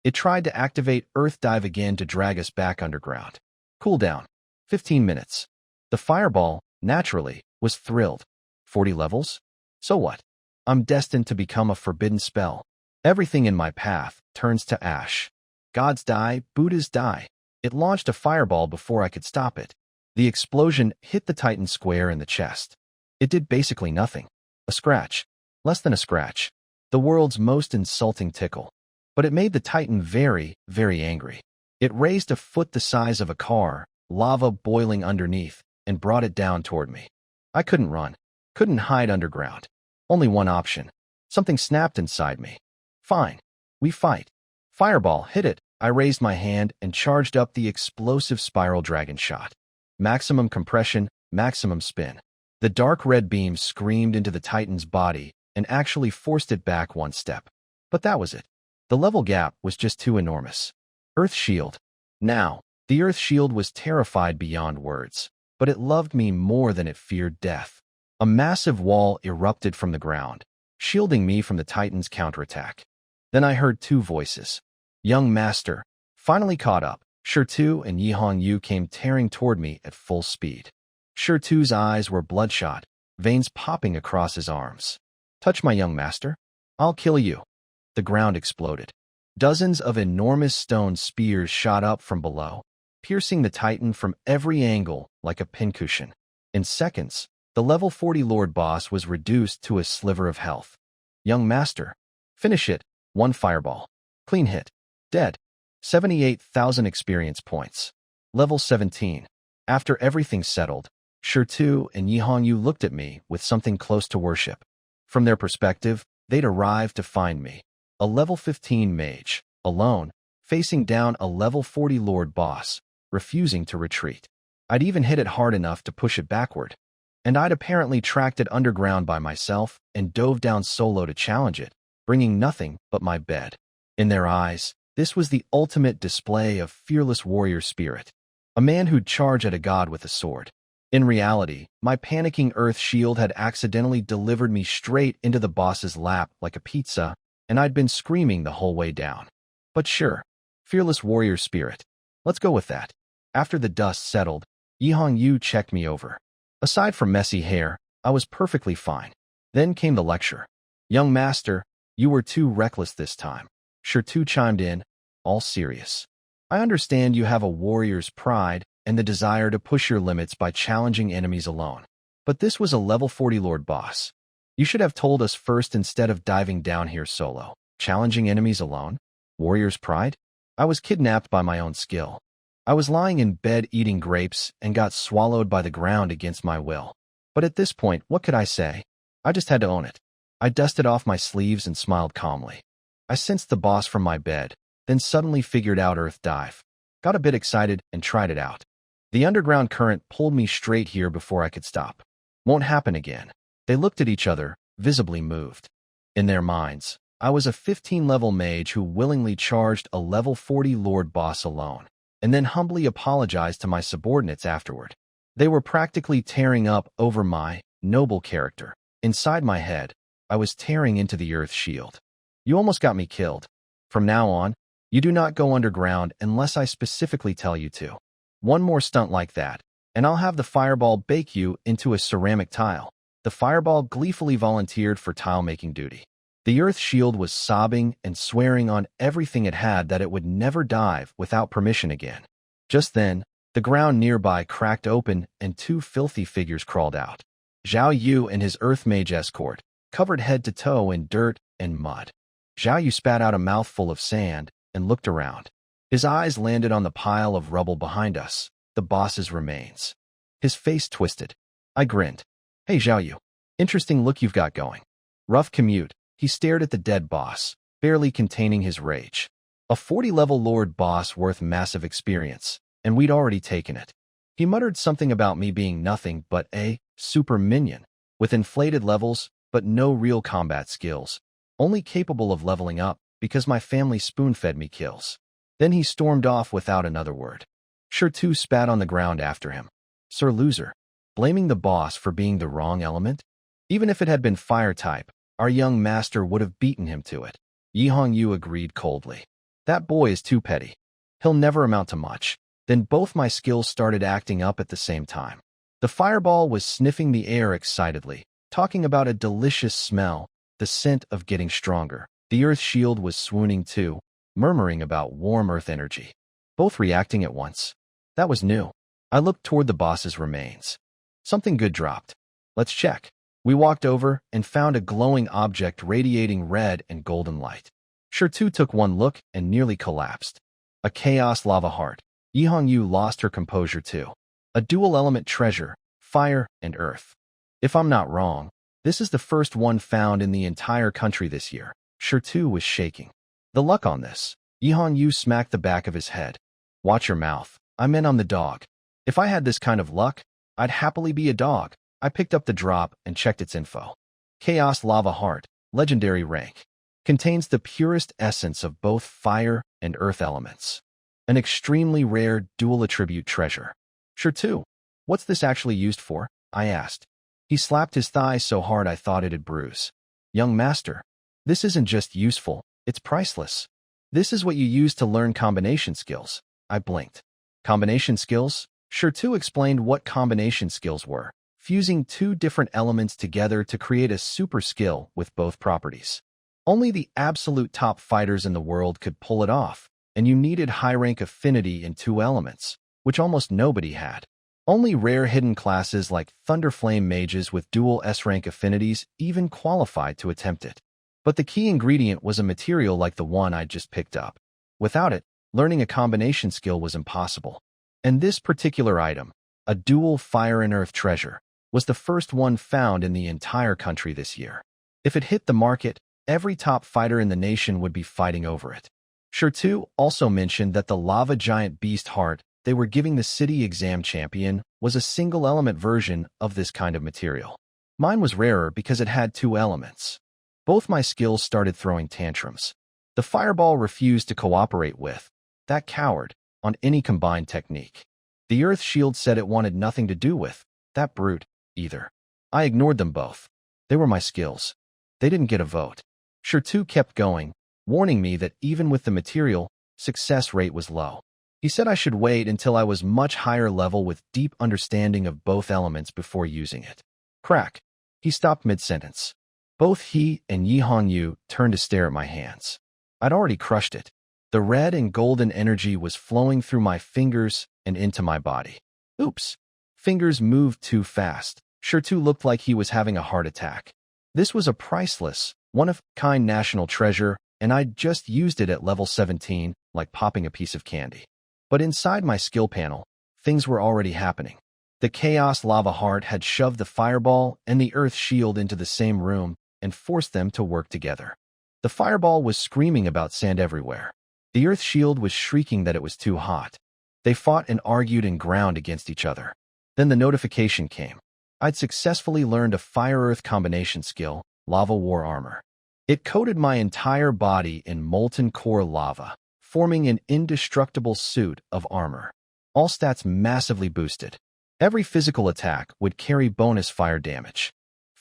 It tried to activate Earth Dive again to drag us back underground. Cooldown. 15 minutes. The fireball, naturally, was thrilled. 40 levels? So what? I'm destined to become a forbidden spell. Everything in my path turns to ash. Gods die, Buddhas die. It launched a fireball before I could stop it. The explosion hit the Titan square in the chest. It did basically nothing. A scratch. Less than a scratch. The world's most insulting tickle. But it made the Titan very, very angry. It raised a foot the size of a car, lava boiling underneath, and brought it down toward me. I couldn't run. Couldn't hide underground. Only one option. Something snapped inside me. Fine. We fight. Fireball, hit it. I raised my hand and charged up the explosive spiral dragon shot. Maximum compression, maximum spin. The dark red beam screamed into the Titan's body and actually forced it back one step. But that was it. The level gap was just too enormous. Earth Shield. Now, the Earth Shield was terrified beyond words, but it loved me more than it feared death. A massive wall erupted from the ground, shielding me from the Titan's counterattack. Then I heard two voices. Young Master, finally caught up. Shirtu and Yihong Yu came tearing toward me at full speed. Shirtu's eyes were bloodshot, veins popping across his arms. Touch my young master? I'll kill you. The ground exploded. Dozens of enormous stone spears shot up from below, piercing the Titan from every angle like a pincushion. In seconds, the level 40 Lord Boss was reduced to a sliver of health. Young Master. Finish it. One fireball. Clean hit. Dead. 78,000 experience points. Level 17. After everything settled, Shirtu and Yihong Yu looked at me with something close to worship. From their perspective, they'd arrived to find me, a level 15 mage, alone, facing down a level 40 Lord Boss, refusing to retreat. I'd even hit it hard enough to push it backward. And I'd apparently tracked it underground by myself and dove down solo to challenge it, bringing nothing but my bed. In their eyes, this was the ultimate display of fearless warrior spirit. A man who'd charge at a god with a sword. In reality, my panicking Earth Shield had accidentally delivered me straight into the boss's lap like a pizza, and I'd been screaming the whole way down. But sure, fearless warrior spirit. Let's go with that. After the dust settled, Yihong Yu checked me over. Aside from messy hair, I was perfectly fine. Then came the lecture. Young Master, you were too reckless this time. Shirtu chimed in, all serious. I understand you have a warrior's pride and the desire to push your limits by challenging enemies alone. But this was a level 40 Lord Boss. You should have told us first instead of diving down here solo. Challenging enemies alone? Warrior's pride? I was kidnapped by my own skill. I was lying in bed eating grapes and got swallowed by the ground against my will. But at this point, what could I say? I just had to own it. I dusted off my sleeves and smiled calmly. I sensed the boss from my bed, then suddenly figured out Earth Dive. Got a bit excited and tried it out. The underground current pulled me straight here before I could stop. Won't happen again. They looked at each other, visibly moved. In their minds, I was a 15-level mage who willingly charged a level 40 lord boss alone, and then humbly apologized to my subordinates afterward. They were practically tearing up over my noble character. Inside my head, I was tearing into the earth shield. You almost got me killed. From now on, you do not go underground unless I specifically tell you to. One more stunt like that, and I'll have the fireball bake you into a ceramic tile. The fireball gleefully volunteered for tile-making duty. The earth shield was sobbing and swearing on everything it had that it would never dive without permission again. Just then, the ground nearby cracked open and two filthy figures crawled out. Zhao Yu and his earth mage escort, covered head to toe in dirt and mud. Zhao Yu spat out a mouthful of sand and looked around. His eyes landed on the pile of rubble behind us, the boss's remains. His face twisted. I grinned. Hey Zhao Yu, interesting look you've got going. Rough commute. He stared at the dead boss, barely containing his rage. A 40-level lord boss worth massive experience, and we'd already taken it. He muttered something about me being nothing but a super minion, with inflated levels but no real combat skills, only capable of leveling up because my family spoon-fed me kills. Then he stormed off without another word. Shirtu spat on the ground after him. Sir Loser, blaming the boss for being the wrong element? Even if it had been fire type, our young master would have beaten him to it. Yi Hongyu agreed coldly. That boy is too petty. He'll never amount to much. Then both my skills started acting up at the same time. The fireball was sniffing the air excitedly, talking about a delicious smell, the scent of getting stronger. The earth shield was swooning too, murmuring about warm earth energy. Both reacting at once. That was new. I looked toward the boss's remains. Something good dropped. Let's check. We walked over and found a glowing object radiating red and golden light. Shirtu took one look and nearly collapsed. A chaos lava heart. Yi Hongyu lost her composure too. A dual-element treasure, fire and earth. If I'm not wrong, this is the first one found in the entire country this year. Shirtu was shaking. The luck on this. Yi Hongyu smacked the back of his head. Watch your mouth. I'm the dog. If I had this kind of luck, I'd happily be a dog. I picked up the drop and checked its info. Chaos Lava Heart, legendary rank. Contains the purest essence of both fire and earth elements. An extremely rare dual-attribute treasure. Shirtu, what's this actually used for? I asked. He slapped his thigh so hard I thought it'd bruise. Young master, this isn't just useful, it's priceless. This is what you use to learn combination skills. I blinked. Combination skills? Shirtu explained what combination skills were. Fusing two different elements together to create a super skill with both properties. Only the absolute top fighters in the world could pull it off, and you needed high-rank affinity in two elements, which almost nobody had. Only rare hidden classes like Thunderflame mages with dual S-rank affinities even qualified to attempt it. But the key ingredient was a material like the one I'd just picked up. Without it, learning a combination skill was impossible. And this particular item, a dual fire and earth treasure, was the first one found in the entire country this year. If it hit the market, every top fighter in the nation would be fighting over it. Shirtu also mentioned that the lava giant beast heart they were giving the city exam champion was a single-element version of this kind of material. Mine was rarer because it had two elements. Both my skills started throwing tantrums. The fireball refused to cooperate with, that coward, on any combined technique. The earth shield said it wanted nothing to do with, that brute, either. I ignored them both. They were my skills. They didn't get a vote. Shirtu kept going, warning me that even with the material, success rate was low. He said I should wait until I was much higher level with deep understanding of both elements before using it. Crack. He stopped mid-sentence. Both he and Yi Hongyu turned to stare at my hands. I'd already crushed it. The red and golden energy was flowing through my fingers and into my body. Oops. Fingers moved too fast. Shirtu looked like he was having a heart attack. This was a priceless, one-of-a-kind national treasure, and I'd just used it at level 17, like popping a piece of candy. But inside my skill panel, things were already happening. The Chaos Lava Heart had shoved the fireball and the earth shield into the same room and forced them to work together. The fireball was screaming about sand everywhere. The earth shield was shrieking that it was too hot. They fought and argued and ground against each other. Then the notification came. I'd successfully learned a fire-earth combination skill, lava war armor. It coated my entire body in molten core lava, forming an indestructible suit of armor. All stats massively boosted. Every physical attack would carry bonus fire damage.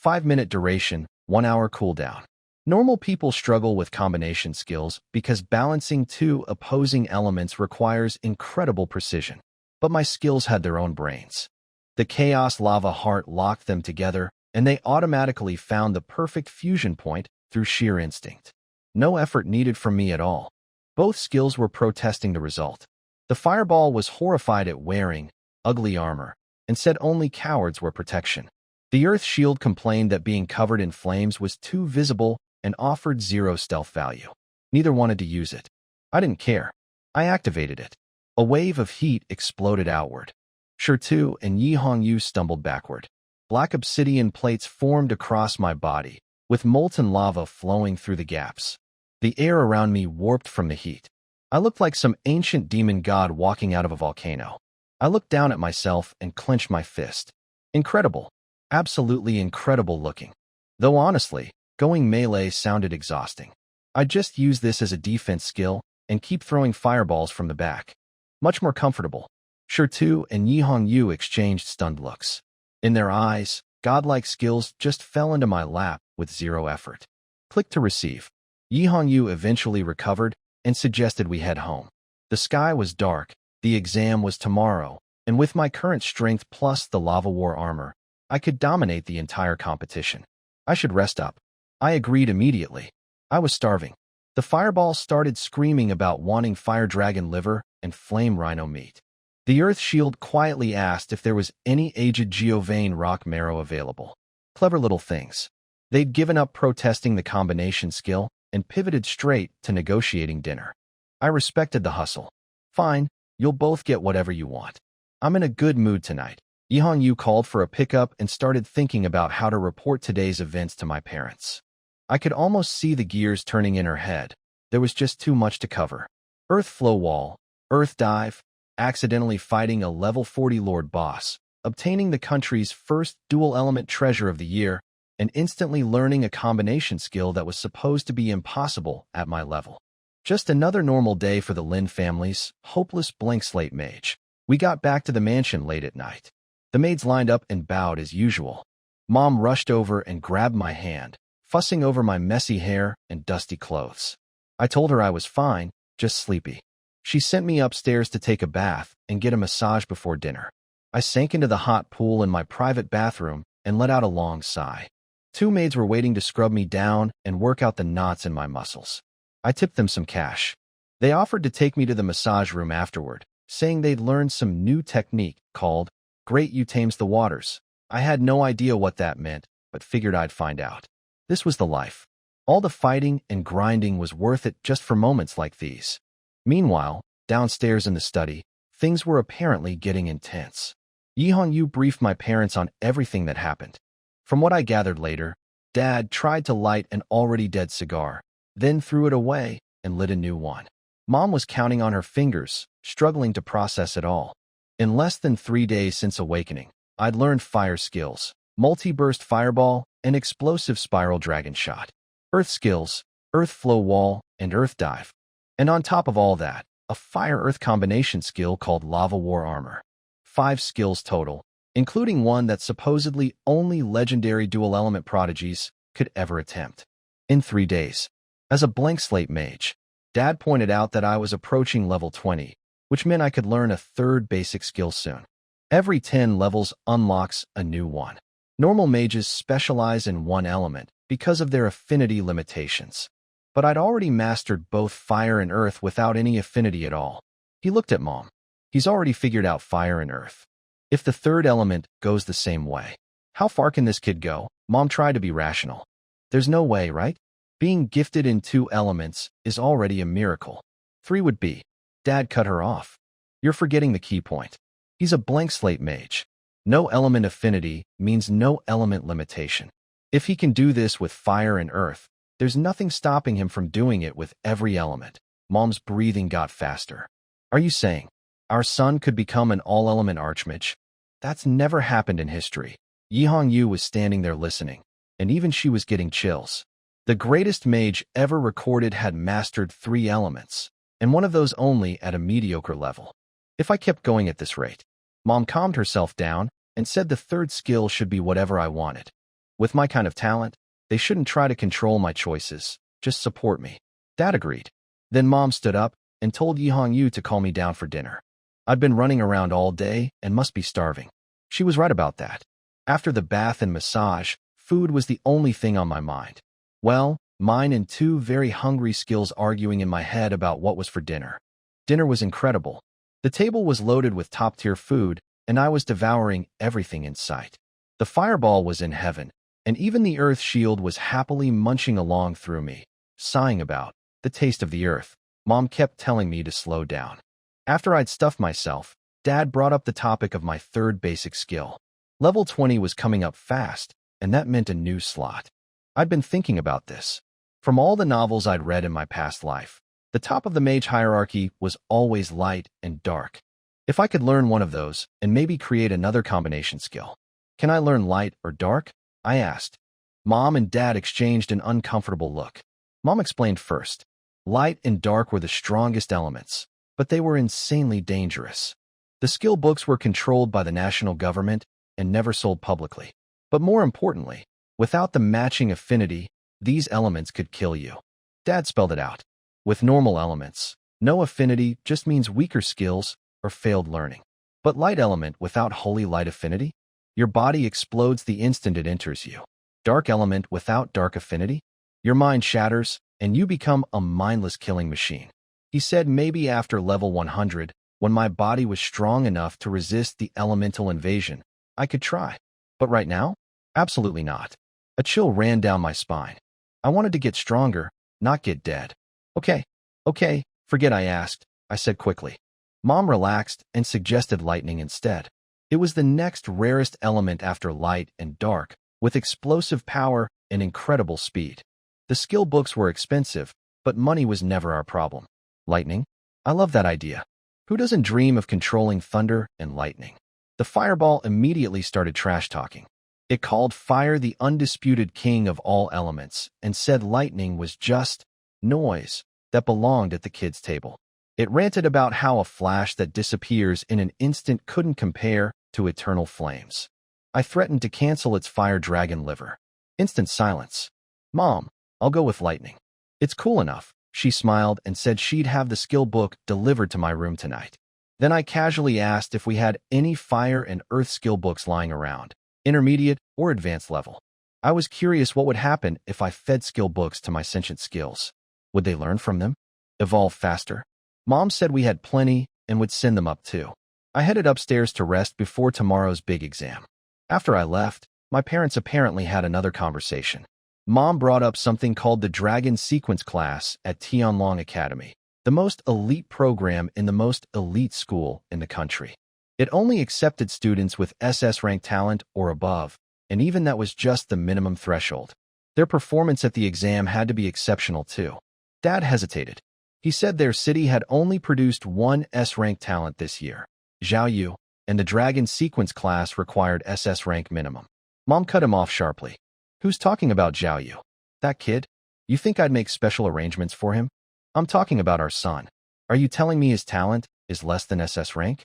5-minute duration, 1-hour cooldown. Normal people struggle with combination skills because balancing two opposing elements requires incredible precision. But my skills had their own brains. The Chaos Lava Heart locked them together, and they automatically found the perfect fusion point through sheer instinct. No effort needed from me at all. Both skills were protesting the result. The Fireball was horrified at wearing ugly armor and said only cowards were protection. The Earth Shield complained that being covered in flames was too visible and offered 0 stealth value. Neither wanted to use it. I didn't care. I activated it. A wave of heat exploded outward. Shirtu and Yihongyu stumbled backward. Black obsidian plates formed across my body, with molten lava flowing through the gaps. The air around me warped from the heat. I looked like some ancient demon god walking out of a volcano. I looked down at myself and clenched my fist. Incredible. Absolutely incredible looking. Though honestly, going melee sounded exhausting. I'd just use this as a defense skill and keep throwing fireballs from the back. Much more comfortable. Shirtu and Yihongyu exchanged stunned looks. In their eyes, godlike skills just fell into my lap with 0 effort. Click to receive. Yihongyu eventually recovered and suggested we head home. The sky was dark, the exam was tomorrow, and with my current strength plus the lava war armor, I could dominate the entire competition. I should rest up. I agreed immediately. I was starving. The fireball started screaming about wanting fire dragon liver and flame rhino meat. The Earth Shield quietly asked if there was any aged Geovane rock marrow available. Clever little things. They'd given up protesting the combination skill and pivoted straight to negotiating dinner. I respected the hustle. Fine, you'll both get whatever you want. I'm in a good mood tonight. Yihongyu called for a pickup and started thinking about how to report today's events to my parents. I could almost see the gears turning in her head. There was just too much to cover. Earth flow wall, earth dive, accidentally fighting a level 40 Lord boss, obtaining the country's first dual-element treasure of the year, and instantly learning a combination skill that was supposed to be impossible at my level. Just another normal day for the Lin family's hopeless blank slate mage. We got back to the mansion late at night. The maids lined up and bowed as usual. Mom rushed over and grabbed my hand, fussing over my messy hair and dusty clothes. I told her I was fine, just sleepy. She sent me upstairs to take a bath and get a massage before dinner. I sank into the hot pool in my private bathroom and let out a long sigh. 2 maids were waiting to scrub me down and work out the knots in my muscles. I tipped them some cash. They offered to take me to the massage room afterward, saying they'd learned some new technique called Great You Tames the Waters. I had no idea what that meant, but figured I'd find out. This was the life. All the fighting and grinding was worth it just for moments like these. Meanwhile, downstairs in the study, things were apparently getting intense. Yihongyu briefed my parents on everything that happened. From what I gathered later, Dad tried to light an already dead cigar, then threw it away and lit a new one. Mom was counting on her fingers, struggling to process it all. In less than 3 days since awakening, I'd learned fire skills, multi-burst fireball, and explosive spiral dragon shot. Earth skills, earth flow wall, and earth dive. And on top of all that, a fire-earth combination skill called lava war armor. 5 skills total, including one that supposedly only legendary dual-element prodigies could ever attempt. In 3 days. As a blank slate mage, Dad pointed out that I was approaching level 20, which meant I could learn a 3rd basic skill soon. Every 10 levels unlocks a new one. Normal mages specialize in one element because of their affinity limitations. But I'd already mastered both fire and earth without any affinity at all. He looked at Mom. He's already figured out fire and earth. If the 3rd element goes the same way, how far can this kid go? Mom tried to be rational. There's no way, right? Being gifted in 2 elements is already a miracle. 3 would be. Dad cut her off. You're forgetting the key point. He's a blank slate mage. No element affinity means no element limitation. If he can do this with fire and earth, there's nothing stopping him from doing it with every element. Mom's breathing got faster. Are you saying Our son could become an all-element archmage. That's never happened in history. Yihong Yu was standing there listening, and even she was getting chills. The greatest mage ever recorded had mastered 3 elements, and one of those only at a mediocre level. If I kept going at this rate, Mom calmed herself down and said the 3rd skill should be whatever I wanted. With my kind of talent, they shouldn't try to control my choices, just support me. Dad agreed. Then Mom stood up and told Yihong Yu to call me down for dinner. I'd been running around all day and must be starving. She was right about that. After the bath and massage, food was the only thing on my mind. Well, mine and 2 very hungry skills arguing in my head about what was for dinner. Dinner was incredible. The table was loaded with top-tier food, and I was devouring everything in sight. The fireball was in heaven, and even the earth shield was happily munching along through me, sighing about the taste of the earth. Mom kept telling me to slow down. After I'd stuffed myself, Dad brought up the topic of my 3rd basic skill. Level 20 was coming up fast, and that meant a new slot. I'd been thinking about this. From all the novels I'd read in my past life, the top of the mage hierarchy was always light and dark. If I could learn one of those and maybe create another combination skill. Can I learn light or dark? I asked. Mom and Dad exchanged an uncomfortable look. Mom explained first. Light and dark were the strongest elements, but they were insanely dangerous. The skill books were controlled by the national government and never sold publicly. But more importantly, without the matching affinity, these elements could kill you. Dad spelled it out. With normal elements, no affinity just means weaker skills or failed learning. But light element without holy light affinity? Your body explodes the instant it enters you. Dark element without dark affinity? Your mind shatters, and you become a mindless killing machine. He said maybe after level 100, when my body was strong enough to resist the elemental invasion, I could try. But right now? Absolutely not. A chill ran down my spine. I wanted to get stronger, not get dead. Okay, forget I asked, I said quickly. Mom relaxed and suggested lightning instead. It was the next rarest element after light and dark, with explosive power and incredible speed. The skill books were expensive, but money was never our problem. Lightning? I love that idea. Who doesn't dream of controlling thunder and lightning? The fireball immediately started trash-talking. It called fire the undisputed king of all elements and said lightning was just noise that belonged at the kids' table. It ranted about how a flash that disappears in an instant couldn't compare to eternal flames. I threatened to cancel its fire dragon liver. Instant silence. Mom, I'll go with lightning. It's cool enough. She smiled and said she'd have the skill book delivered to my room tonight. Then I casually asked if we had any fire and earth skill books lying around, intermediate or advanced level. I was curious what would happen if I fed skill books to my sentient skills. Would they learn from them? Evolve faster? Mom said we had plenty and would send them up too. I headed upstairs to rest before tomorrow's big exam. After I left, my parents apparently had another conversation. Mom brought up something called the Dragon Sequence class at Tianlong Academy, the most elite program in the most elite school in the country. It only accepted students with SS rank talent or above, and even that was just the minimum threshold. Their performance at the exam had to be exceptional too. Dad hesitated. He said their city had only produced 1 S-rank talent this year, Zhao Yu, and the Dragon Sequence class required SS rank minimum. Mom cut him off sharply. Who's talking about Zhao Yu? That kid? You think I'd make special arrangements for him? I'm talking about our son. Are you telling me his talent is less than SS rank?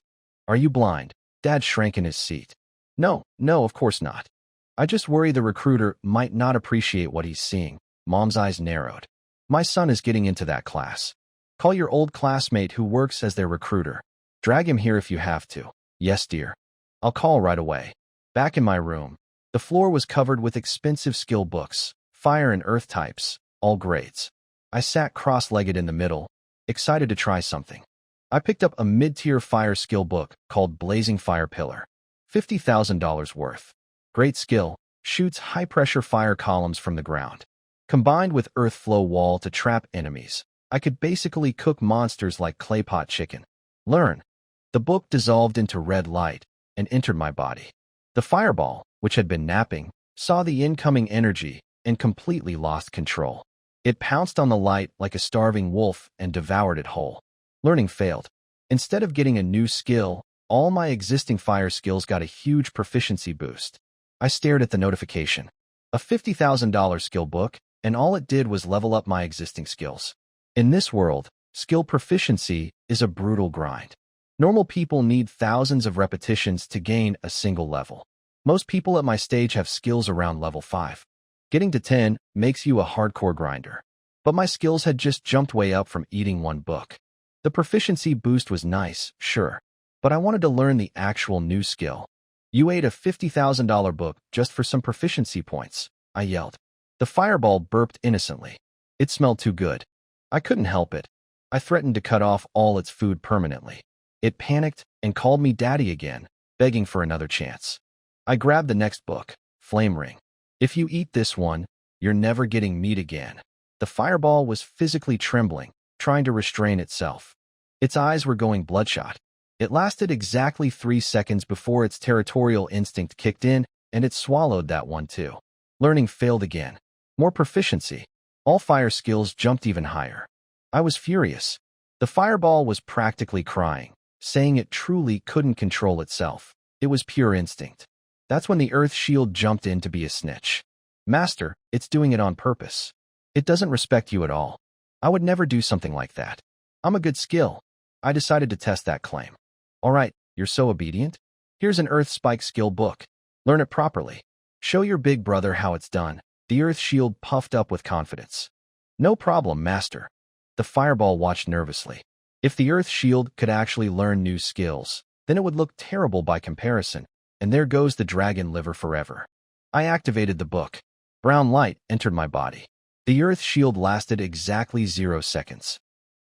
Are you blind? Dad shrank in his seat. No, of course not. I just worry the recruiter might not appreciate what he's seeing. Mom's eyes narrowed. My son is getting into that class. Call your old classmate who works as their recruiter. Drag him here if you have to. Yes, dear. I'll call right away. Back in my room, the floor was covered with expensive skill books, fire and earth types, all grades. I sat cross-legged in the middle, excited to try something. I picked up a mid-tier fire skill book called Blazing Fire Pillar. $50,000 worth. Great skill, shoots high-pressure fire columns from the ground. Combined with earth flow wall to trap enemies, I could basically cook monsters like clay pot chicken. Learn. The book dissolved into red light and entered my body. The fireball, which had been napping, saw the incoming energy and completely lost control. It pounced on the light like a starving wolf and devoured it whole. Learning failed. Instead of getting a new skill, all my existing fire skills got a huge proficiency boost. I stared at the notification. A $50,000 skill book, and all it did was level up my existing skills. In this world, skill proficiency is a brutal grind. Normal people need thousands of repetitions to gain a single level. Most people at my stage have skills around level 5. Getting to 10 makes you a hardcore grinder. But my skills had just jumped way up from eating one book. The proficiency boost was nice, sure, but I wanted to learn the actual new skill. You ate a $50,000 book just for some proficiency points, I yelled. The fireball burped innocently. It smelled too good. I couldn't help it. I threatened to cut off all its food permanently. It panicked and called me daddy again, begging for another chance. I grabbed the next book, Flame Ring. If you eat this one, you're never getting meat again. The fireball was physically trembling, trying to restrain itself. Its eyes were going bloodshot. It lasted exactly 3 seconds before its territorial instinct kicked in, and it swallowed that one too. Learning failed again. More proficiency. All fire skills jumped even higher. I was furious. The fireball was practically crying, saying it truly couldn't control itself. It was pure instinct. That's when the earth shield jumped in to be a snitch. Master, it's doing it on purpose. It doesn't respect you at all. I would never do something like that. I'm a good skill. I decided to test that claim. All right, you're so obedient? Here's an Earth Spike skill book. Learn it properly. Show your big brother how it's done. The Earth Shield puffed up with confidence. No problem, Master. The fireball watched nervously. If the Earth Shield could actually learn new skills, then it would look terrible by comparison, and there goes the dragon liver forever. I activated the book. Brown light entered my body. The Earth Shield lasted exactly 0 seconds.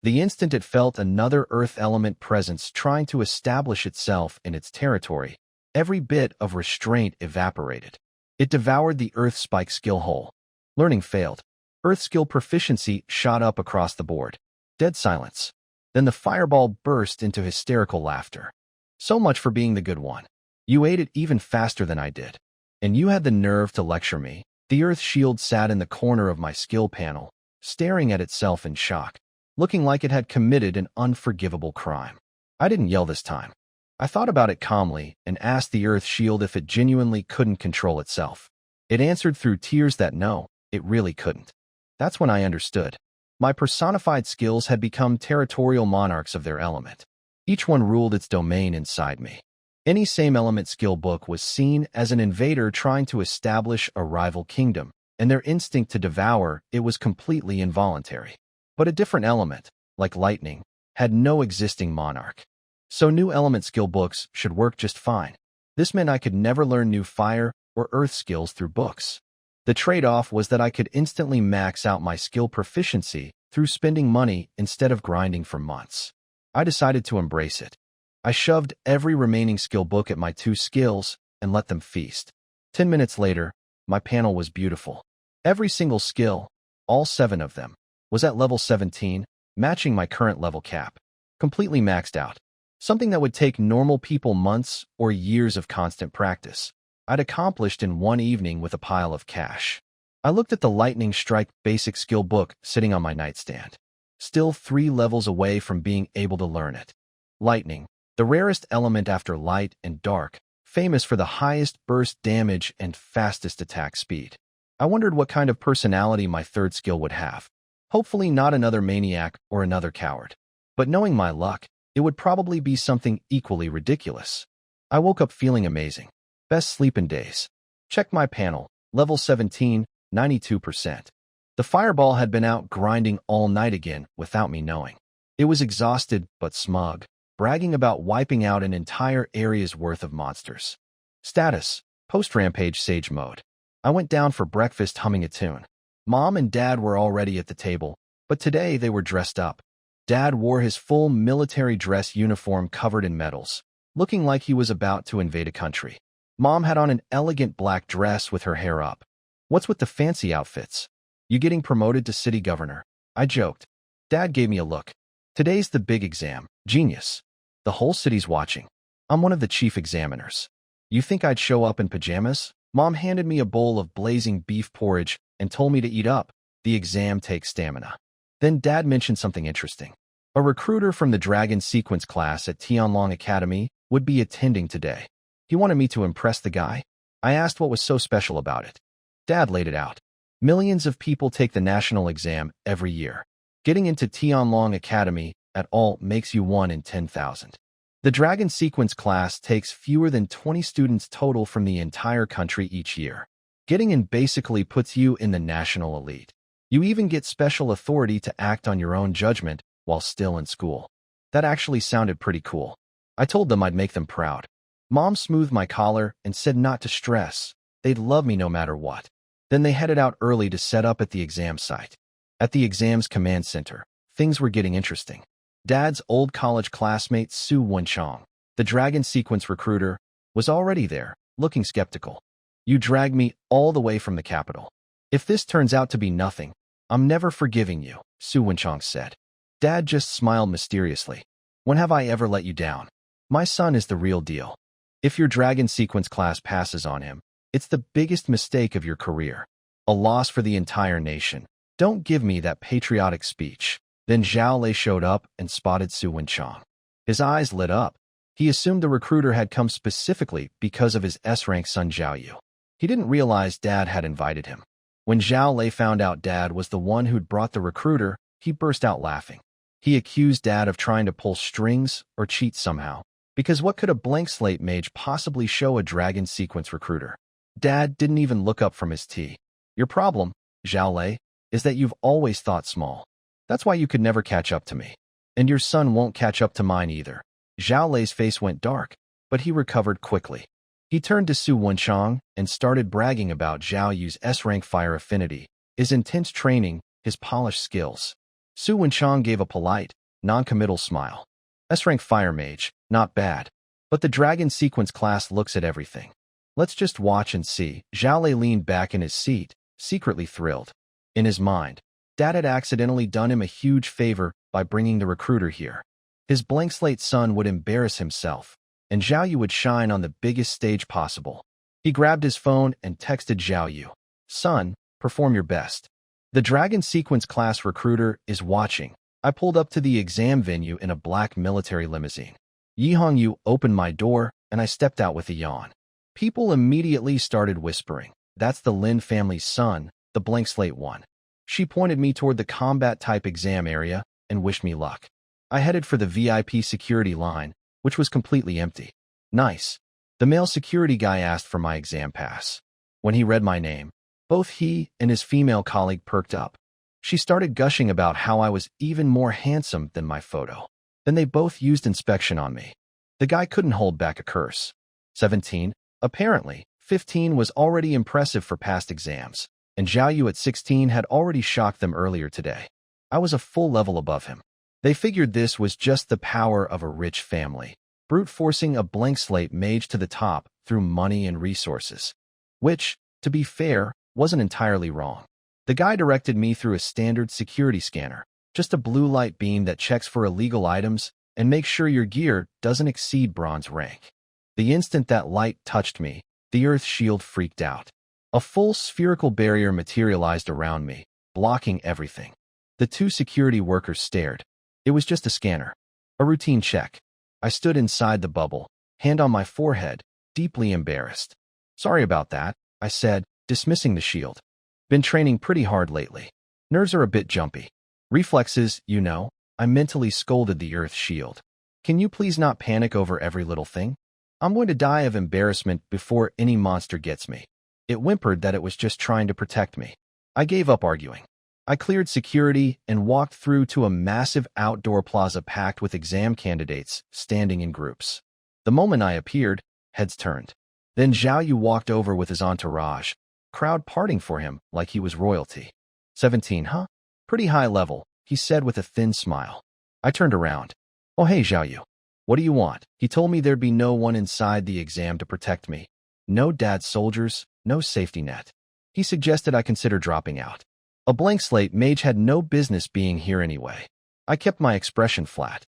The instant it felt another Earth element presence trying to establish itself in its territory, every bit of restraint evaporated. It devoured the Earth Spike skill whole. Learning failed. Earth skill proficiency shot up across the board. Dead silence. Then the fireball burst into hysterical laughter. So much for being the good one. You ate it even faster than I did. And you had the nerve to lecture me. The Earth Shield sat in the corner of my skill panel, staring at itself in shock, looking like it had committed an unforgivable crime. I didn't yell this time. I thought about it calmly and asked the Earth Shield if it genuinely couldn't control itself. It answered through tears that no, it really couldn't. That's when I understood. My personified skills had become territorial monarchs of their element. Each one ruled its domain inside me. Any same element skill book was seen as an invader trying to establish a rival kingdom, and their instinct to devour it was completely involuntary. But a different element, like lightning, had no existing monarch. So new element skill books should work just fine. This meant I could never learn new fire or earth skills through books. The trade-off was that I could instantly max out my skill proficiency through spending money instead of grinding for months. I decided to embrace it. I shoved every remaining skill book at my 2 skills and let them feast. 10 minutes later, my panel was beautiful. Every single skill, all 7 of them, was at level 17, matching my current level cap. Completely maxed out. Something that would take normal people months or years of constant practice. I'd accomplished in one evening with a pile of cash. I looked at the Lightning Strike basic skill book sitting on my nightstand. Still 3 levels away from being able to learn it. Lightning, the rarest element after light and dark, famous for the highest burst damage and fastest attack speed. I wondered what kind of personality my 3rd skill would have. Hopefully not another maniac or another coward. But knowing my luck, it would probably be something equally ridiculous. I woke up feeling amazing. Best sleep in days. Checked my panel, level 17, 92%. The fireball had been out grinding all night again without me knowing. It was exhausted but smug, bragging about wiping out an entire area's worth of monsters. Status, post-rampage sage mode. I went down for breakfast humming a tune. Mom and Dad were already at the table, but today they were dressed up. Dad wore his full military dress uniform covered in medals, looking like he was about to invade a country. Mom had on an elegant black dress with her hair up. What's with the fancy outfits? You getting promoted to city governor? I joked. Dad gave me a look. Today's the big exam. Genius. The whole city's watching. I'm one of the chief examiners. You think I'd show up in pajamas? Mom handed me a bowl of blazing beef porridge and told me to eat up. The exam takes stamina. Then Dad mentioned something interesting. A recruiter from the Dragon Sequence class at Tianlong Academy would be attending today. He wanted me to impress the guy. I asked what was so special about it. Dad laid it out. Millions of people take the national exam every year. Getting into Tianlong Academy at all makes you 1 in 10,000. The Dragon Sequence class takes fewer than 20 students total from the entire country each year. Getting in basically puts you in the national elite. You even get special authority to act on your own judgment while still in school. That actually sounded pretty cool. I told them I'd make them proud. Mom smoothed my collar and said not to stress. They'd love me no matter what. Then they headed out early to set up at the exam site. At the exams command center, things were getting interesting. Dad's old college classmate Su Wenchong, the Dragon Sequence recruiter, was already there, looking skeptical. You dragged me all the way from the capital. If this turns out to be nothing, I'm never forgiving you, Su Wenchong said. Dad just smiled mysteriously. When have I ever let you down? My son is the real deal. If your Dragon Sequence class passes on him, it's the biggest mistake of your career. A loss for the entire nation. Don't give me that patriotic speech. Then Zhao Lei showed up and spotted Su Wenchong. His eyes lit up. He assumed the recruiter had come specifically because of his S-rank son Zhao Yu. He didn't realize Dad had invited him. When Zhao Lei found out Dad was the one who'd brought the recruiter, he burst out laughing. He accused Dad of trying to pull strings or cheat somehow. Because what could a blank slate mage possibly show a Dragon Sequence recruiter? Dad didn't even look up from his tea. Your problem, Zhao Lei, is that you've always thought small. That's why you could never catch up to me. And your son won't catch up to mine either. Zhao Lei's face went dark, but he recovered quickly. He turned to Su Wenchong and started bragging about Zhao Yu's S-rank fire affinity, his intense training, his polished skills. Su Wenchong gave a polite, non-committal smile. S-rank fire mage, not bad. But the Dragon Sequence class looks at everything. Let's just watch and see. Zhao Lei leaned back in his seat, secretly thrilled. In his mind, Dad had accidentally done him a huge favor by bringing the recruiter here. His blank slate son would embarrass himself, and Zhao Yu would shine on the biggest stage possible. He grabbed his phone and texted Zhao Yu. Son, perform your best. The Dragon Sequence class recruiter is watching. I pulled up to the exam venue in a black military limousine. Yi Hongyu opened my door, and I stepped out with a yawn. People immediately started whispering. That's the Lin family's son, the blank slate one. She pointed me toward the combat-type exam area and wished me luck. I headed for the VIP security line, which was completely empty. Nice. The male security guy asked for my exam pass. When he read my name, both he and his female colleague perked up. She started gushing about how I was even more handsome than my photo. Then they both used inspection on me. The guy couldn't hold back a curse. 17. Apparently, 15 was already impressive for past exams, and Zhao Yu at 16 had already shocked them earlier today. I was a full level above him. They figured this was just the power of a rich family, brute forcing a blank slate mage to the top through money and resources. Which, to be fair, wasn't entirely wrong. The guy directed me through a standard security scanner, just a blue light beam that checks for illegal items and makes sure your gear doesn't exceed bronze rank. The instant that light touched me, the earth shield freaked out. A full spherical barrier materialized around me, blocking everything. The two security workers stared. It was just a scanner. A routine check. I stood inside the bubble, hand on my forehead, deeply embarrassed. Sorry about that, I said, dismissing the shield. Been training pretty hard lately. Nerves are a bit jumpy. Reflexes, you know. I mentally scolded the earth shield. Can you please not panic over every little thing? I'm going to die of embarrassment before any monster gets me. It whimpered that it was just trying to protect me. I gave up arguing. I cleared security and walked through to a massive outdoor plaza packed with exam candidates standing in groups. The moment I appeared, heads turned. Then Zhao Yu walked over with his entourage, crowd parting for him like he was royalty. 17, huh? Pretty high level, he said with a thin smile. I turned around. Oh hey Zhao Yu. What do you want? He told me there'd be no one inside the exam to protect me. No Dad's soldiers, no safety net. He suggested I consider dropping out. A blank slate mage had no business being here anyway. I kept my expression flat.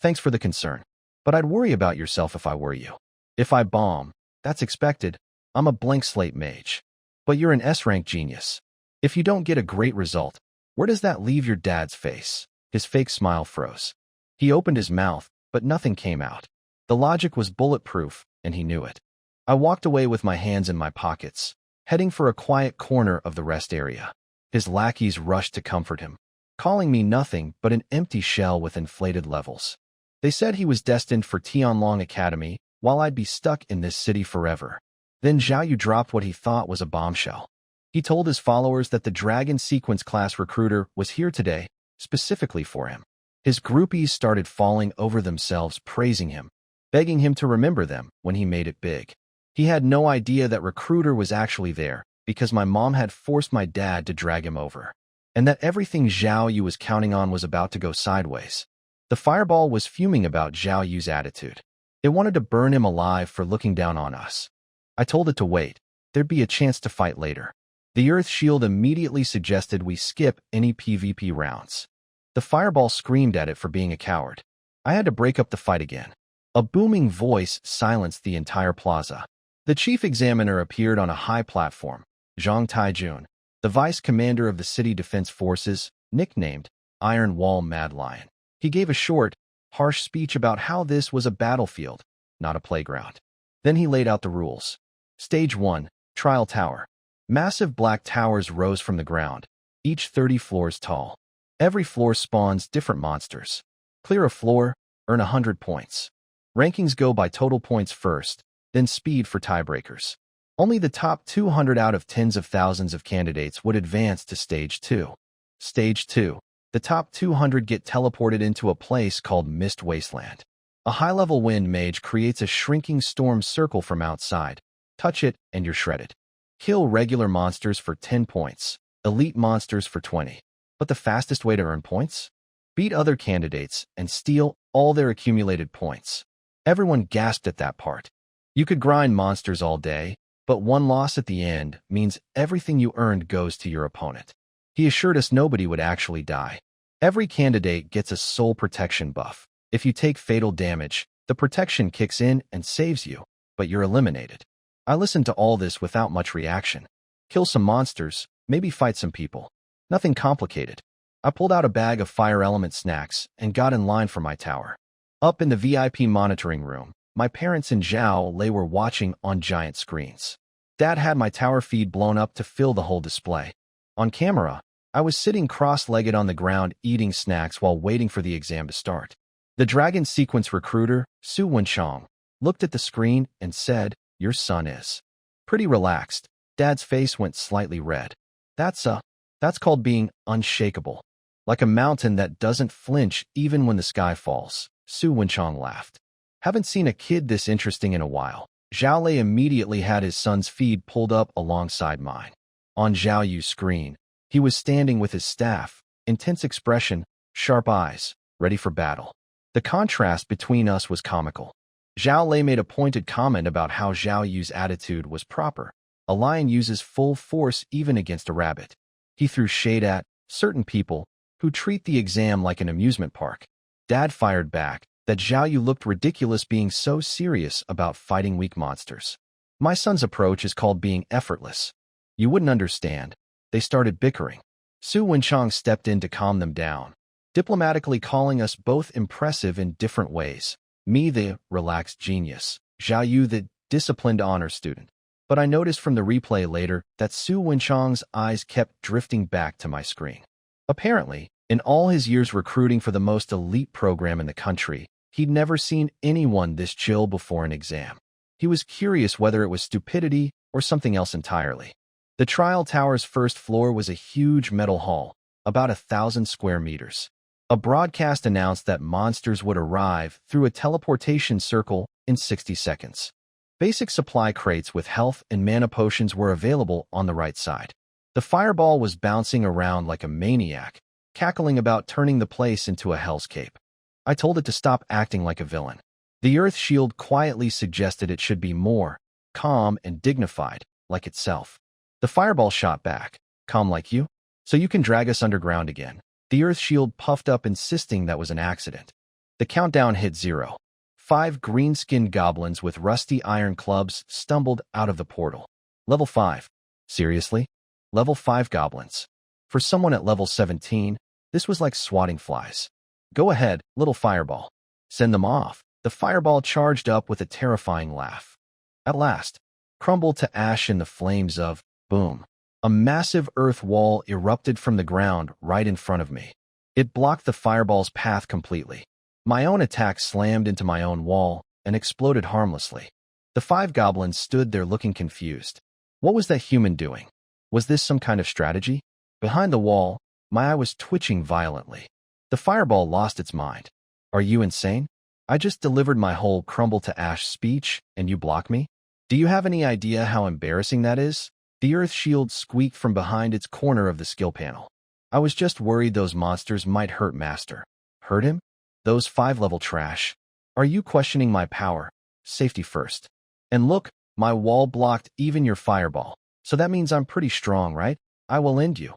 Thanks for the concern. But I'd worry about yourself if I were you. If I bomb, that's expected. I'm a blank slate mage. But you're an S-rank genius. If you don't get a great result, where does that leave your dad's face? His fake smile froze. He opened his mouth, but nothing came out. The logic was bulletproof, and he knew it. I walked away with my hands in my pockets, heading for a quiet corner of the rest area. His lackeys rushed to comfort him, calling me nothing but an empty shell with inflated levels. They said he was destined for Tianlong Academy, while I'd be stuck in this city forever. Then Zhao Yu dropped what he thought was a bombshell. He told his followers that the Dragon Sequence class recruiter was here today, specifically for him. His groupies started falling over themselves praising him, begging him to remember them when he made it big. He had no idea that recruiter was actually there, because my mom had forced my dad to drag him over, and that everything Zhao Yu was counting on was about to go sideways. The fireball was fuming about Zhao Yu's attitude. It wanted to burn him alive for looking down on us. I told it to wait. There'd be a chance to fight later. The Earth Shield immediately suggested we skip any PvP rounds. The fireball screamed at it for being a coward. I had to break up the fight again. A booming voice silenced the entire plaza. The chief examiner appeared on a high platform, Zhang Taijun, the vice commander of the city defense forces, nicknamed Iron Wall Mad Lion. He gave a short, harsh speech about how this was a battlefield, not a playground. Then he laid out the rules. Stage 1, Trial Tower. Massive black towers rose from the ground, each 30 floors tall. Every floor spawns different monsters. Clear a floor, earn 100 points. Rankings go by total points first, then speed for tiebreakers. Only the top 200 out of tens of thousands of candidates would advance to Stage 2. Stage 2. The top 200 get teleported into a place called Mist Wasteland. A high-level wind mage creates a shrinking storm circle from outside. Touch it, and you're shredded. Kill regular monsters for 10 points, elite monsters for 20. But the fastest way to earn points? Beat other candidates and steal all their accumulated points. Everyone gasped at that part. You could grind monsters all day, but one loss at the end means everything you earned goes to your opponent. He assured us nobody would actually die. Every candidate gets a soul protection buff. If you take fatal damage, the protection kicks in and saves you, but you're eliminated. I listened to all this without much reaction. Kill some monsters, maybe fight some people. Nothing complicated. I pulled out a bag of fire element snacks and got in line for my tower. Up in the VIP monitoring room, my parents and Zhao Lei were watching on giant screens. Dad had my tower feed blown up to fill the whole display. On camera, I was sitting cross-legged on the ground eating snacks while waiting for the exam to start. The Dragon Sequence recruiter, Su Wenchong, looked at the screen and said, "Your son is pretty relaxed." Dad's face went slightly red. That's called being unshakable. Like a mountain that doesn't flinch even when the sky falls. Su Wenchong laughed. Haven't seen a kid this interesting in a while. Zhao Lei immediately had his son's feed pulled up alongside mine. On Zhao Yu's screen, he was standing with his staff, intense expression, sharp eyes, ready for battle. The contrast between us was comical. Zhao Lei made a pointed comment about how Zhao Yu's attitude was proper. A lion uses full force even against a rabbit. He threw shade at certain people who treat the exam like an amusement park. Dad fired back that Zhao Yu looked ridiculous being so serious about fighting weak monsters. My son's approach is called being effortless. You wouldn't understand. They started bickering. Su Wenchong stepped in to calm them down, diplomatically calling us both impressive in different ways. Me, the relaxed genius. Zhao Yu, the disciplined honor student. But I noticed from the replay later that Su Wenchong's eyes kept drifting back to my screen. Apparently, in all his years recruiting for the most elite program in the country, he'd never seen anyone this chill before an exam. He was curious whether it was stupidity or something else entirely. The trial tower's first floor was a huge metal hall, about 1,000 square meters. A broadcast announced that monsters would arrive through a teleportation circle in 60 seconds. Basic supply crates with health and mana potions were available on the right side. The fireball was bouncing around like a maniac, cackling about turning the place into a hellscape. I told it to stop acting like a villain. The Earth Shield quietly suggested it should be more calm and dignified, like itself. The fireball shot back. Calm like you? So you can drag us underground again. The Earth Shield puffed up, insisting that was an accident. The countdown hit 0. 5 green-skinned goblins with rusty iron clubs stumbled out of the portal. Level 5. Seriously? Level 5 goblins. For someone at level 17, this was like swatting flies. Go ahead, little fireball. Send them off. The fireball charged up with a terrifying laugh. At last, crumbled to ash in the flames of boom. A massive earth wall erupted from the ground right in front of me. It blocked the fireball's path completely. My own attack slammed into my own wall and exploded harmlessly. The 5 goblins stood there looking confused. What was that human doing? Was this some kind of strategy? Behind the wall, my eye was twitching violently. The fireball lost its mind. Are you insane? I just delivered my whole crumble to ash speech, and you block me? Do you have any idea how embarrassing that is? The earth shield squeaked from behind its corner of the skill panel. I was just worried those monsters might hurt Master. Hurt him? Those 5-level trash. Are you questioning my power? Safety first. And look, my wall blocked even your fireball. So that means I'm pretty strong, right? I will end you.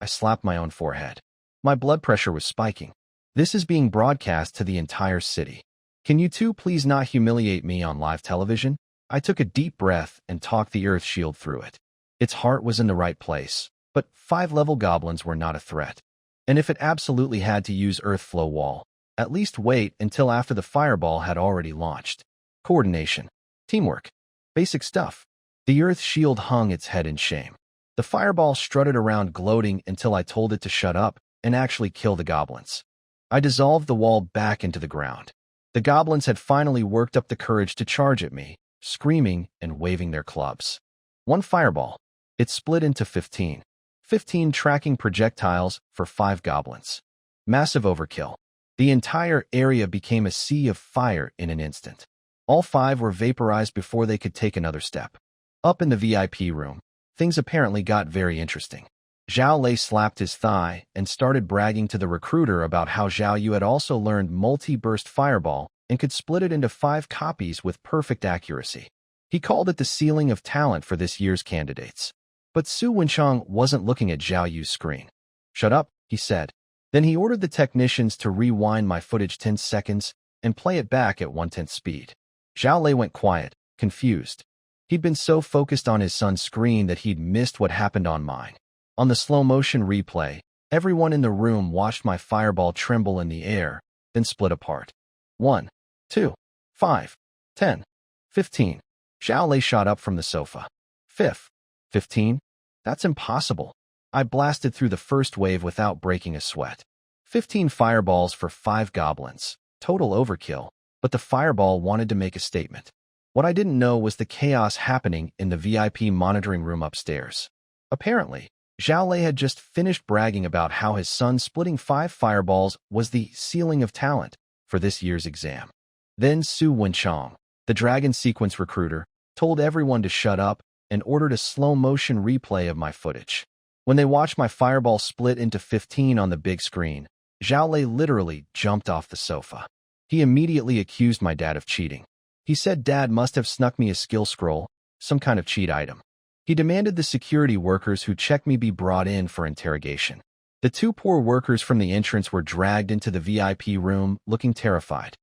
I slapped my own forehead. My blood pressure was spiking. This is being broadcast to the entire city. Can you two please not humiliate me on live television? I took a deep breath and talked the earth shield through it. Its heart was in the right place, but 5-level goblins were not a threat. And if it absolutely had to use earth flow wall, at least wait until after the fireball had already launched. Coordination. Teamwork. Basic stuff. The earth shield hung its head in shame. The fireball strutted around gloating until I told it to shut up and actually kill the goblins. I dissolved the wall back into the ground. The goblins had finally worked up the courage to charge at me, screaming and waving their clubs. One fireball. It split into 15. 15 tracking projectiles for 5 goblins. Massive overkill. The entire area became a sea of fire in an instant. All 5 were vaporized before they could take another step. Up in the VIP room, things apparently got very interesting. Zhao Lei slapped his thigh and started bragging to the recruiter about how Zhao Yu had also learned multi-burst fireball and could split it into 5 copies with perfect accuracy. He called it the ceiling of talent for this year's candidates. But Su Wenchang wasn't looking at Zhao Yu's screen. Shut up, he said. Then he ordered the technicians to rewind my footage 10 seconds and play it back at 1/10 speed. Zhao Lei went quiet, confused. He'd been so focused on his son's screen that he'd missed what happened on mine. On the slow-motion replay, everyone in the room watched my fireball tremble in the air, then split apart. 1, 2, 5, 10, 15. Zhao Lei shot up from the sofa. 15? That's impossible. I blasted through the first wave without breaking a sweat. 15 fireballs for 5 goblins. Total overkill, but the fireball wanted to make a statement. What I didn't know was the chaos happening in the VIP monitoring room upstairs. Apparently, Zhao Lei had just finished bragging about how his son splitting 5 fireballs was the ceiling of talent for this year's exam. Then Su Wenchang, the dragon sequence recruiter, told everyone to shut up and ordered a slow-motion replay of my footage. When they watched my fireball split into 15 on the big screen, Zhao Lei literally jumped off the sofa. He immediately accused my dad of cheating. He said Dad must have snuck me a skill scroll, some kind of cheat item. He demanded the security workers who checked me be brought in for interrogation. The 2 poor workers from the entrance were dragged into the VIP room, looking terrified.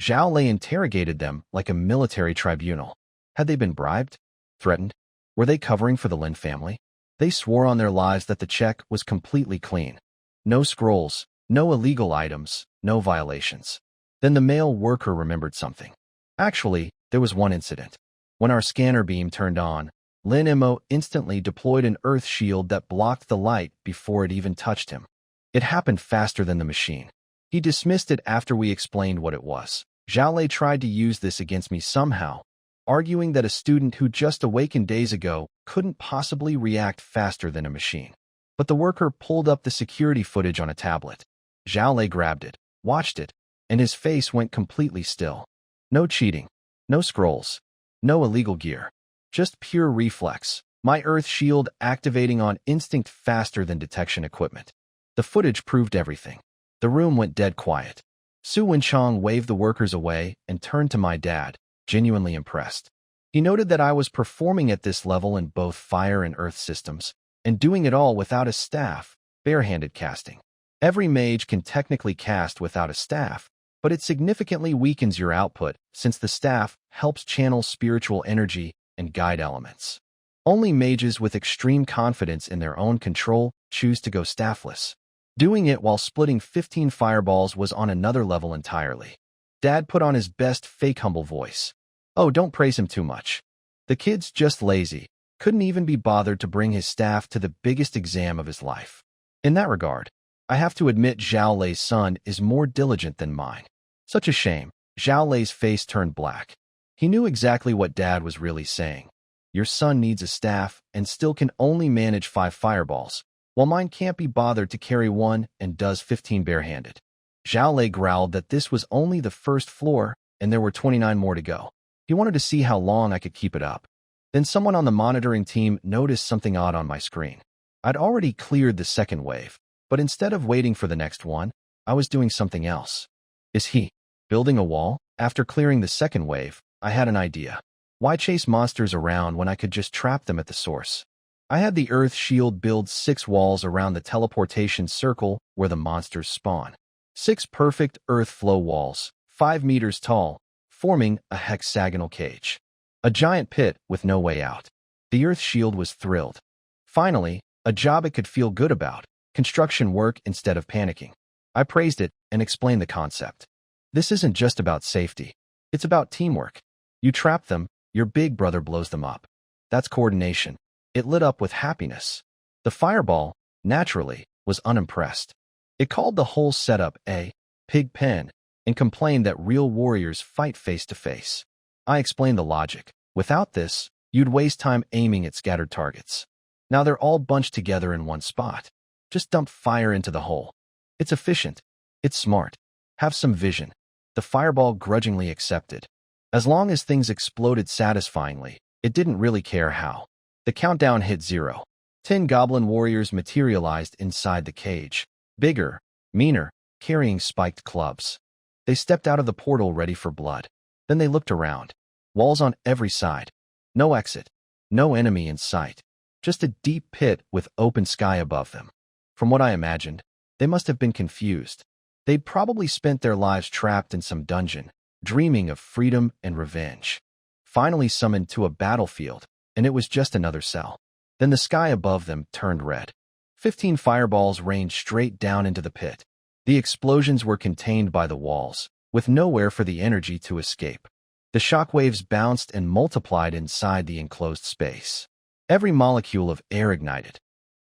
Zhao Lei interrogated them like a military tribunal. Had they been bribed? Threatened? Were they covering for the Lin family? They swore on their lives that the check was completely clean. No scrolls, no illegal items, no violations. Then the male worker remembered something. Actually, there was one incident. When our scanner beam turned on, Lin Mo instantly deployed an earth shield that blocked the light before it even touched him. It happened faster than the machine. He dismissed it after we explained what it was. Zhao Lei tried to use this against me somehow, arguing that a student who just awakened days ago couldn't possibly react faster than a machine. But the worker pulled up the security footage on a tablet. Zhao Lei grabbed it, watched it, and his face went completely still. No cheating, no scrolls, no illegal gear. Just pure reflex. My earth shield activating on instinct faster than detection equipment. The footage proved everything. The room went dead quiet. Su Wenchang waved the workers away and turned to my dad, genuinely impressed. He noted that I was performing at this level in both fire and earth systems, and doing it all without a staff, barehanded casting. Every mage can technically cast without a staff, but it significantly weakens your output since the staff helps channel spiritual energy and guide elements. Only mages with extreme confidence in their own control choose to go staffless. Doing it while splitting 15 fireballs was on another level entirely. Dad put on his best fake humble voice. Oh, don't praise him too much. The kid's just lazy. Couldn't even be bothered to bring his staff to the biggest exam of his life. In that regard, I have to admit Zhao Lei's son is more diligent than mine. Such a shame. Zhao Lei's face turned black. He knew exactly what Dad was really saying. Your son needs a staff and still can only manage 5 fireballs, while mine can't be bothered to carry 1 and does 15 barehanded. Zhao Lei growled that this was only the first floor and there were 29 more to go. He wanted to see how long I could keep it up. Then someone on the monitoring team noticed something odd on my screen. I'd already cleared the second wave, but instead of waiting for the next one, I was doing something else. Is he building a wall? After clearing the second wave, I had an idea. Why chase monsters around when I could just trap them at the source? I had the Earth Shield build 6 walls around the teleportation circle where the monsters spawn. 6 perfect Earth flow walls, 5 meters tall, forming a hexagonal cage. A giant pit with no way out. The Earth Shield was thrilled. Finally, a job it could feel good about. Construction work instead of panicking. I praised it and explained the concept. This isn't just about safety. It's about teamwork. You trap them, your big brother blows them up. That's coordination. It lit up with happiness. The fireball, naturally, was unimpressed. It called the whole setup a pig pen and complained that real warriors fight face to face. I explained the logic. Without this, you'd waste time aiming at scattered targets. Now they're all bunched together in one spot. Just dump fire into the hole. It's efficient. It's smart. Have some vision. The fireball grudgingly accepted. As long as things exploded satisfyingly, it didn't really care how. The countdown hit 0. 10 goblin warriors materialized inside the cage. Bigger, meaner, carrying spiked clubs. They stepped out of the portal ready for blood. Then they looked around. Walls on every side. No exit. No enemy in sight. Just a deep pit with open sky above them. From what I imagined, they must have been confused. They'd probably spent their lives trapped in some dungeon, dreaming of freedom and revenge. Finally summoned to a battlefield, and it was just another cell. Then the sky above them turned red. 15 fireballs rained straight down into the pit. The explosions were contained by the walls, with nowhere for the energy to escape. The shockwaves bounced and multiplied inside the enclosed space. Every molecule of air ignited.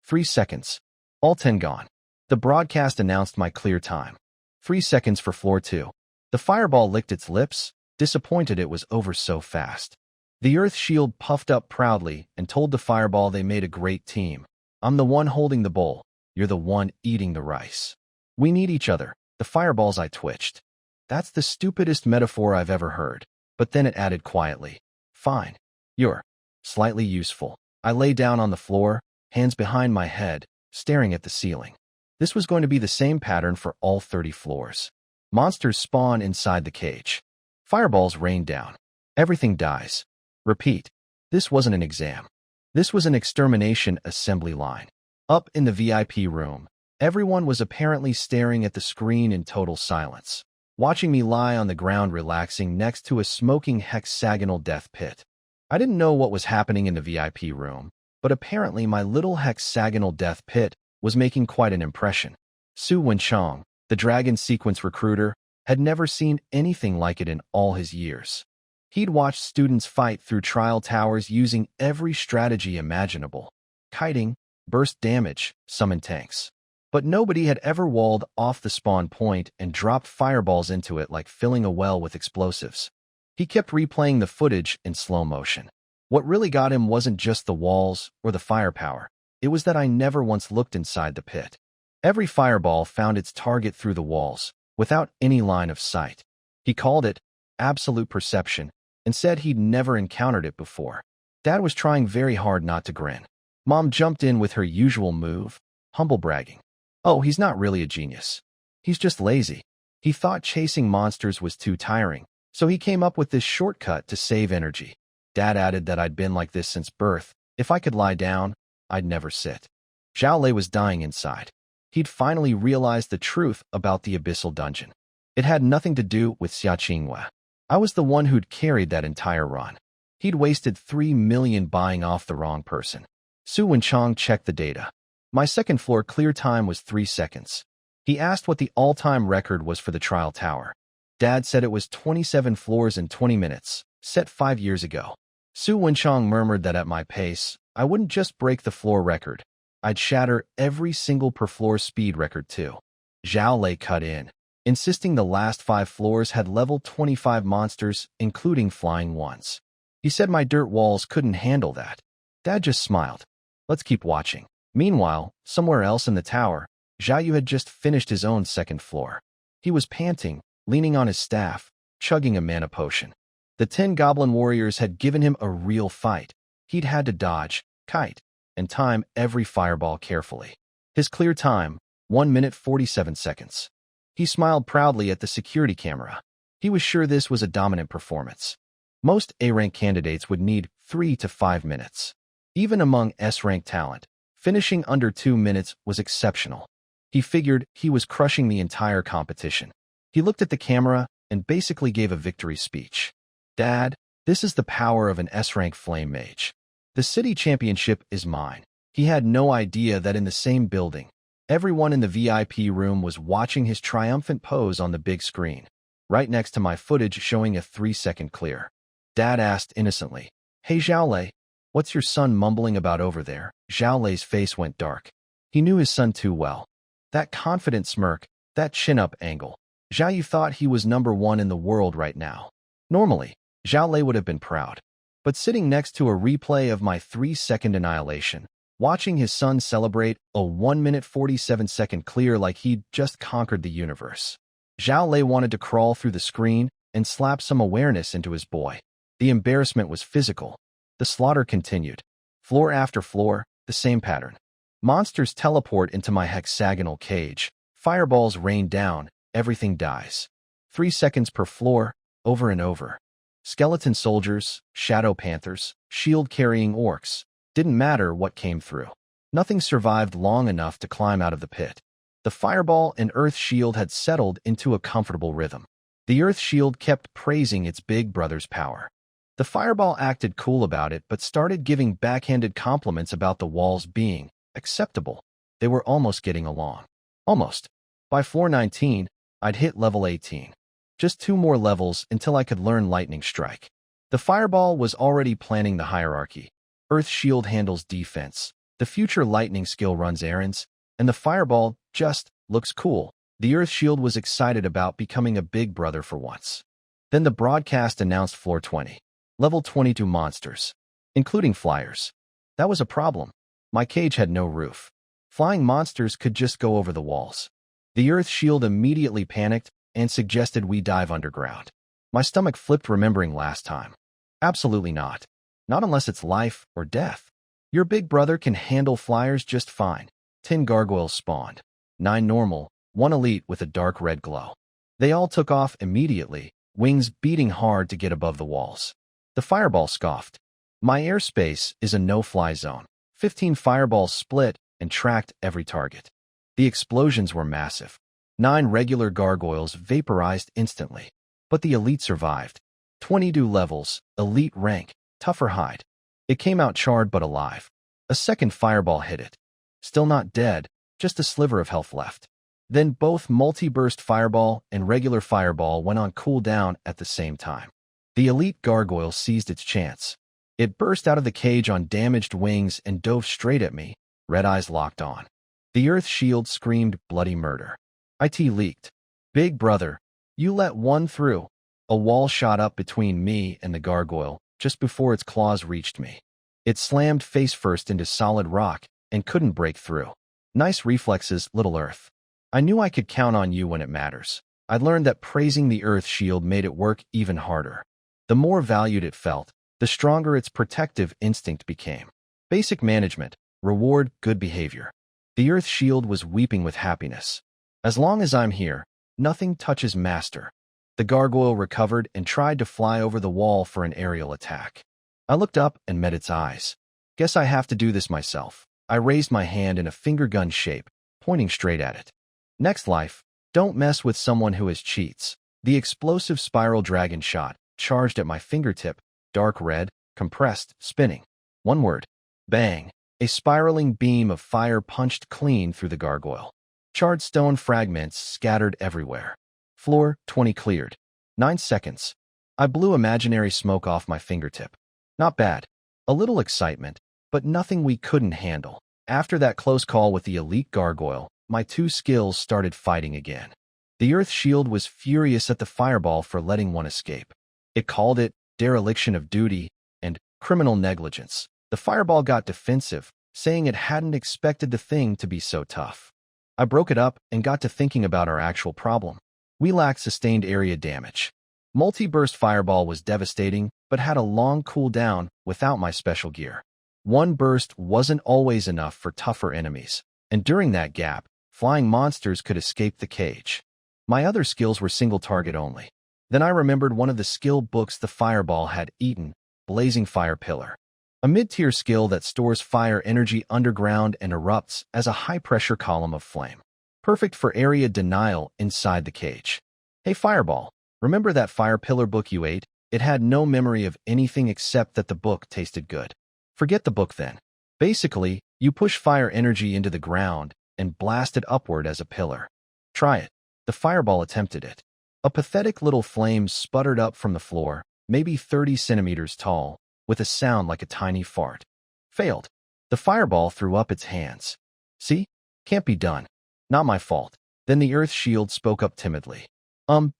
3 seconds. All 10 gone. The broadcast announced my clear time. 3 seconds for floor 2. The fireball licked its lips, disappointed it was over so fast. The Earth Shield puffed up proudly and told the fireball they made a great team. I'm the one holding the bowl. You're the one eating the rice. We need each other. The fireballs I twitched. That's the stupidest metaphor I've ever heard. But then it added quietly. Fine. You're slightly useful. I lay down on the floor, hands behind my head, staring at the ceiling. This was going to be the same pattern for all 30 floors. Monsters spawn inside the cage. Fireballs rain down. Everything dies. Repeat. This wasn't an exam. This was an extermination assembly line. Up in the VIP room, everyone was apparently staring at the screen in total silence, watching me lie on the ground relaxing next to a smoking hexagonal death pit. I didn't know what was happening in the VIP room, but apparently my little hexagonal death pit was making quite an impression. Su Wenchong, the dragon sequence recruiter, had never seen anything like it in all his years. He'd watched students fight through trial towers using every strategy imaginable. Kiting, burst damage, summon tanks. But nobody had ever walled off the spawn point and dropped fireballs into it like filling a well with explosives. He kept replaying the footage in slow motion. What really got him wasn't just the walls or the firepower. It was that I never once looked inside the pit. Every fireball found its target through the walls, without any line of sight. He called it absolute perception and said he'd never encountered it before. Dad was trying very hard not to grin. Mom jumped in with her usual move, humble bragging. Oh, he's not really a genius. He's just lazy. He thought chasing monsters was too tiring, so he came up with this shortcut to save energy. Dad added that I'd been like this since birth. If I could lie down, I'd never sit. Zhao Lei was dying inside. He'd finally realized the truth about the abyssal dungeon. It had nothing to do with Xia Qinghua. I was the one who'd carried that entire run. He'd wasted 3 million buying off the wrong person. Su Wenchong checked the data. My second floor clear time was 3 seconds. He asked what the all-time record was for the trial tower. Dad said it was 27 floors in 20 minutes, set 5 years ago. Su Wenchong murmured that at my pace, I wouldn't just break the floor record. I'd shatter every single per-floor speed record too. Zhao Lei cut in, insisting the last 5 floors had level 25 monsters, including flying ones. He said my dirt walls couldn't handle that. Dad just smiled. Let's keep watching. Meanwhile, somewhere else in the tower, Zhao Yu had just finished his own second floor. He was panting, leaning on his staff, chugging a mana potion. The 10 goblin warriors had given him a real fight. He'd had to dodge, kite, and time every fireball carefully. His clear time, 1 minute 47 seconds. He smiled proudly at the security camera. He was sure this was a dominant performance. Most A-rank candidates would need 3 to 5 minutes. Even among S-rank talent, finishing under 2 minutes was exceptional. He figured he was crushing the entire competition. He looked at the camera and basically gave a victory speech. Dad, this is the power of an S-rank flame mage. The city championship is mine. He had no idea that in the same building, everyone in the VIP room was watching his triumphant pose on the big screen, right next to my footage showing a 3-second clear. Dad asked innocently, "Hey Zhao Lei, what's your son mumbling about over there?" Zhao Lei's face went dark. He knew his son too well. That confident smirk, that chin-up angle. Zhao Yu thought he was number 1 in the world right now. Normally, Zhao Lei would have been proud. But sitting next to a replay of my 3-second annihilation, watching his son celebrate a 1 minute 47-second clear like he'd just conquered the universe, Zhao Lei wanted to crawl through the screen and slap some awareness into his boy. The embarrassment was physical. The slaughter continued. Floor after floor, the same pattern. Monsters teleport into my hexagonal cage. Fireballs rain down. Everything dies. 3 seconds per floor, over and over. Skeleton soldiers, shadow panthers, shield-carrying orcs. Didn't matter what came through. Nothing survived long enough to climb out of the pit. The fireball and earth shield had settled into a comfortable rhythm. The earth shield kept praising its big brother's power. The fireball acted cool about it but started giving backhanded compliments about the walls being acceptable. They were almost getting along. Almost. By floor 19, I'd hit level 18. Just 2 more levels until I could learn Lightning Strike. The fireball was already planning the hierarchy. Earth Shield handles defense. The future Lightning skill runs errands. And the fireball just looks cool. The Earth Shield was excited about becoming a big brother for once. Then the broadcast announced floor 20. Level 22 monsters, including flyers. That was a problem. My cage had no roof. Flying monsters could just go over the walls. The Earth Shield immediately panicked and suggested we dive underground. My stomach flipped remembering last time. Absolutely not. Not unless it's life or death. Your big brother can handle flyers just fine. 10 gargoyles spawned. 9 normal, 1 elite with a dark red glow. They all took off immediately, wings beating hard to get above the walls. The fireball scoffed. My airspace is a no-fly zone. 15 fireballs split and tracked every target. The explosions were massive. 9 regular gargoyles vaporized instantly. But the elite survived. 22 levels, elite rank, tougher hide. It came out charred but alive. A second fireball hit it. Still not dead, just a sliver of health left. Then both multi-burst fireball and regular fireball went on cooldown at the same time. The elite gargoyle seized its chance. It burst out of the cage on damaged wings and dove straight at me, red eyes locked on. The Earth Shield screamed bloody murder. IT leaked. Big brother, you let one through. A wall shot up between me and the gargoyle just before its claws reached me. It slammed face first into solid rock and couldn't break through. Nice reflexes, little Earth. I knew I could count on you when it matters. I'd learned that praising the Earth Shield made it work even harder. The more valued it felt, the stronger its protective instinct became. Basic management, reward good behavior. The Earth Shield was weeping with happiness. As long as I'm here, nothing touches master. The gargoyle recovered and tried to fly over the wall for an aerial attack. I looked up and met its eyes. Guess I have to do this myself. I raised my hand in a finger gun shape, pointing straight at it. Next life, don't mess with someone who has cheats. The explosive spiral dragon shot charged at my fingertip, dark red, compressed, spinning. One word. Bang. A spiraling beam of fire punched clean through the gargoyle. Charred stone fragments scattered everywhere. Floor 20 cleared. 9 seconds. I blew imaginary smoke off my fingertip. Not bad. A little excitement, but nothing we couldn't handle. After that close call with the elite gargoyle, my two skills started fighting again. The Earth Shield was furious at the fireball for letting one escape. It called it dereliction of duty and criminal negligence. The fireball got defensive, saying it hadn't expected the thing to be so tough. I broke it up and got to thinking about our actual problem. We lacked sustained area damage. Multi-burst fireball was devastating, but had a long cooldown without my special gear. One burst wasn't always enough for tougher enemies, and during that gap, flying monsters could escape the cage. My other skills were single target only. Then I remembered one of the skill books the fireball had eaten, Blazing Fire Pillar. A mid-tier skill that stores fire energy underground and erupts as a high-pressure column of flame. Perfect for area denial inside the cage. Hey Fireball, remember that Fire Pillar book you ate? It had no memory of anything except that the book tasted good. Forget the book then. Basically, you push fire energy into the ground and blast it upward as a pillar. Try it. The Fireball attempted it. A pathetic little flame sputtered up from the floor, maybe 30 centimeters tall, with a sound like a tiny fart. Failed. The Fireball threw up its hands. See? Can't be done. Not my fault. Then the Earth Shield spoke up timidly.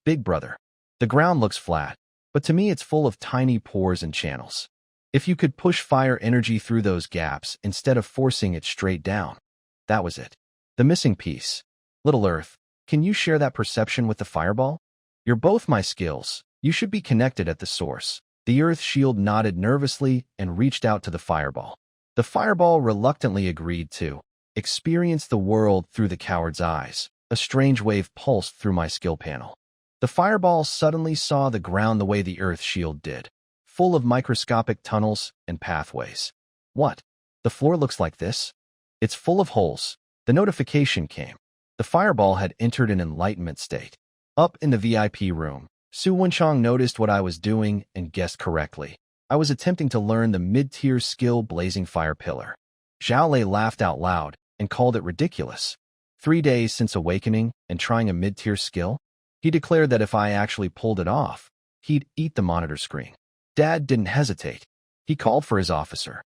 Big brother. The ground looks flat, but to me it's full of tiny pores and channels. If you could push fire energy through those gaps instead of forcing it straight down. That was it. The missing piece. Little Earth, can you share that perception with the Fireball? You're both my skills. You should be connected at the source. The Earth Shield nodded nervously and reached out to the Fireball. The Fireball reluctantly agreed to experience the world through the coward's eyes. A strange wave pulsed through my skill panel. The Fireball suddenly saw the ground the way the Earth Shield did, full of microscopic tunnels and pathways. What? The floor looks like this? It's full of holes. The notification came. The Fireball had entered an enlightenment state. Up in the VIP room, Su Wenchang noticed what I was doing and guessed correctly. I was attempting to learn the mid-tier skill Blazing Fire Pillar. Zhao Lei laughed out loud and called it ridiculous. 3 days since awakening and trying a mid-tier skill? He declared that if I actually pulled it off, he'd eat the monitor screen. Dad didn't hesitate. He called for his officer.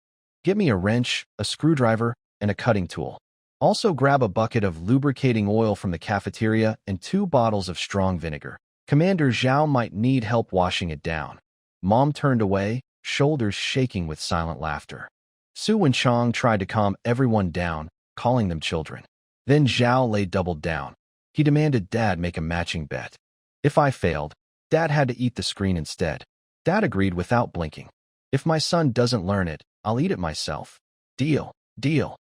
Get me a wrench, a screwdriver, and a cutting tool. Also grab a bucket of lubricating oil from the cafeteria and 2 bottles of strong vinegar. Commander Zhao might need help washing it down. Mom turned away, shoulders shaking with silent laughter. Su Wenchang tried to calm everyone down, calling them children. Then Zhao Lei doubled down. He demanded Dad make a matching bet. If I failed, Dad had to eat the screen instead. Dad agreed without blinking. If my son doesn't learn it, I'll eat it myself. Deal, deal.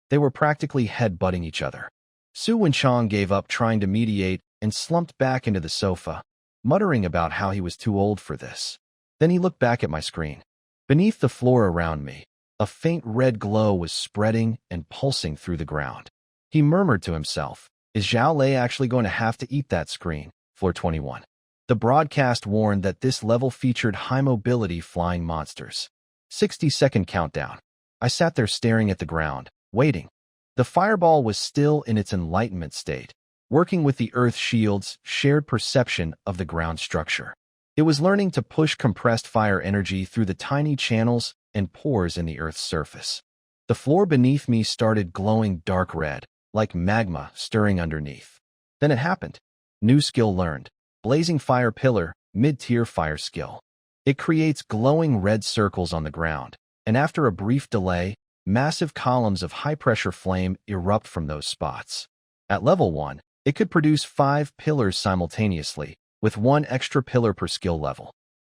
They were practically head-butting each other. Su Wenchang gave up trying to mediate and slumped back into the sofa, muttering about how he was too old for this. Then he looked back at my screen. Beneath the floor around me, a faint red glow was spreading and pulsing through the ground. He murmured to himself, is Zhao Lei actually going to have to eat that screen? Floor 21. The broadcast warned that this level featured high-mobility flying monsters. 60-second countdown. I sat there staring at the ground, waiting. The Fireball was still in its enlightenment state, working with the Earth Shield's shared perception of the ground structure. It was learning to push compressed fire energy through the tiny channels and pores in the Earth's surface. The floor beneath me started glowing dark red, like magma stirring underneath. Then it happened. New skill learned. Blazing Fire Pillar, mid-tier fire skill. It creates glowing red circles on the ground, and after a brief delay, massive columns of high-pressure flame erupt from those spots. At level 1, it could produce 5 pillars simultaneously, with 1 extra pillar per skill level.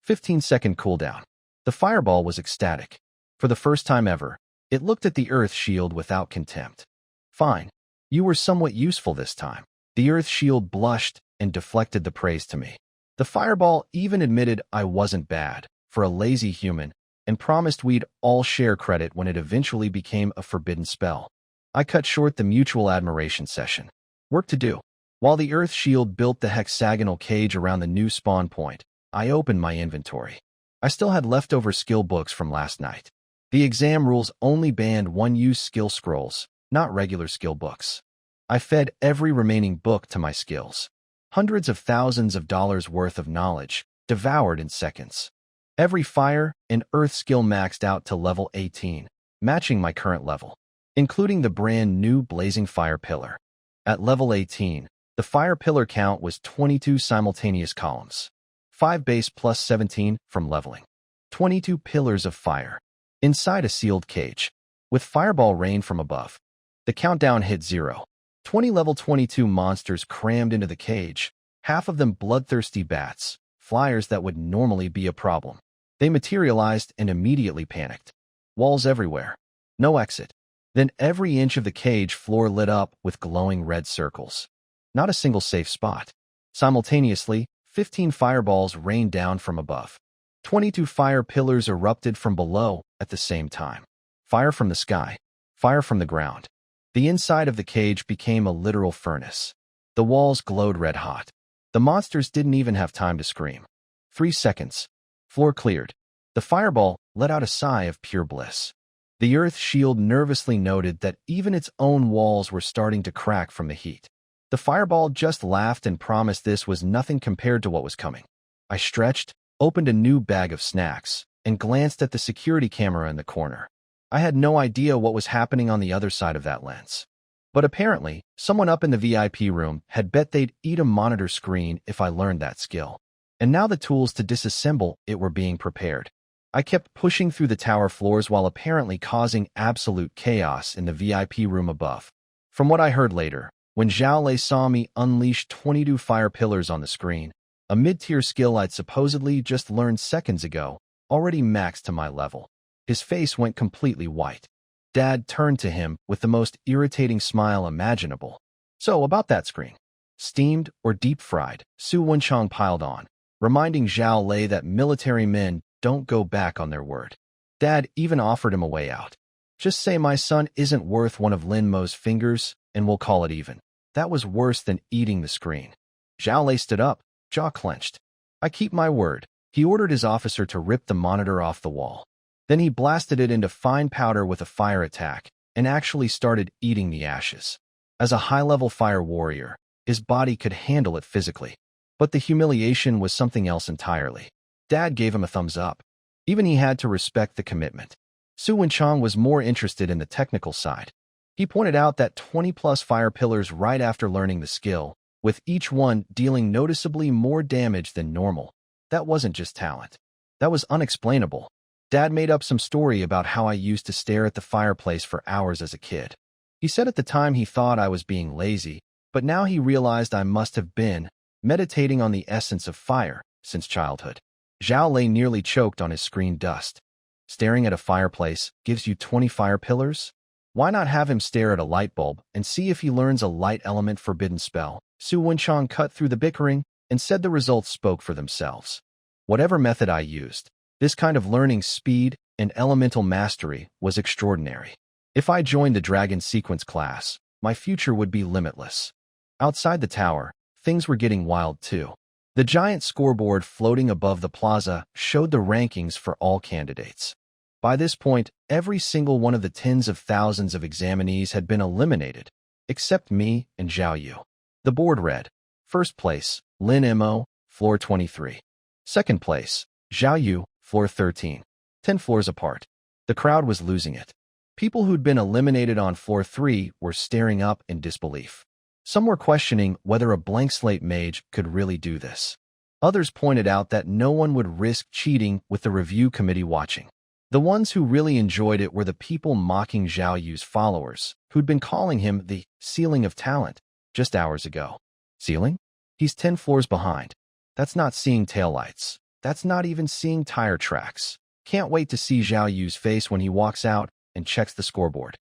15-second cooldown. The Fireball was ecstatic. For the first time ever, it looked at the Earth Shield without contempt. Fine. You were somewhat useful this time. The Earth Shield blushed and deflected the praise to me. The Fireball even admitted I wasn't bad, for a lazy human, and promised we'd all share credit when it eventually became a forbidden spell. I cut short the mutual admiration session. Work to do. While the Earth Shield built the hexagonal cage around the new spawn point, I opened my inventory. I still had leftover skill books from last night. The exam rules only banned one-use skill scrolls, not regular skill books. I fed every remaining book to my skills. Hundreds of thousands of dollars worth of knowledge, devoured in seconds. Every fire and earth skill maxed out to level 18, matching my current level, including the brand new blazing fire pillar. At level 18, the fire pillar count was 22 simultaneous columns. 5 base plus 17 from leveling. 22 pillars of fire. Inside a sealed cage, with fireball rain from above. The countdown hit 0. 20 level 22 monsters crammed into the cage, half of them bloodthirsty bats, flyers that would normally be a problem. They materialized and immediately panicked. Walls everywhere. No exit. Then every inch of the cage floor lit up with glowing red circles. Not a single safe spot. Simultaneously, 15 fireballs rained down from above. 22 fire pillars erupted from below at the same time. Fire from the sky. Fire from the ground. The inside of the cage became a literal furnace. The walls glowed red hot. The monsters didn't even have time to scream. 3 seconds. Floor cleared. The fireball let out a sigh of pure bliss. The earth shield nervously noted that even its own walls were starting to crack from the heat. The fireball just laughed and promised this was nothing compared to what was coming. I stretched, opened a new bag of snacks, and glanced at the security camera in the corner. I had no idea what was happening on the other side of that lens. But apparently, someone up in the VIP room had bet they'd eat a monitor screen if I learned that skill. And now the tools to disassemble it were being prepared. I kept pushing through the tower floors while apparently causing absolute chaos in the VIP room above. From what I heard later, when Zhao Lei saw me unleash 22 fire pillars on the screen, a mid-tier skill I'd supposedly just learned seconds ago, already maxed to my level. His face went completely white. Dad turned to him with the most irritating smile imaginable. So, about that screen. Steamed or deep-fried, Su Wenchang piled on, reminding Zhao Lei that military men don't go back on their word. Dad even offered him a way out. Just say my son isn't worth one of Lin Mo's fingers, and we'll call it even. That was worse than eating the screen. Zhao Lei stood up, jaw clenched. I keep my word. He ordered his officer to rip the monitor off the wall. Then he blasted it into fine powder with a fire attack, and actually started eating the ashes. As a high-level fire warrior, his body could handle it physically. But the humiliation was something else entirely. Dad gave him a thumbs up. Even he had to respect the commitment. Su Wenchang was more interested in the technical side. He pointed out that 20-plus fire pillars right after learning the skill, with each one dealing noticeably more damage than normal. That wasn't just talent. That was unexplainable. Dad made up some story about how I used to stare at the fireplace for hours as a kid. He said at the time he thought I was being lazy, but now he realized I must have been meditating on the essence of fire since childhood. Zhao Lei nearly choked on his screen dust. Staring at a fireplace gives you 20 fire pillars? Why not have him stare at a light bulb and see if he learns a light element forbidden spell? Su Wenchang cut through the bickering and said the results spoke for themselves. Whatever method I used, this kind of learning speed and elemental mastery was extraordinary. If I joined the Dragon Sequence class, my future would be limitless. Outside the tower, things were getting wild too. The giant scoreboard floating above the plaza showed the rankings for all candidates. By this point, every single one of the tens of thousands of examinees had been eliminated, except me and Zhao Yu. The board read, First place, Lin Mo, floor 23. Second place, Zhao Yu, floor 13. 10 floors apart. The crowd was losing it. People who'd been eliminated on floor 3 were staring up in disbelief. Some were questioning whether a blank slate mage could really do this. Others pointed out that no one would risk cheating with the review committee watching. The ones who really enjoyed it were the people mocking Zhao Yu's followers, who'd been calling him the ceiling of talent just hours ago. Ceiling? He's 10 floors behind. That's not seeing taillights. That's not even seeing tire tracks. Can't wait to see Zhao Yu's face when he walks out and checks the scoreboard.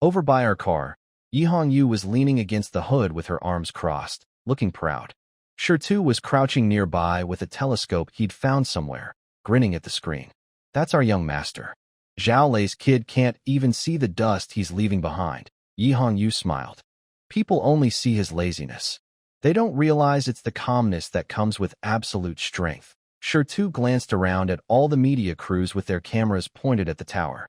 Over by our car, Yihong Yu was leaning against the hood with her arms crossed, looking proud. Shirtu was crouching nearby with a telescope he'd found somewhere, grinning at the screen. That's our young master. Zhao Lei's kid can't even see the dust he's leaving behind. Yihong Yu smiled. People only see his laziness. They don't realize it's the calmness that comes with absolute strength. Shirtu glanced around at all the media crews with their cameras pointed at the tower.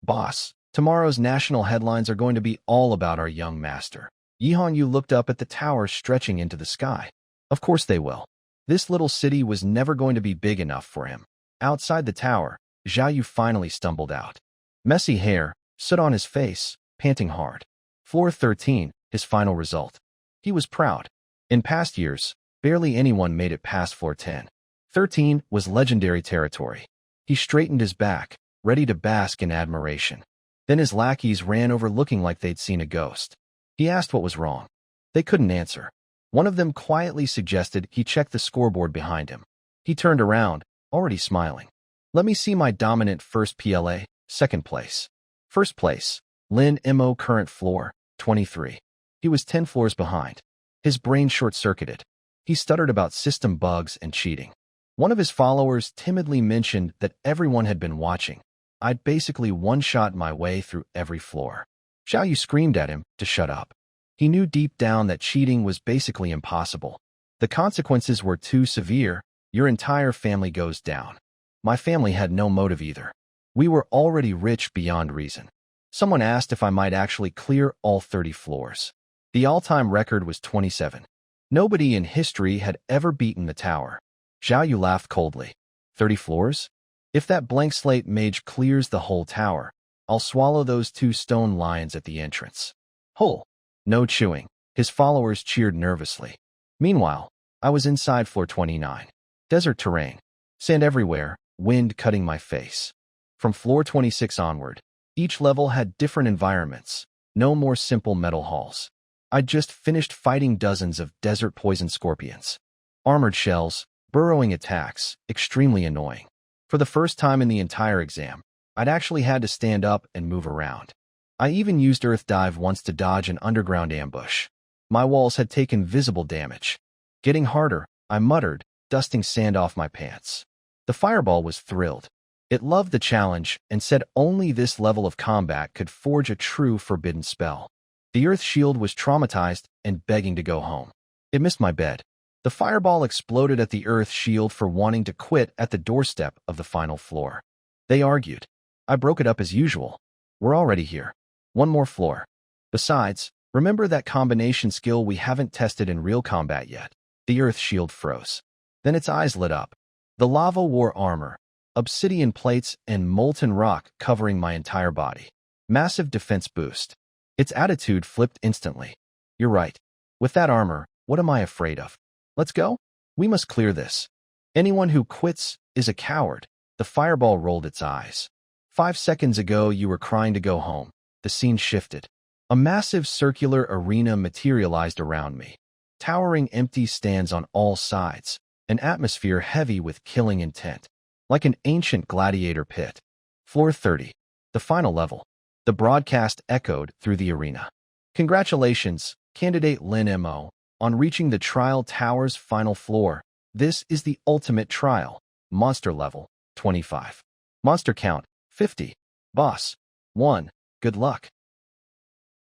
Boss, tomorrow's national headlines are going to be all about our young master. Yihan Yu looked up at the tower stretching into the sky. Of course they will. This little city was never going to be big enough for him. Outside the tower, Zhao Yu finally stumbled out. Messy hair, soot on his face, panting hard. Floor 13, his final result. He was proud. In past years, barely anyone made it past floor 10. 13 was legendary territory. He straightened his back, ready to bask in admiration. Then his lackeys ran over looking like they'd seen a ghost. He asked what was wrong. They couldn't answer. One of them quietly suggested he check the scoreboard behind him. He turned around, already smiling. Let me see my dominant first PLA, second place. First place, Lin Mo current floor, 23. He was 10 floors behind. His brain short-circuited. He stuttered about system bugs and cheating. One of his followers timidly mentioned that everyone had been watching. I'd basically one-shot my way through every floor. Zhao Yu screamed at him to shut up. He knew deep down that cheating was basically impossible. The consequences were too severe. Your entire family goes down. My family had no motive either. We were already rich beyond reason. Someone asked if I might actually clear all 30 floors. The all-time record was 27. Nobody in history had ever beaten the tower. Zhao Yu laughed coldly. 30 floors? If that blank slate mage clears the whole tower, I'll swallow those 2 stone lions at the entrance. Whole. No chewing. His followers cheered nervously. Meanwhile, I was inside floor 29. Desert terrain. Sand everywhere, wind cutting my face. From floor 26 onward, each level had different environments. No more simple metal halls. I'd just finished fighting dozens of desert poison scorpions. Armored shells, burrowing attacks, extremely annoying. For the first time in the entire exam, I'd actually had to stand up and move around. I even used Earth Dive once to dodge an underground ambush. My walls had taken visible damage. Getting harder, I muttered, dusting sand off my pants. The fireball was thrilled. It loved the challenge and said only this level of combat could forge a true forbidden spell. The Earth Shield was traumatized and begging to go home. It missed my bed. The fireball exploded at the Earth Shield for wanting to quit at the doorstep of the final floor. They argued. I broke it up as usual. We're already here. One more floor. Besides, remember that combination skill we haven't tested in real combat yet. The Earth Shield froze. Then its eyes lit up. The lava wore armor, obsidian plates, and molten rock covering my entire body. Massive defense boost. Its attitude flipped instantly. You're right. With that armor, what am I afraid of? Let's go? We must clear this. Anyone who quits is a coward. The fireball rolled its eyes. 5 seconds ago, you were crying to go home. The scene shifted. A massive circular arena materialized around me. Towering empty stands on all sides. An atmosphere heavy with killing intent. Like an ancient gladiator pit. Floor 30. The final level. The broadcast echoed through the arena. Congratulations, candidate Lin Mo, on reaching the trial tower's final floor. This is the ultimate trial. Monster level, 25. Monster count, 50. Boss, 1. Good luck.